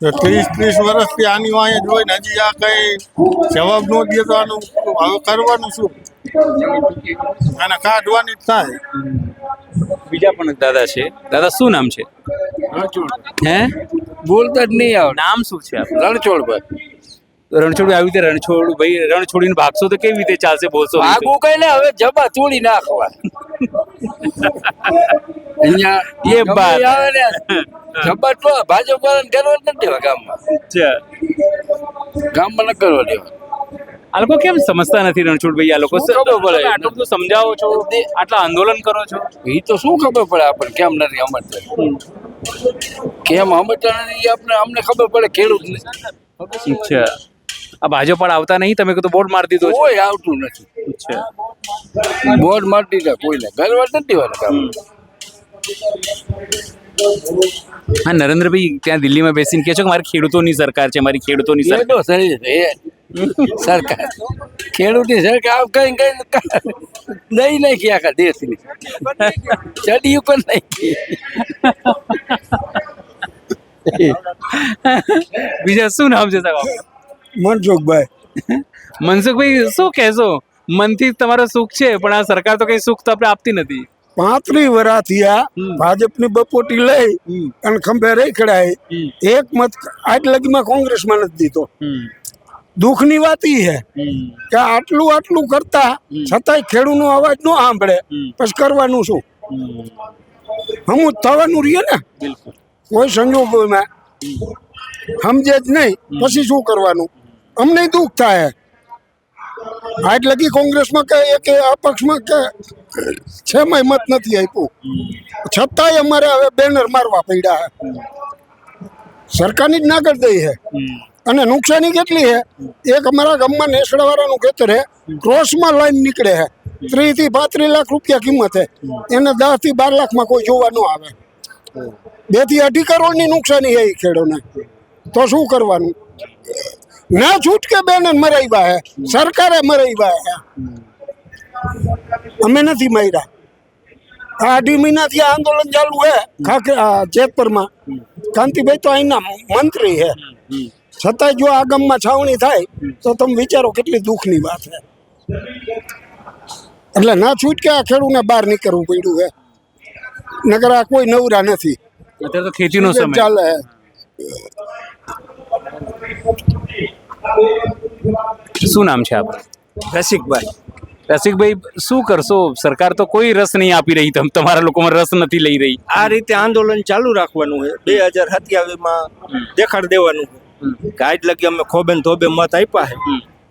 30 વર્ષથી આની વાંહે જ હોય ને હજી આ કઈ જવાબ ન દે તો આનું હવે કરવાનું શું? આને કાઢવાની જ થાય. બીજા પણ દાદા છે. દાદા શું નામ છે? હે બોલતા જ નહીં આવે. નામ શું છે આપનું? રણછોડભાઈ. રણછોડ આવી રીતે રણછોડ ભાઈ રણ છોડીને ભાગશો તો કેવી રીતે ચાલશે? બોલશો આગું કઈ ને હવે જબા તોડી નાખવા. અહીંયા એ બાત. આવે ને જબા તો ભાજપ વાળાને કરવા જ નથી દેવા ગામમાં. ગામમાં ન કરવા દેવા. આ લોકો કેમ સમજતા નથી રણછોડભાઈ? આ લોકો શું ખબર પડે? આટલું બધું સમજાવો છો, આટલા આંદોલન કરો છો, એ તો શું ખબર પડે આપણને કેમ નથી સમજતા? કેમ સમજતા નથી આપણે? અમને ખબર પડે ખેડૂતને. અચ્છા, આ ભાજપ વાળા આવતા નહીં? તમે કીધું બોર્ડ મારી દીધો છે. કોઈ આવતું નથી. અચ્છા, બોર્ડ મારી દીધા કોઈને ઘરવા નથી દેવાના કામ. હા, નરેન્દ્રભાઈ ત્યાં દિલ્હીમાં બેસીને કહે છો કે મારી ખેડૂતોની સરકાર છે, મારી ખેડૂતોની એ સરકાર. તો સરી છે એ સરકાર ખેડૂતની સરકાર કઈ કઈ નહીં નાખી આખા દેશની ચડ્યું પણ નાખી. બીજા શું નામ છે સાહેબ? મનસુખભાઈ. મનસુખભાઈ શું કહેશો? મનથી તમારો સુખ છે પણ આ સરકાર તો કઈ સુખ તો આપણે આપતી નથી. 35 વર્ષથી આ ભાજપની બપોટી લઈ અને ખંભે રહી ખડાય. એક મત આજ લગીમાં કોંગ્રેસમાં નથી દીધો. દુઃખની વાત ઈ છે કે આટલું કરતા છતાંય ખેડૂતનો અવાજ ન સાંભળે, પછી કરવાનું શું? હમું થવાનું રહીએ ને. કોઈ સંજોગોમાં સમજે જ નહીં, પછી શું કરવાનું? અમને દુઃખ થાય. આજ લગી કોંગ્રેસમાં કે એક અપક્ષમાં કે 6 મત નથી આપ્યું, છતાંય અમારે હવે બેનર મારવા પડ્યા છે. સરકારની જ ના કરી દઈ છે. અને નુકસાની કેટલી છે? એક અમારા ગામમાં નેસડાવાળાનું ખેતર છે, ક્રોસમાં લાઈન નીકળે છે. 30 થી 35 લાખ રૂપિયા કિંમત છે. એને 10 થી 12 લાખમાં કોઈ જોવા ન આવે. 2 થી 2.5 કરોડની નુકસાની છે એ ખેડૂતને. તો શું કરવાનું? ના છૂટકે બેનર મરાવ્યા હે, સરકારે મરાવ્યા હે. અમે નથી માર્યા. આ 2.5 મહિનાથી આંદોલન ચાલુ છે જેતપુરમાં. કાંતિભાઈ તો અહીંના મંત્રી છે, છતાંય જો આ ગામમાં છાવણી થાય તો તમે વિચારો કેટલી દુઃખની વાત છે. એટલે ના છૂટકે આ ખેડૂતને બહાર નીકળવું પડ્યું છે. નકર આ કોઈ નવરા નથી. અત્યારે તો ખેતીનો સમય ચાલે. શું નામ છે આપનું? રસિકભાઈ. રસિકભાઈ, શું કરશો? સરકાર તો કોઈ રસ નહીં આપી રહી, તમારા લોકોમાં રસ નથી લઈ રહી. આ રીતે આંદોલન ચાલુ રાખવાનું છે. 2027માં દેખાડ દેવાનું છે કે આજ લગી અમે ખોબેન ધોબે મત આપ્યા છે,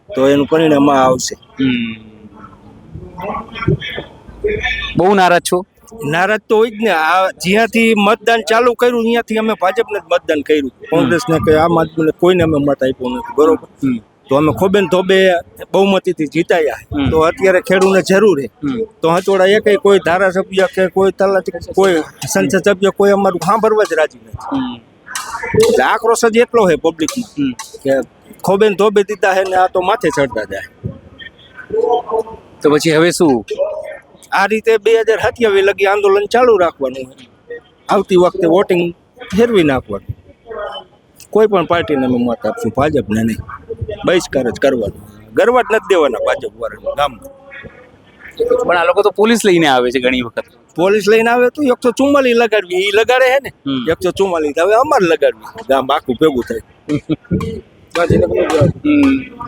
તો એનું પરિણામ આવશે. બહુ નારાજ છો? નારાજ તો હોય જ ને. આ જ્યાંથી મતદાન ચાલુ કર્યું ત્યાંથી અમે ભાજપને જ મતદાન કર્યું. કોંગ્રેસને કે આમ આદમીને કોઈને અમે મત આપ્યો નથી. બરોબર. તો અમે ખોબેન ધોબે બહુમતીથી જીતાયા. તો અત્યારે ખેડૂતને જરૂર છે. તો હચોડા એક કોઈ ધારાસભ્ય કે કોઈ તલાટી કોઈ સંસદ સભ્ય કોઈ અમારું સાંભળવા જ રાજી નથી. એટલે આક્રોશ જ એટલો છે પબ્લિકમાં કે ખોબેન ધોબે દીધા છે ને આ તો માથે ચડતા જાય. તો પછી હવે શું? આ રીતે 2027 લગી આંદોલન ચાલુ રાખવાનું છે. આવતી વખતે વોટિંગ ફેરવી નાખવાનું. કોઈ પણ પાર્ટીને અમે મત આપશું, ભાજપને નહીં. બહિષ્કાર જ કરવાનો. ગરવા જ નથી દેવાના ભાજપ વાળાને ગામમાં. પણ આ લોકો તો પોલીસ લઈને આવે છે ઘણી વખત. પોલીસ લઈને આવે તો 144 લગાડવી. એ લગાડે છે ને 144. હવે અમારે લગાડવી. ગામ આખું ભેગું થાય.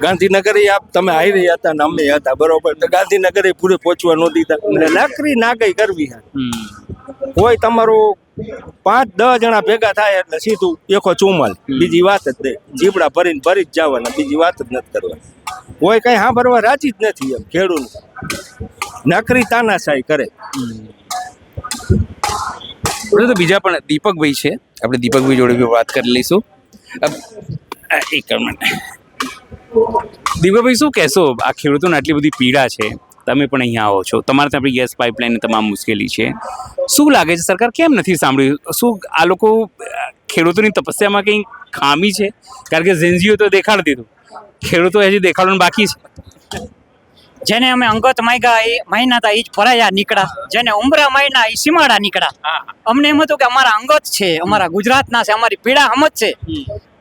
ગાંધીનગર તમે આવી રહ્યા હતા ને અમે હતા, બરોબર. તો ગાંધીનગર પૂરે પહોંચવા ન દીધા. નકરી નાગઈ કરવી. કોઈ તમારું 5-10 જણા ભેગા થાય એટલે સીધું 144. બીજી વાત જ નહીં. જીબડા ભરી જ જવાના, બીજી વાત જ નથી કરવાની. કોઈ કઈ સાંભળવા રાજી જ નથી. એમ ખેડૂત નકરી તાનાશાહી કરે. તો બીજા પણ દીપકભાઈ છે, આપણે દીપકભાઈ જોડે બી વાત કરી લઈશું. એક મિનિટ. દીપકભાઈ, શું કહેશો? આ ખેડૂતોને આટલી બધી પીડા છે, તમે પણ અહીંયા આવો છો, તમારે ત્યાં આપણી ગેસ પાઇપલાઇન તમામ મુશ્કેલી છે. શું લાગે છે સરકાર કેમ નથી સાંભળ્યું? શું આ લોકો ખેડૂતોની તપસ્યામાં કંઈ ખામી છે? કારણ કે ઝેન્ઝીઓ તો દેખાડી દીધું, ખેડૂતો હજી દેખાડવાનું બાકી છે. જેને અમે અંગત માગ્યા એ માયના હતા એ જ ફરાયા નીકળ્યા, જેને ઉમરા માયના એ સીમાડા નીકળ્યા. અમને એમ હતું કે અમારા અંગત છે, અમારા ગુજરાતના છે, અમારી પીડા સમજ છે.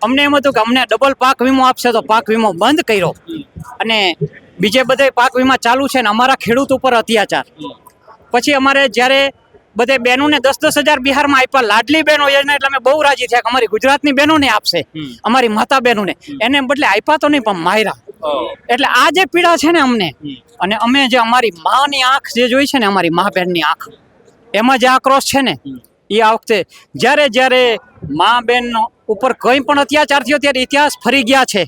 અમને એમ હતું કે અમને ડબલ પાક વીમો આપશે તો પાક વીમો બંધ કર્યો, અને બીજે બધે પાક વીમા ચાલુ છે ને અમારા ખેડૂત ઉપર અત્યાચાર. પછી અમારે જ્યારે બધે બહેનોને 10-10 હજાર બિહારમાં આપ્યા, લાડલી બહેનો યોજના, એટલે અમે બહુ રાજી થયા કે અમારી ગુજરાતની બહેનોને આપશે, અમારી માતા બહેનોને. એને બદલે આપ્યા તો નહીં પણ માર્યા. એટલે આ જે પીડા છે ને અમને, અને અમે જે અમારી માની આંખ જે જોઈ છે ને, અમારી મા બહેનની આંખ, એમાં જે આક્રોશ છે ને, એ આ વખતે જ્યારે જ્યારે મા બહેન ઉપર કંઈ પણ અત્યાચાર થયો ત્યારે ઇતિહાસ ફરી ગયા છે.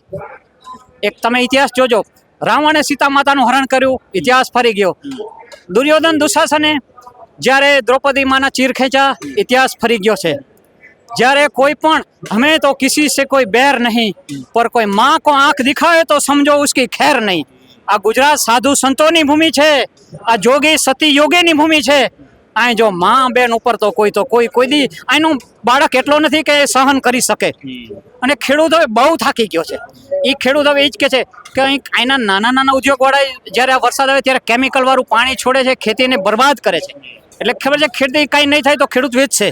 એક તમે ઇતિહાસ જોજો, રાવણે સીતા માતાનું હરણ કર્યું, ઇતિહાસ ફરી ગયો. દુર્યોધન દુશાસને જ્યારે દ્રૌપદી માના ચીર ખેંચા, ઇતિહાસ ફરી ગયો છે. જ્યારે કોઈ પણ હमें तो किसी से कोई बैर नहीं, पर कोई माँ को आंख दिखाए तो समझो उसकी खैर नहीं. આ ગુજરાત સાધુ સંતોની ભૂમિ છે, આ જોગી સતી યોગીની ભૂમિ છે. અહીં જો મા બેન ઉપર તો કોઈ દી અહીંનું બાળક એટલો નથી કે સહન કરી શકે. અને ખેડૂત હવે બહુ થાકી ગયો છે. એ ખેડૂત હવે એ જ કે છે કે અહીં અહીંના નાના નાના ઉદ્યોગવાળા જ્યારે આ વરસાદ આવે ત્યારે કેમિકલ વાળું પાણી છોડે છે, ખેતીને બરબાદ કરે છે. એટલે ખબર છે ખેતી કાંઈ નહીં થાય તો ખેડૂત વેચશે.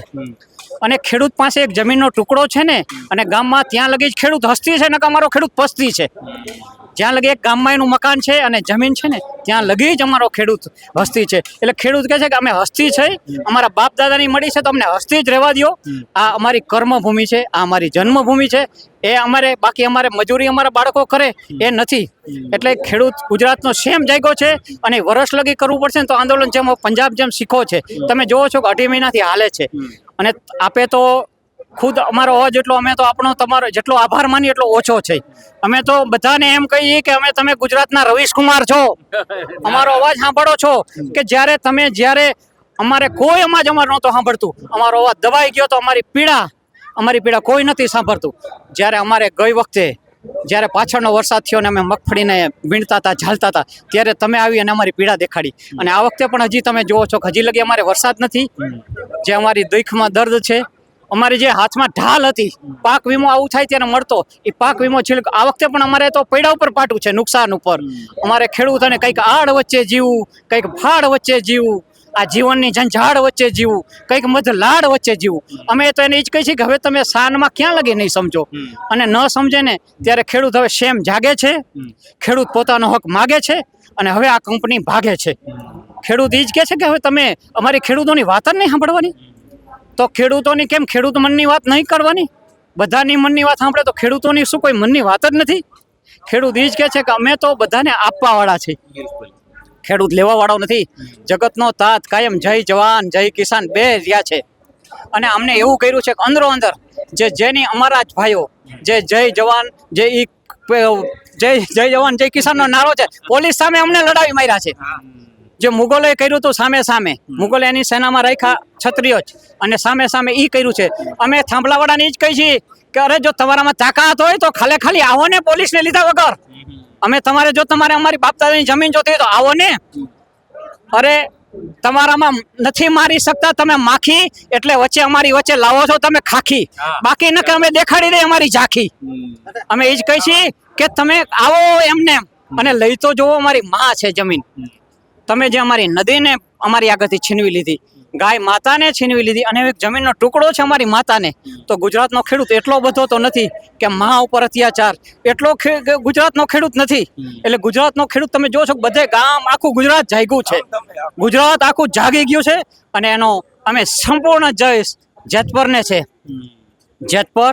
અને ખેડૂત પાસે એક જમીનનો ટુકડો છે ને, અને ગામમાં ત્યાં લગી જ ખેડૂત હસ્તી છે, નકા અમારો ખેડૂત પસ્તી છે. જ્યાં લગી એક ગામમાં એનું મકાન છે અને જમીન છે ને, ત્યાં લગી જ અમારો ખેડૂત હસ્તી છે. એટલે ખેડૂત કહે છે કે અમે હસ્તી છે, અમારા બાપ દાદાની મળી છે તો અમને હસ્તી જ રહેવા દો. આ અમારી કર્મભૂમિ છે, આ અમારી જન્મભૂમિ છે. એ અમારે બાકી અમારે મજૂરી અમારા બાળકો કરે એ નથી. એટલે ખેડૂત ગુજરાતનો સેમ જાગ્યો છે, અને વર્ષ લગી કરવું પડશે ને તો આંદોલન જેમ પંજાબ જેમ શીખો છે. તમે જોવો છો કે 2.5 મહિનાથી હાલે છે. અને આપે તો ખુદ અમારો અવાજ એટલો, અમે તો આપણો તમારો જેટલો આભાર માની એટલો ઓછો છે. અમે તો બધાને એમ કહીએ કે અમે તમે ગુજરાતના રવીશ કુમાર છો, અમારો અવાજ સાંભળો છો. કે જ્યારે અમારે કોઈ અવાજ અમારો નહોતો સાંભળતું, અમારો અવાજ દબાઈ ગયો તો અમારી પીડા કોઈ નથી સાંભળતું. જ્યારે અમારે ગઈ વખતે જ્યારે પાછળનો વરસાદ થયો ને અમે મગફળીને વીણતા હતા, ઝાલતા હતા, ત્યારે તમે આવી અને અમારી પીડા દેખાડી. અને આ વખતે પણ હજી તમે જોવો છો કે હજી લગી અમારે વરસાદ નથી. જે અમારી દુઃખમાં દર્દ છે, અમારી જે હાથમાં ઢાલ હતી, પાક વીમો આવું થાય ત્યારે મળતો, એ પાક વીમો છીલક આ વખતે પણ અમારે તો પૈડા ઉપર પાટું છે, નુકસાન ઉપર. અમારે ખેડૂતોને કંઈક આડ વચ્ચે જીવવું, કંઈક ફાડ વચ્ચે જીવવું, આ જીવનની ઝંઝાળ વચ્ચે જીવવું, કંઈક મધ લાડ વચ્ચે જીવવું. અમે તો એને જ કહીએ છીએ કે હવે તમે સાનમાં ક્યાં લગી નહીં સમજો. અને ન સમજે ને ત્યારે ખેડૂત હવે શેમ જાગે છે, ખેડૂત પોતાનો હક માગે છે, અને હવે આ કંપની ભાગે છે. ખેડૂત એ જ કહે છે કે હવે તમે અમારી ખેડૂતોની વાત જ નહીં સાંભળવાની. તો ખેડૂતોની કેમ ખેડૂત મનની વાત નહીં કરવાની? બધાની મનની વાત સાંભળે તો ખેડૂતોની શું કોઈ મનની વાત જ નથી? ખેડૂત એ જ કહે છે કે અમે તો બધાને આપવાવાળા છે, ખેડૂત લેવાવાળો નથી. જગતનો તાત કાયમ જય જવાન જય કિસાન બે રહ્યા છે. અને અમને એવું કર્યું છે કે અંદરો અંદર જેની અમારા જ ભાઈઓ જે જય જવાન જય જવાન જય કિસાનનો નારો છે, પોલીસ સામે અમને લડાવી માર્યા છે. જે મુગલોએ કર્યું હતું સામે મુગલે એની સેનામાં રાખ્યા ક્ષત્રિયો જ, અને સામે ઈ કર્યું છે. અમે થાંભલાવાળાને જ કહી છીએ કે અરે જો તમારામાં તાકાત હોય તો ખાલી આવો ને, પોલીસને લીધા વગર. અમે તમારે અમારી બાપ દાદાની જમીન જોતી હોય તો આવો ને. અરે તમારામાં નથી મારી શકતા તમે માખી, એટલે અમારી વચ્ચે લાવો છો તમે ખાખી. બાકી ન કે અમે દેખાડી દઈએ અમારી ઝાંખી. અમે એ જ કહી છીએ કે તમે આવો એમને, અને લઈ તો જોવો અમારી માં છે જમીન. તમે જે અમારી નદીને અમારી આગળથી છીનવી લીધી, ગાય માતાને છીનવી લીધી, અને એક જમીનનો ટુકડો છે અમારી માતાને. તો ગુજરાતનો ખેડૂત એટલો બધો તો નથી કે મા ઉપર અત્યાચાર, એટલો ગુજરાતનો ખેડૂત નથી. એટલે ગુજરાતનો ખેડૂત તમે જો છો બધે ગામ આખું ગુજરાત જાગ્યું છે, ગુજરાત આખું જાગી ગયું છે. અને એનો અમે સંપૂર્ણ જય જેતપરને છે. જેતપર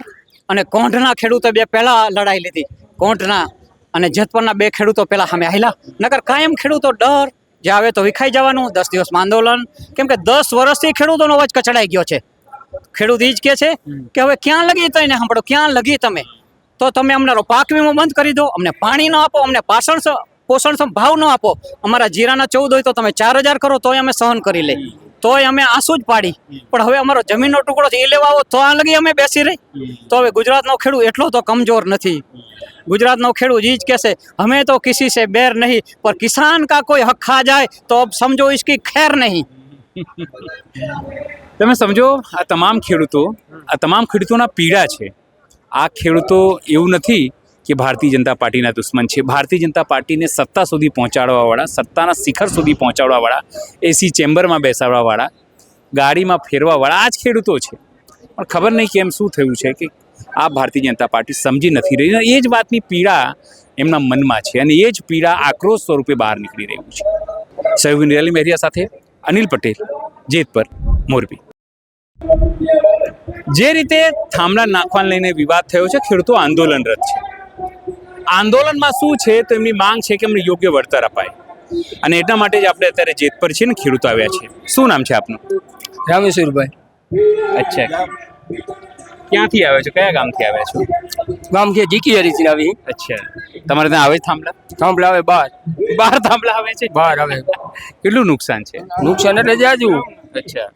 અને કોંઢના ખેડૂતો બે પહેલા લડાઈ લીધી. કોંઢના અને જેતપરના બે ખેડૂતો પહેલા સામે હાલ્યા. નકર કાયમ ખેડૂતો ડર જે આવે તો વિખાઈ જવાનું. 10 દિવસમાં આંદોલન, કેમ કે 10 વર્ષથી ખેડૂતોનો અવાજ કચડાઈ ગયો છે. ખેડૂત એ જ કહે છે કે હવે ક્યાં લગી તને સાંભળો, ક્યાં લગી તમે? તો તમે અમને પાક વીમો બંધ કરી દો, અમને પાણી ન આપો, અમને પોષણ ભાવ ન આપો. અમારા જીરાના 14 હોય તો તમે 4000 કરો તોય અમે સહન કરી લે, તોય અમે આંસુ જ પાડી. પણ હવે અમારો જમીનનો ટુકડો એ લેવા આવો તો આ લગી અમે બેસી રહી. તો હવે ગુજરાતનો ખેડૂત એટલો તો કમજોર નથી. ગુજરાતનો ખેડૂત એ જ કહેશે હमें तो किसी से बैर नहीं, पर किसान का कोई हक खा जाए तो अब समझो इसकी खैर नहीं. તમે સમજો આ તમામ ખેડૂતોના પીડા છે. આ ખેડૂતો એવું નથી કે ભારતીય જનતા પાર્ટીના દુશ્મન છે. ભારતીય જનતા પાર્ટીને સત્તા સુધી પહોંચાડવાવાળા, સત્તાના શિખર સુધી પહોંચાડવાવાળા, એસી ચેમ્બરમાં બેસાડવાવાળા, ગાડીમાં ફેરવાવાળા આ જ ખેડૂતો છે. પણ ખબર નહીં કેમ શું થયું છે કે આ ભારતીય જનતા પાર્ટી સમજી નથી રહી. એ જ વાતની પીડા એમના મનમાં છે અને એ જ પીડા આક્રોશ સ્વરૂપે બહાર નીકળી રહ્યું છે. સહયોગી નિરાલી મહેરિયા સાથે અનિલ પટેલ, જેતપર, મોરબી. જે રીતે થાંભલા નાખવાને લઈને વિવાદ થયો છે, ખેડૂતો આંદોલનરત છે. આંદોલનમાં શું છે તો એમની માંગ છે કે એમને યોગ્ય વળતર અપાય અને એટલા માટે જ આપણે અત્યારે જેતપર છે ને ખેડૂતો આવ્યા છે. શું નામ છે આપનું? રામેશ્વરભાઈ. અચ્છા, ક્યાંથી આવ્યા છો? કયા ગામથી આવ્યા છો? ગામ કે જીકીયારીથી આવી. અચ્છા, તમારે ત્યાં આવે થાંભલા? થાંભલા આવે બહાર થાંભલા આવે છે? બહાર આવે. કેટલું નુકસાન છે? નુકસાન એટલે જાજુ. અચ્છા,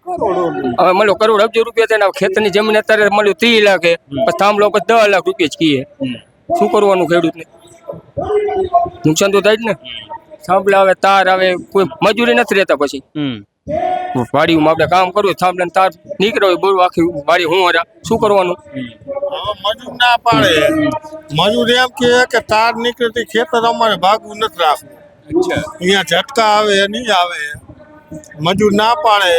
હવે મળ્યો કરોડ અબજો રૂપિયા થઈને ખેતરની જમીન અત્યારે મળ્યું 30 લાખ, પછી થાંભલો 10 લાખ રૂપિયા જ કીએ. શું કરવાનું ખેડૂતને? નુકસાન તો થાય જ ને. થાંભલા આવે, તાર આવે, કોઈ મજૂરી નથી રહેતા. પછી વાડીમાં આપણે કામ કરવું, થાંભલા તાર નીકળ્યો હોય બોલ આખી વાડી હું શું કરવાનું? મજૂર ના પાડે. મજૂર એમ કે તાર નીકળતી ખેતર અમારે ભાગવું નથી રાખવું. અહીંયા ઝટકા આવે નહીં આવે, મજૂર ના પાડે.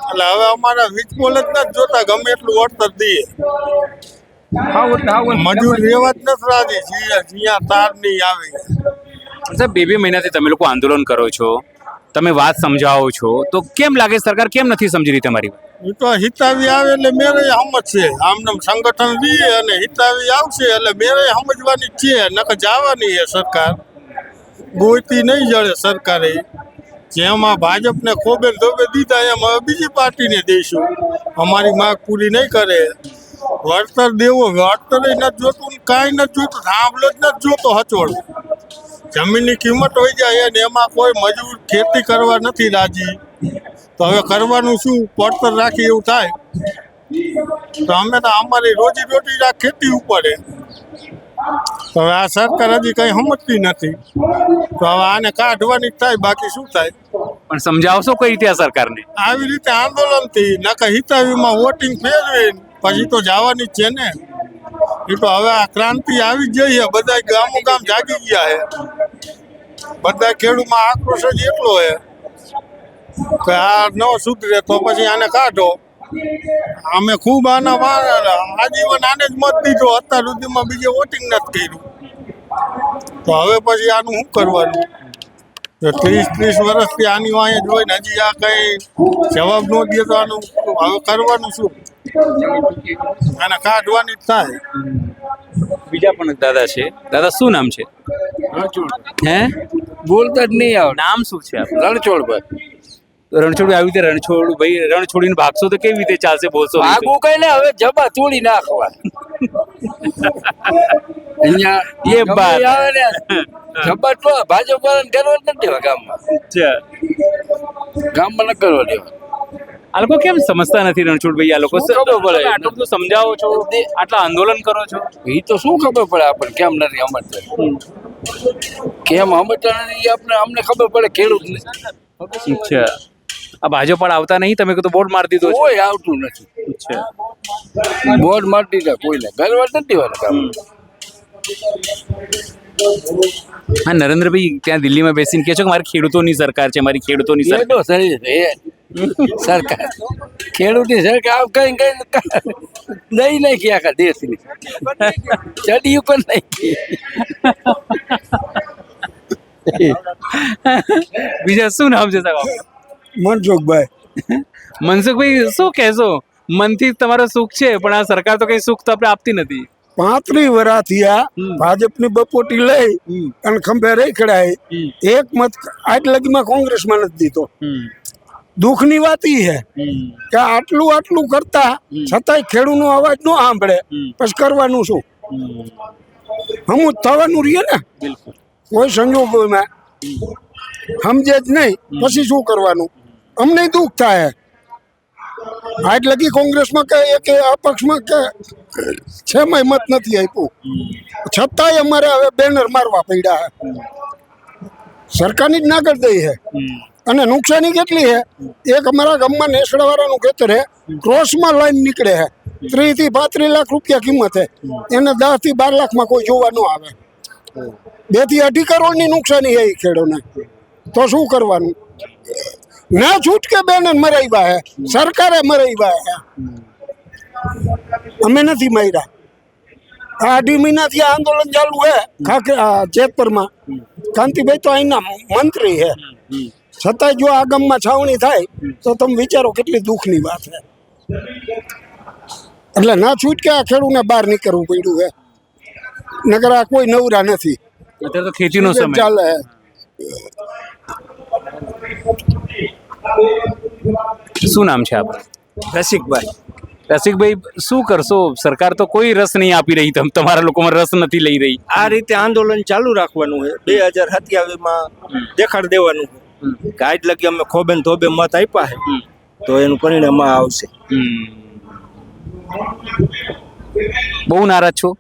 એટલે હવે અમારા વીજપોલ જ નથી જોતા, ગમે એટલું વળતર દઈએ. મજૂર રેવા જ નથી રાજી. જ્યાં તાર નહીં આવે. સાહેબ, 2 મહિનાથી તમે લોકો આંદોલન કરો છો, તમે વાત સમજાવો છો, તો કેમ લાગે સરકાર કેમ નથી સમજી રહી તમારી વાત? એ તો હિતાવી આવે એટલે મેરે સમજશે. આમને સંગઠન દઈએ અને હિતાવી આવશે એટલે મેરે સમજવાની છે. નકર જવાની છે સરકાર. ગોઈતી નહીં જડે સરકારે. જેમાં ભાજપને ખોબે ધોબે દીધા એમ હવે બીજી પાર્ટીને દઈશું. અમારી માંગ પૂરી નહીં કરે. વળતર દેવો, વળતર નથી જોતું, કાંઈ નથી જોતું, થાંભલો જ નથી જોતો હચોળ. જમીનની કિંમત હોય જાય ને એમાં કોઈ મજૂર ખેતી કરવા નથી રાજી. તો હવે કરવાનું શું? પડતર રાખી એવું થાય તો અમે તો અમારી રોજી રોટી ખેતી ઉપર. તો હવે આ સરકાર હજી કંઈ સમજતી નથી. તો હવે આને કાઢવાની જ થાય, બાકી શું થાય? પણ સમજાવશો કઈ રીતે આ સરકારને? આવી રીતે આંદોલનથી નકર હિતાવીમાં વોટિંગ ફેરવી પછી તો જવાની જ છે ને. એ તો હવે આ ક્રાંતિ આવી જ જઈ છે. બધા ગામો ગામ જાગી ગયા છે. બધા ખેડૂતમાં આક્રોશ જ એટલો છે કે આ ન સુધરે તો પછી આને કાઢો. અમે ખૂબ આના આજીવન આને જ મત દીધો. અત્યાર સુધીમાં બીજે વોટિંગ નથી કર્યું. તો હવે પછી આનું શું કરવાનું? 30 વર્ષથી આની વાંહે જ હોય ને હજી આ કઈ જવાબ ન દે તો આનું હવે કરવાનું શું? આને કાઢવાની જ થાય. બીજા પણ દાદા છે. દાદા, શું નામ છે? હે, બોલતા જ નહીં આવે. નામ શું છે આપનું? રણછોડભાઈ. રણછોડ આવી રીતે રણ છોડીને ભાગશો તો કેવી રીતે ચાલશે? બોલશો આગું કઈ ને હવે જબા તોડી નાખવા. અહીંયા એ બાત આવે ને જબા તો ભાજપ વાળાને કરવા જ નથી ગામમાં. ગામમાં ન કરવા દેવા. આ લોકો કેમ સમજતા નથી રણછોડભાઈ? આ લોકો ખબર પડે આટલું બધું સમજાવો છો, આટલા આંદોલન કરો છો, એ તો શું ખબર પડે આપણને કેમ નથી સમજતા? કેમ સમજતા નથી આપણે? અમને ખબર પડે ખેડૂતને. અચ્છા, આ ભાજપ પર આવતા નહીં? તમે તો બોર્ડ મારી દીધો? કોઈ આવતું નથી. અચ્છા, બોર્ડ મારી દીધા કોઈને. ગરવા નથી વાળા. હા, નરેન્દ્રભાઈ ત્યાં દિલ્હીમાં બેસીને કહે છો કે મારી ખેડૂતોની સરકાર છે, મારી ખેડૂતોની સરકાર. સરકાર ખેડૂતની સરકાર કઈ નહીં નાખી આખા દેશની. ચડ્યું પણ નહીં. બીજા શું નામ છે સાહેબ? મનસુખભાઈ. મનસુખભાઈ, શું કહેશો? મનથી તમારો સુખ છે પણ આ સરકાર તો કઈ સુખ તો આપણે આપતી નથી. 35 વર્ષથી આ ભાજપની બપોટી લઈ અને ખંભે રહી ખડાય. એક મત આજ લગીમાં કોંગ્રેસમાં નથી દીધો. દુઃખની વાત એ છે કે આટલું કરતા છતાંય ખેડૂતનો અવાજ ન સાંભળે. પછી કરવાનું શું? હમું થવાનું રહીએ ને. કોઈ સંજોગોમાં સમજે જ નહીં પછી શું કરવાનું? અમને દુઃખ થાય. આજ લગી કોંગ્રેસમાં કે અપક્ષમાં કે 6 મત નથી આપ્યું. છતાંય અમારે હવે બેનર મારવા પડ્યા. સરકારની જ નાગર દઈ છે. અને નુકસાની કેટલી છે? એક અમારા ગામમાં નેસડા વાળાનું ખેતર છે, ક્રોસમાં લાઈન નીકળે છે. 30 થી 35 લાખ રૂપિયા કિંમત છે, એને 10 થી 12 લાખમાં કોઈ જોવા ન આવે. 2 થી 2.5 કરોડની નુકસાની છે ખેડૂતને. તો શું કરવાનું? ના છૂટકે બેન મરાવ્યા હે, સરકારે મરાવ્યા હે, અમે નથી માર્યા. 2.5 મહિનાથી આ આંદોલન ચાલુ હે જેતપુરમાં. કાંતિભાઈ તો અહીંના મંત્રી હે, છતાંય જો આ ગામમાં છાવણી થાય તો તમે વિચારો કેટલી દુઃખની વાત છે. એટલે ના છૂટકે આ ખેડૂતને બહાર નીકળવું પડ્યું હે, નકર આ કોઈ નવરા નથી. અત્યારે તો ખેતીનો સમય ચાલે. શું નામ છે આપનું? રસિકભાઈ. રસિકભાઈ, શું કરશો? સરકાર તો કોઈ રસ નહીં આપી રહી, તમારા લોકોમાં રસ નથી લઈ રહી. આ રીતે આંદોલન ચાલુ રાખવાનું છે. 2027માં દેખાડ દેવાનું છે કે આજ લગી અમે ખોબેન ધોબે મત આપ્યા છે, તો એનું પરિણામ આ આવશે. બહુ નારાજ છો?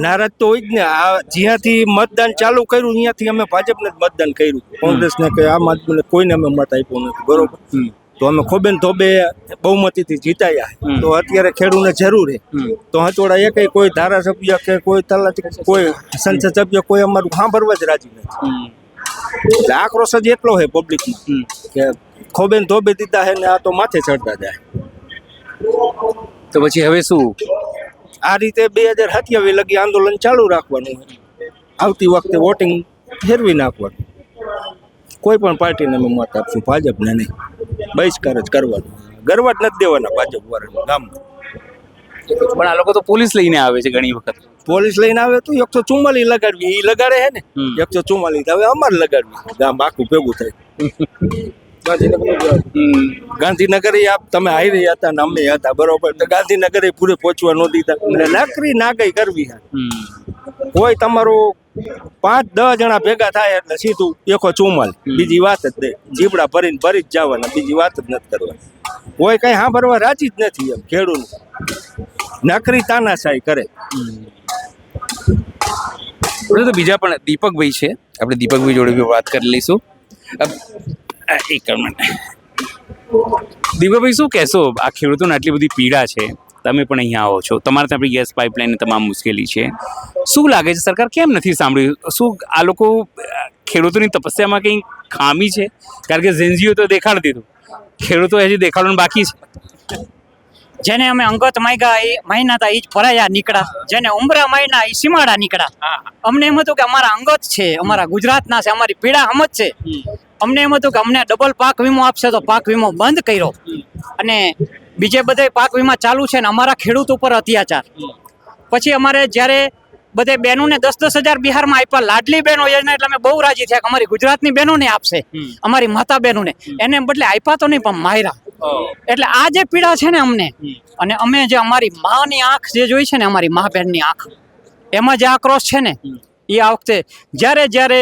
નારાજ તો હોય જ ને. આ જ્યાંથી મતદાન ચાલુ કર્યું ત્યાંથી અમે ભાજપને જ મતદાન કર્યું, કોંગ્રેસને કે આમ આદમીને કોઈને અમે મત આપ્યો નથી, બરોબર? તો અમે ખોબેન ધોબે બહુમતીથી જીતાયા. તો અત્યારે ખેડૂતને જરૂર છે, તો હચોડા એકય કોઈ ધારાસભ્ય કે કોઈ તલાટી કોઈ સંસદ સભ્ય કોઈ અમારું સાંભળવા જ રાજી નથી. એટલે આક્રોશ જ એટલો છે પબ્લિકમાં કે ખોબેન ધોબે દીધા છે ને આ તો માથે ચડતા જાય. તો પછી હવે શું? આ રીતે 2027 લગી આંદોલન ચાલુ રાખવાનું છે. આવતી વખતે વોટિંગ ફેરવી નાખવાનું. કોઈ પણ પાર્ટીને અમે મત આપશું, ભાજપને નહીં. બહિષ્કાર જ કરવાનો, ગરવા જ નથી દેવાના ભાજપ વાળાને ગામમાં. પણ આ લોકો તો પોલીસ લઈને આવે છે ઘણી વખત. પોલીસ લઈને આવે તો 144 લગાડવી, એ લગાડે છે ને 144. હવે અમારે લગાડવી, ગામ આખું ભેગું થાય. ગાંધીનગર તમે આવી રહ્યા હતા ને અમે હતા, બરોબર? તો ગાંધીનગર પૂરે પહોંચવા ન દીધા. એટલે નકરી નાગઈ કરવી છે. કોઈ તમારું 5-10 જણા ભેગા થાય એટલે સીધું 144, બીજી વાત જ નહીં. જીબડા ભરી જ જવાના, બીજી વાત જ નથી કરવાની. કોઈ કઈ સાંભળવા રાજી જ નથી. એમ ખેડૂત નકરી તાનાશાહી કરે. તો બીજા પણ દીપકભાઈ છે, આપણે દીપકભાઈ જોડે બી વાત કરી લઈશું. એક મિનિટ. દીપકભાઈ, શું કહેશો? આ ખેડૂતોને આટલી બધી પીડા છે, તમે પણ અહીંયા આવો છો, તમારે ત્યાં આપણી ગેસ પાઇપલાઇનની તમામ મુશ્કેલી છે. શું લાગે છે સરકાર કેમ નથી સાંભળ્યું? શું આ લોકો ખેડૂતોની તપસ્યામાં કંઈ ખામી છે? કારણ કે ઝેન્ઝીઓ તો દેખાડી દીધું, ખેડૂતો હજી દેખાડવાનું બાકી છે. જેને અમે અંગત માગ્યા એ મહિના હતા, એ જ ભરાયા નીકળ્યા. જેને ઉમરા મહિના એ સીમાડા નીકળ્યા. અમને એમ હતું કે અમારા અંગત છે, અમારા ગુજરાતના છે, અમારી પીડા સમજ છે. અમને એમ હતું કે અમને ડબલ પાક વીમો આપશે, તો પાક વીમો બંધ કર્યો. અને બીજે બધે પાક વીમા ચાલુ છે ને અમારા ખેડૂત ઉપર અત્યાચાર. પછી અમારે જ્યારે બધે બહેનોને 10-10 હજાર બિહારમાં આપ્યા, લાડલી બહેનો યોજના, એટલે અમે બહુ રાજી થયા કે અમારી ગુજરાતની બહેનોને આપશે, અમારી માતા બહેનોને. એને બદલે આપ્યા તો નહીં પણ માર્યા. એટલે આ જે પીડા છે ને અમને, અને અમે જે અમારી માની આંખ જે જોઈ છે ને, અમારી મા બહેનની આંખ, એમાં જે આક્રોશ છે ને, એ આ વખતે જ્યારે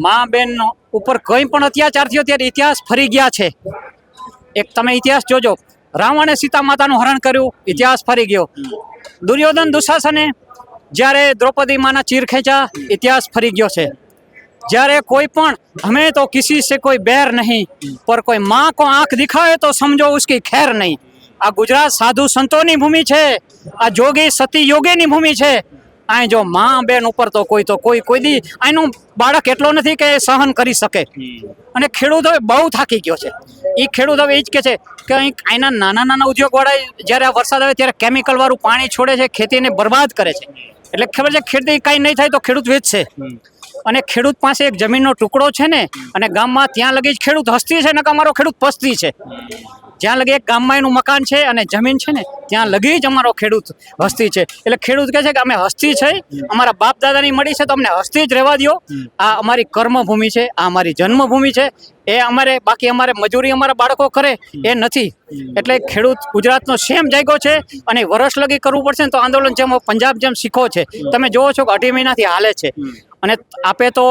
મા બહેન ઉપર કંઈ પણ અત્યાચાર થયો ત્યારે ઇતિહાસ ફરી ગયા છે. એક તમે ઇતિહાસ જોજો, રાવણે સીતા માતાનું હરણ કર્યું, ઇતિહાસ ફરી ગયો. દુર્યોધન દુશાસને જ્યારે દ્રૌપદી માના ચીર ખેંચા, ઇતિહાસ ફરી ગયો છે. જ્યારે કોઈ પણ હमें तो किसी से कोई बैर नहीं, पर कोई माँ को आंख दिखाए तो समझो उसकी खैर नहीं. આ ગુજરાત સાધુ સંતોની ભૂમિ છે, આ જોગી સતી યોગીની ભૂમિ છે. આ જો મા બેન ઉપર તો કોઈ દી આનું બાળક એટલો નથી કે સહન કરી શકે. અને ખેડૂત હવે બહુ થાકી ગયો છે. એ ખેડૂત હવે એ જ કે છે કે અહીં આના નાના ઉદ્યોગ વાળા જ્યારે આ વરસાદ આવે ત્યારે કેમિકલ વાળું પાણી છોડે છે, ખેતીને બરબાદ કરે છે. એટલે ખબર છે ખેતી કાંઈ નહીં થાય તો ખેડૂત વેચશે. અને ખેડૂત પાસે એક જમીનનો ટુકડો છે ને, અને ગામમાં ત્યાં લગી જ ખેડૂત હસ્તી છે ને કે અમારો ખેડૂત પસ્તી છે. જ્યાં લગી એક ગામમાં એનું મકાન છે અને જમીન છે ને, ત્યાં લગી જ અમારો ખેડૂત હસ્તી છે. એટલે ખેડૂત કહે છે કે અમે હસ્તી છે, અમારા બાપ દાદાની મળી છે, તો અમને હસ્તી જ રહેવા દો. આ અમારી કર્મભૂમિ છે, આ અમારી જન્મભૂમિ છે. એ અમારે બાકી અમારે મજૂરી અમારા બાળકો કરે એ નથી. એટલે ખેડૂત ગુજરાતનો સેમ જાગ્યો છે, અને વર્ષ લગી કરવું પડશે ને તો આંદોલન જેમ પંજાબ જેમ શીખો છે. તમે જોવો છો કે 2.5 મહિનાથી હાલે છે. અને આપે તો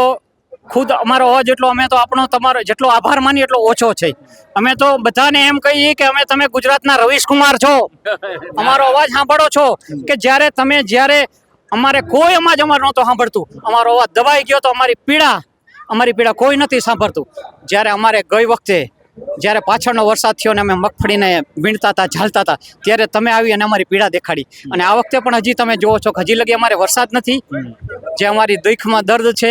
ખુદ અમારો અવાજ એટલો, અમે તો આપણો તમારો જેટલો આભાર માની એટલો ઓછો છે. અમે તો બધાને એમ કહીએ કે અમે તમે ગુજરાતના રવીશ કુમાર છો, અમારો અવાજ સાંભળો છો. કે જ્યારે અમારે કોઈ અવાજ અમારો નહોતો સાંભળતું, અમારો અવાજ દબાઈ ગયો તો અમારી પીડા કોઈ નથી સાંભળતું. જ્યારે અમારે ગઈ વખતે જ્યારે પાછળનો વરસાદ થયો ને અમે મગફળીને વીણતા હતા, ઝાલતા હતા, ત્યારે તમે આવી અને અમારી પીડા દેખાડી. અને આ વખતે પણ હજી તમે જોવો છો કે હજી લગી અમારે વરસાદ નથી. જે અમારી દુઃખમાં દર્દ છે,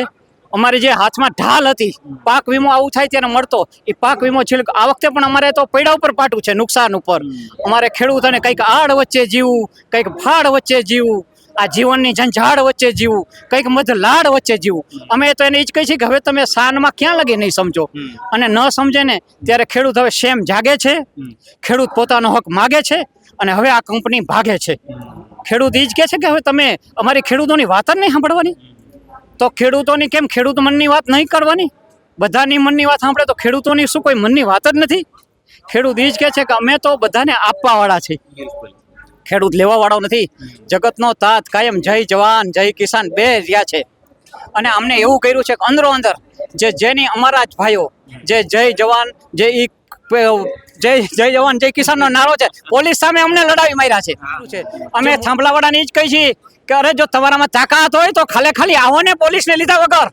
અમારી જે હાથમાં ઢાલ હતી, પાક વીમો આવું થાય ત્યારે મળતો, એ પાક વીમો છેલ્લે આ વખતે પણ અમારે તો પૈડા ઉપર પાટું છે, નુકસાન ઉપર. અમારે ખેડૂતોને કંઈક આડ વચ્ચે જીવવું, કંઈક ફાડ વચ્ચે જીવવું, આ જીવનની ઝંઝાળ વચ્ચે જીવવું, કંઈક મધ લાડ વચ્ચે જીવવું. અમે તો એને એ જ કહીએ છીએ કે હવે તમે સાનમાં ક્યાં લગી નહીં સમજો. અને ન સમજે ને ત્યારે ખેડૂત હવે શેમ જાગે છે, ખેડૂત પોતાનો હક માગે છે, અને હવે આ કંપની ભાગે છે. ખેડૂત એ જ કહે છે કે હવે તમે અમારી ખેડૂતોની વાત જ નહીં સાંભળવાની. તો ખેડૂતોની કેમ ખેડૂત મનની વાત નહીં કરવાની? બધાની મનની વાત સાંભળે તો ખેડૂતોની શું કોઈ મનની વાત જ નથી? ખેડૂત એ જ કહે છે કે અમે તો બધાને આપવાવાળા છીએ, ખેડૂત લેવાવાળો નથી. જગતનો તાત કાયમ જય જવાન જય કિસાન બે રહ્યા છે. અને અમને એવું કર્યું છે કે અંદરો અંદર જેની અમારા જ ભાઈઓ જે જય જવાન જય જય જવાન જય કિસાનનો નારો છે, પોલીસ સામે અમને લડાવી માર્યા છે. અમે થાંભલાવાળાને જ કહી છીએ કે અરે જો તમારામાં તાકાત હોય તો ખાલી આવો ને, પોલીસને લીધા વગર.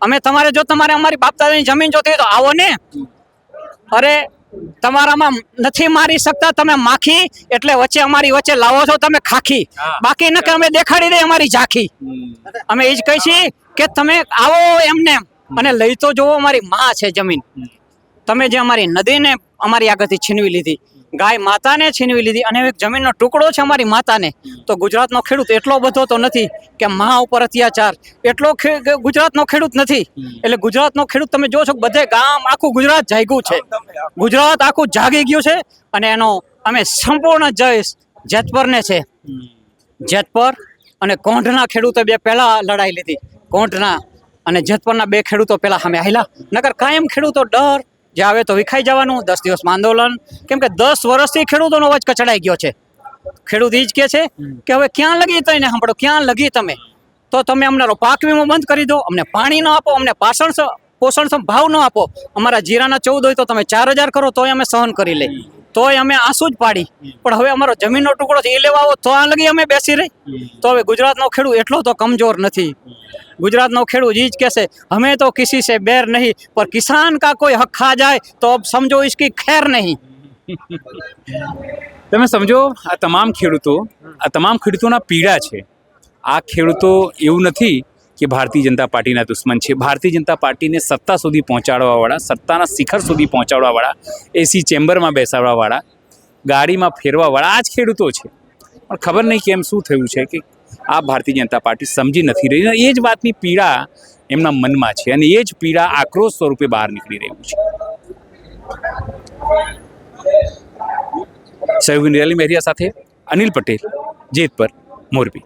અમે તમારે જો તમારે અમારી બાપ દાદાની જમીન જોતી હોય તો આવો ને. અરે તમારામાં નથી મારી શકતા તમે માખી, એટલે વચ્ચે અમારી વચ્ચે લાવો છો તમે ખાખી. બાકી ન કે અમે દેખાડી દે અમારી ઝાંખી. અમે એ જ કહી છીએ કે તમે આવો એમને, અને લઈ તો જોવો અમારી માં છે જમીન. તમે જે અમારી નદીને અમારી આગળથી છીનવી લીધી, ગાય માતાને છીનવી લીધી, અને એક જમીનનો ટુકડો છે અમારી માતાને. તો ગુજરાતનો ખેડૂત એટલો બધો તો નથી કે મા ઉપર અત્યાચાર, એટલો ગુજરાતનો ખેડૂત નથી. એટલે ગુજરાતનો ખેડૂત તમે જો છો બધે ગામ આખું ગુજરાત જાગ્યું છે, ગુજરાત આખું જાગી ગયું છે. અને એનો અમે સંપૂર્ણ જય જેતપરને છે. જેતપર અને કોંઢના ખેડૂતો બે પહેલા લડાઈ લીધી, કોંઢના અને જેતપરના બે ખેડૂતો પહેલા સામે આવેલા. નકર કાયમ ખેડૂતો ડર જે આવે તો વિખાઈ જવાનું, 10 દિવસમાં આંદોલન. કેમ કે 10 વર્ષથી ખેડૂતોનો અવાજ કચડાઈ ગયો છે. ખેડૂત એ જ કહે છે કે હવે ક્યાં લગી તો એને સાંભળો, ક્યાં લગી તમે? તો તમે અમને પાક વીમો બંધ કરી દો, અમને પાણી ન આપો, અમને પોષણ ભાવ ન આપો. અમારા જીરાના 14 હોય તો તમે 4000 કરો તોય અમે સહન કરી લે, તોય અમે આંસુ જ પાડી. પણ હવે અમારો જમીનનો ટુકડો છે એ લેવા આવો તો આ લગી અમે બેસી રહી. તો હવે ગુજરાતનો ખેડૂત એટલો તો કમજોર નથી. ગુજરાતનો ખેડૂત એ જ કહેશે હમે તો કિસી સે બેર નહીં, પર કિસાન કા કોઈ હક ખા જાય તો અબ સમજો इसकी खैर नहीं. તમે સમજો આ તમામ ખેડૂતોના પીડા છે. આ ખેડૂતો એવું નથી કે ભારતીય જનતા પાર્ટીના દુશ્મન છે. ભારતીય જનતા પાર્ટીને સત્તા સુધી પહોંચાડવાવાળા, સત્તાના શિખર સુધી પહોંચાડવાવાળા, એસી ચેમ્બરમાં બેસાડવાવાળા, ગાડીમાં ફેરવાવાળા આ જ ખેડૂતો છે. પણ ખબર નહીં કેમ શું થયું છે કે આ ભારતીય જનતા પાર્ટી સમજી નથી રહી. એ જ વાતની પીડા એમના મનમાં છે, અને એ જ પીડા આક્રોશ સ્વરૂપે બહાર નીકળી રહ્યું છે. સહયોગી નિરાલી મહેરિયા સાથે અનિલ પટેલ, જેતપર, મોરબી.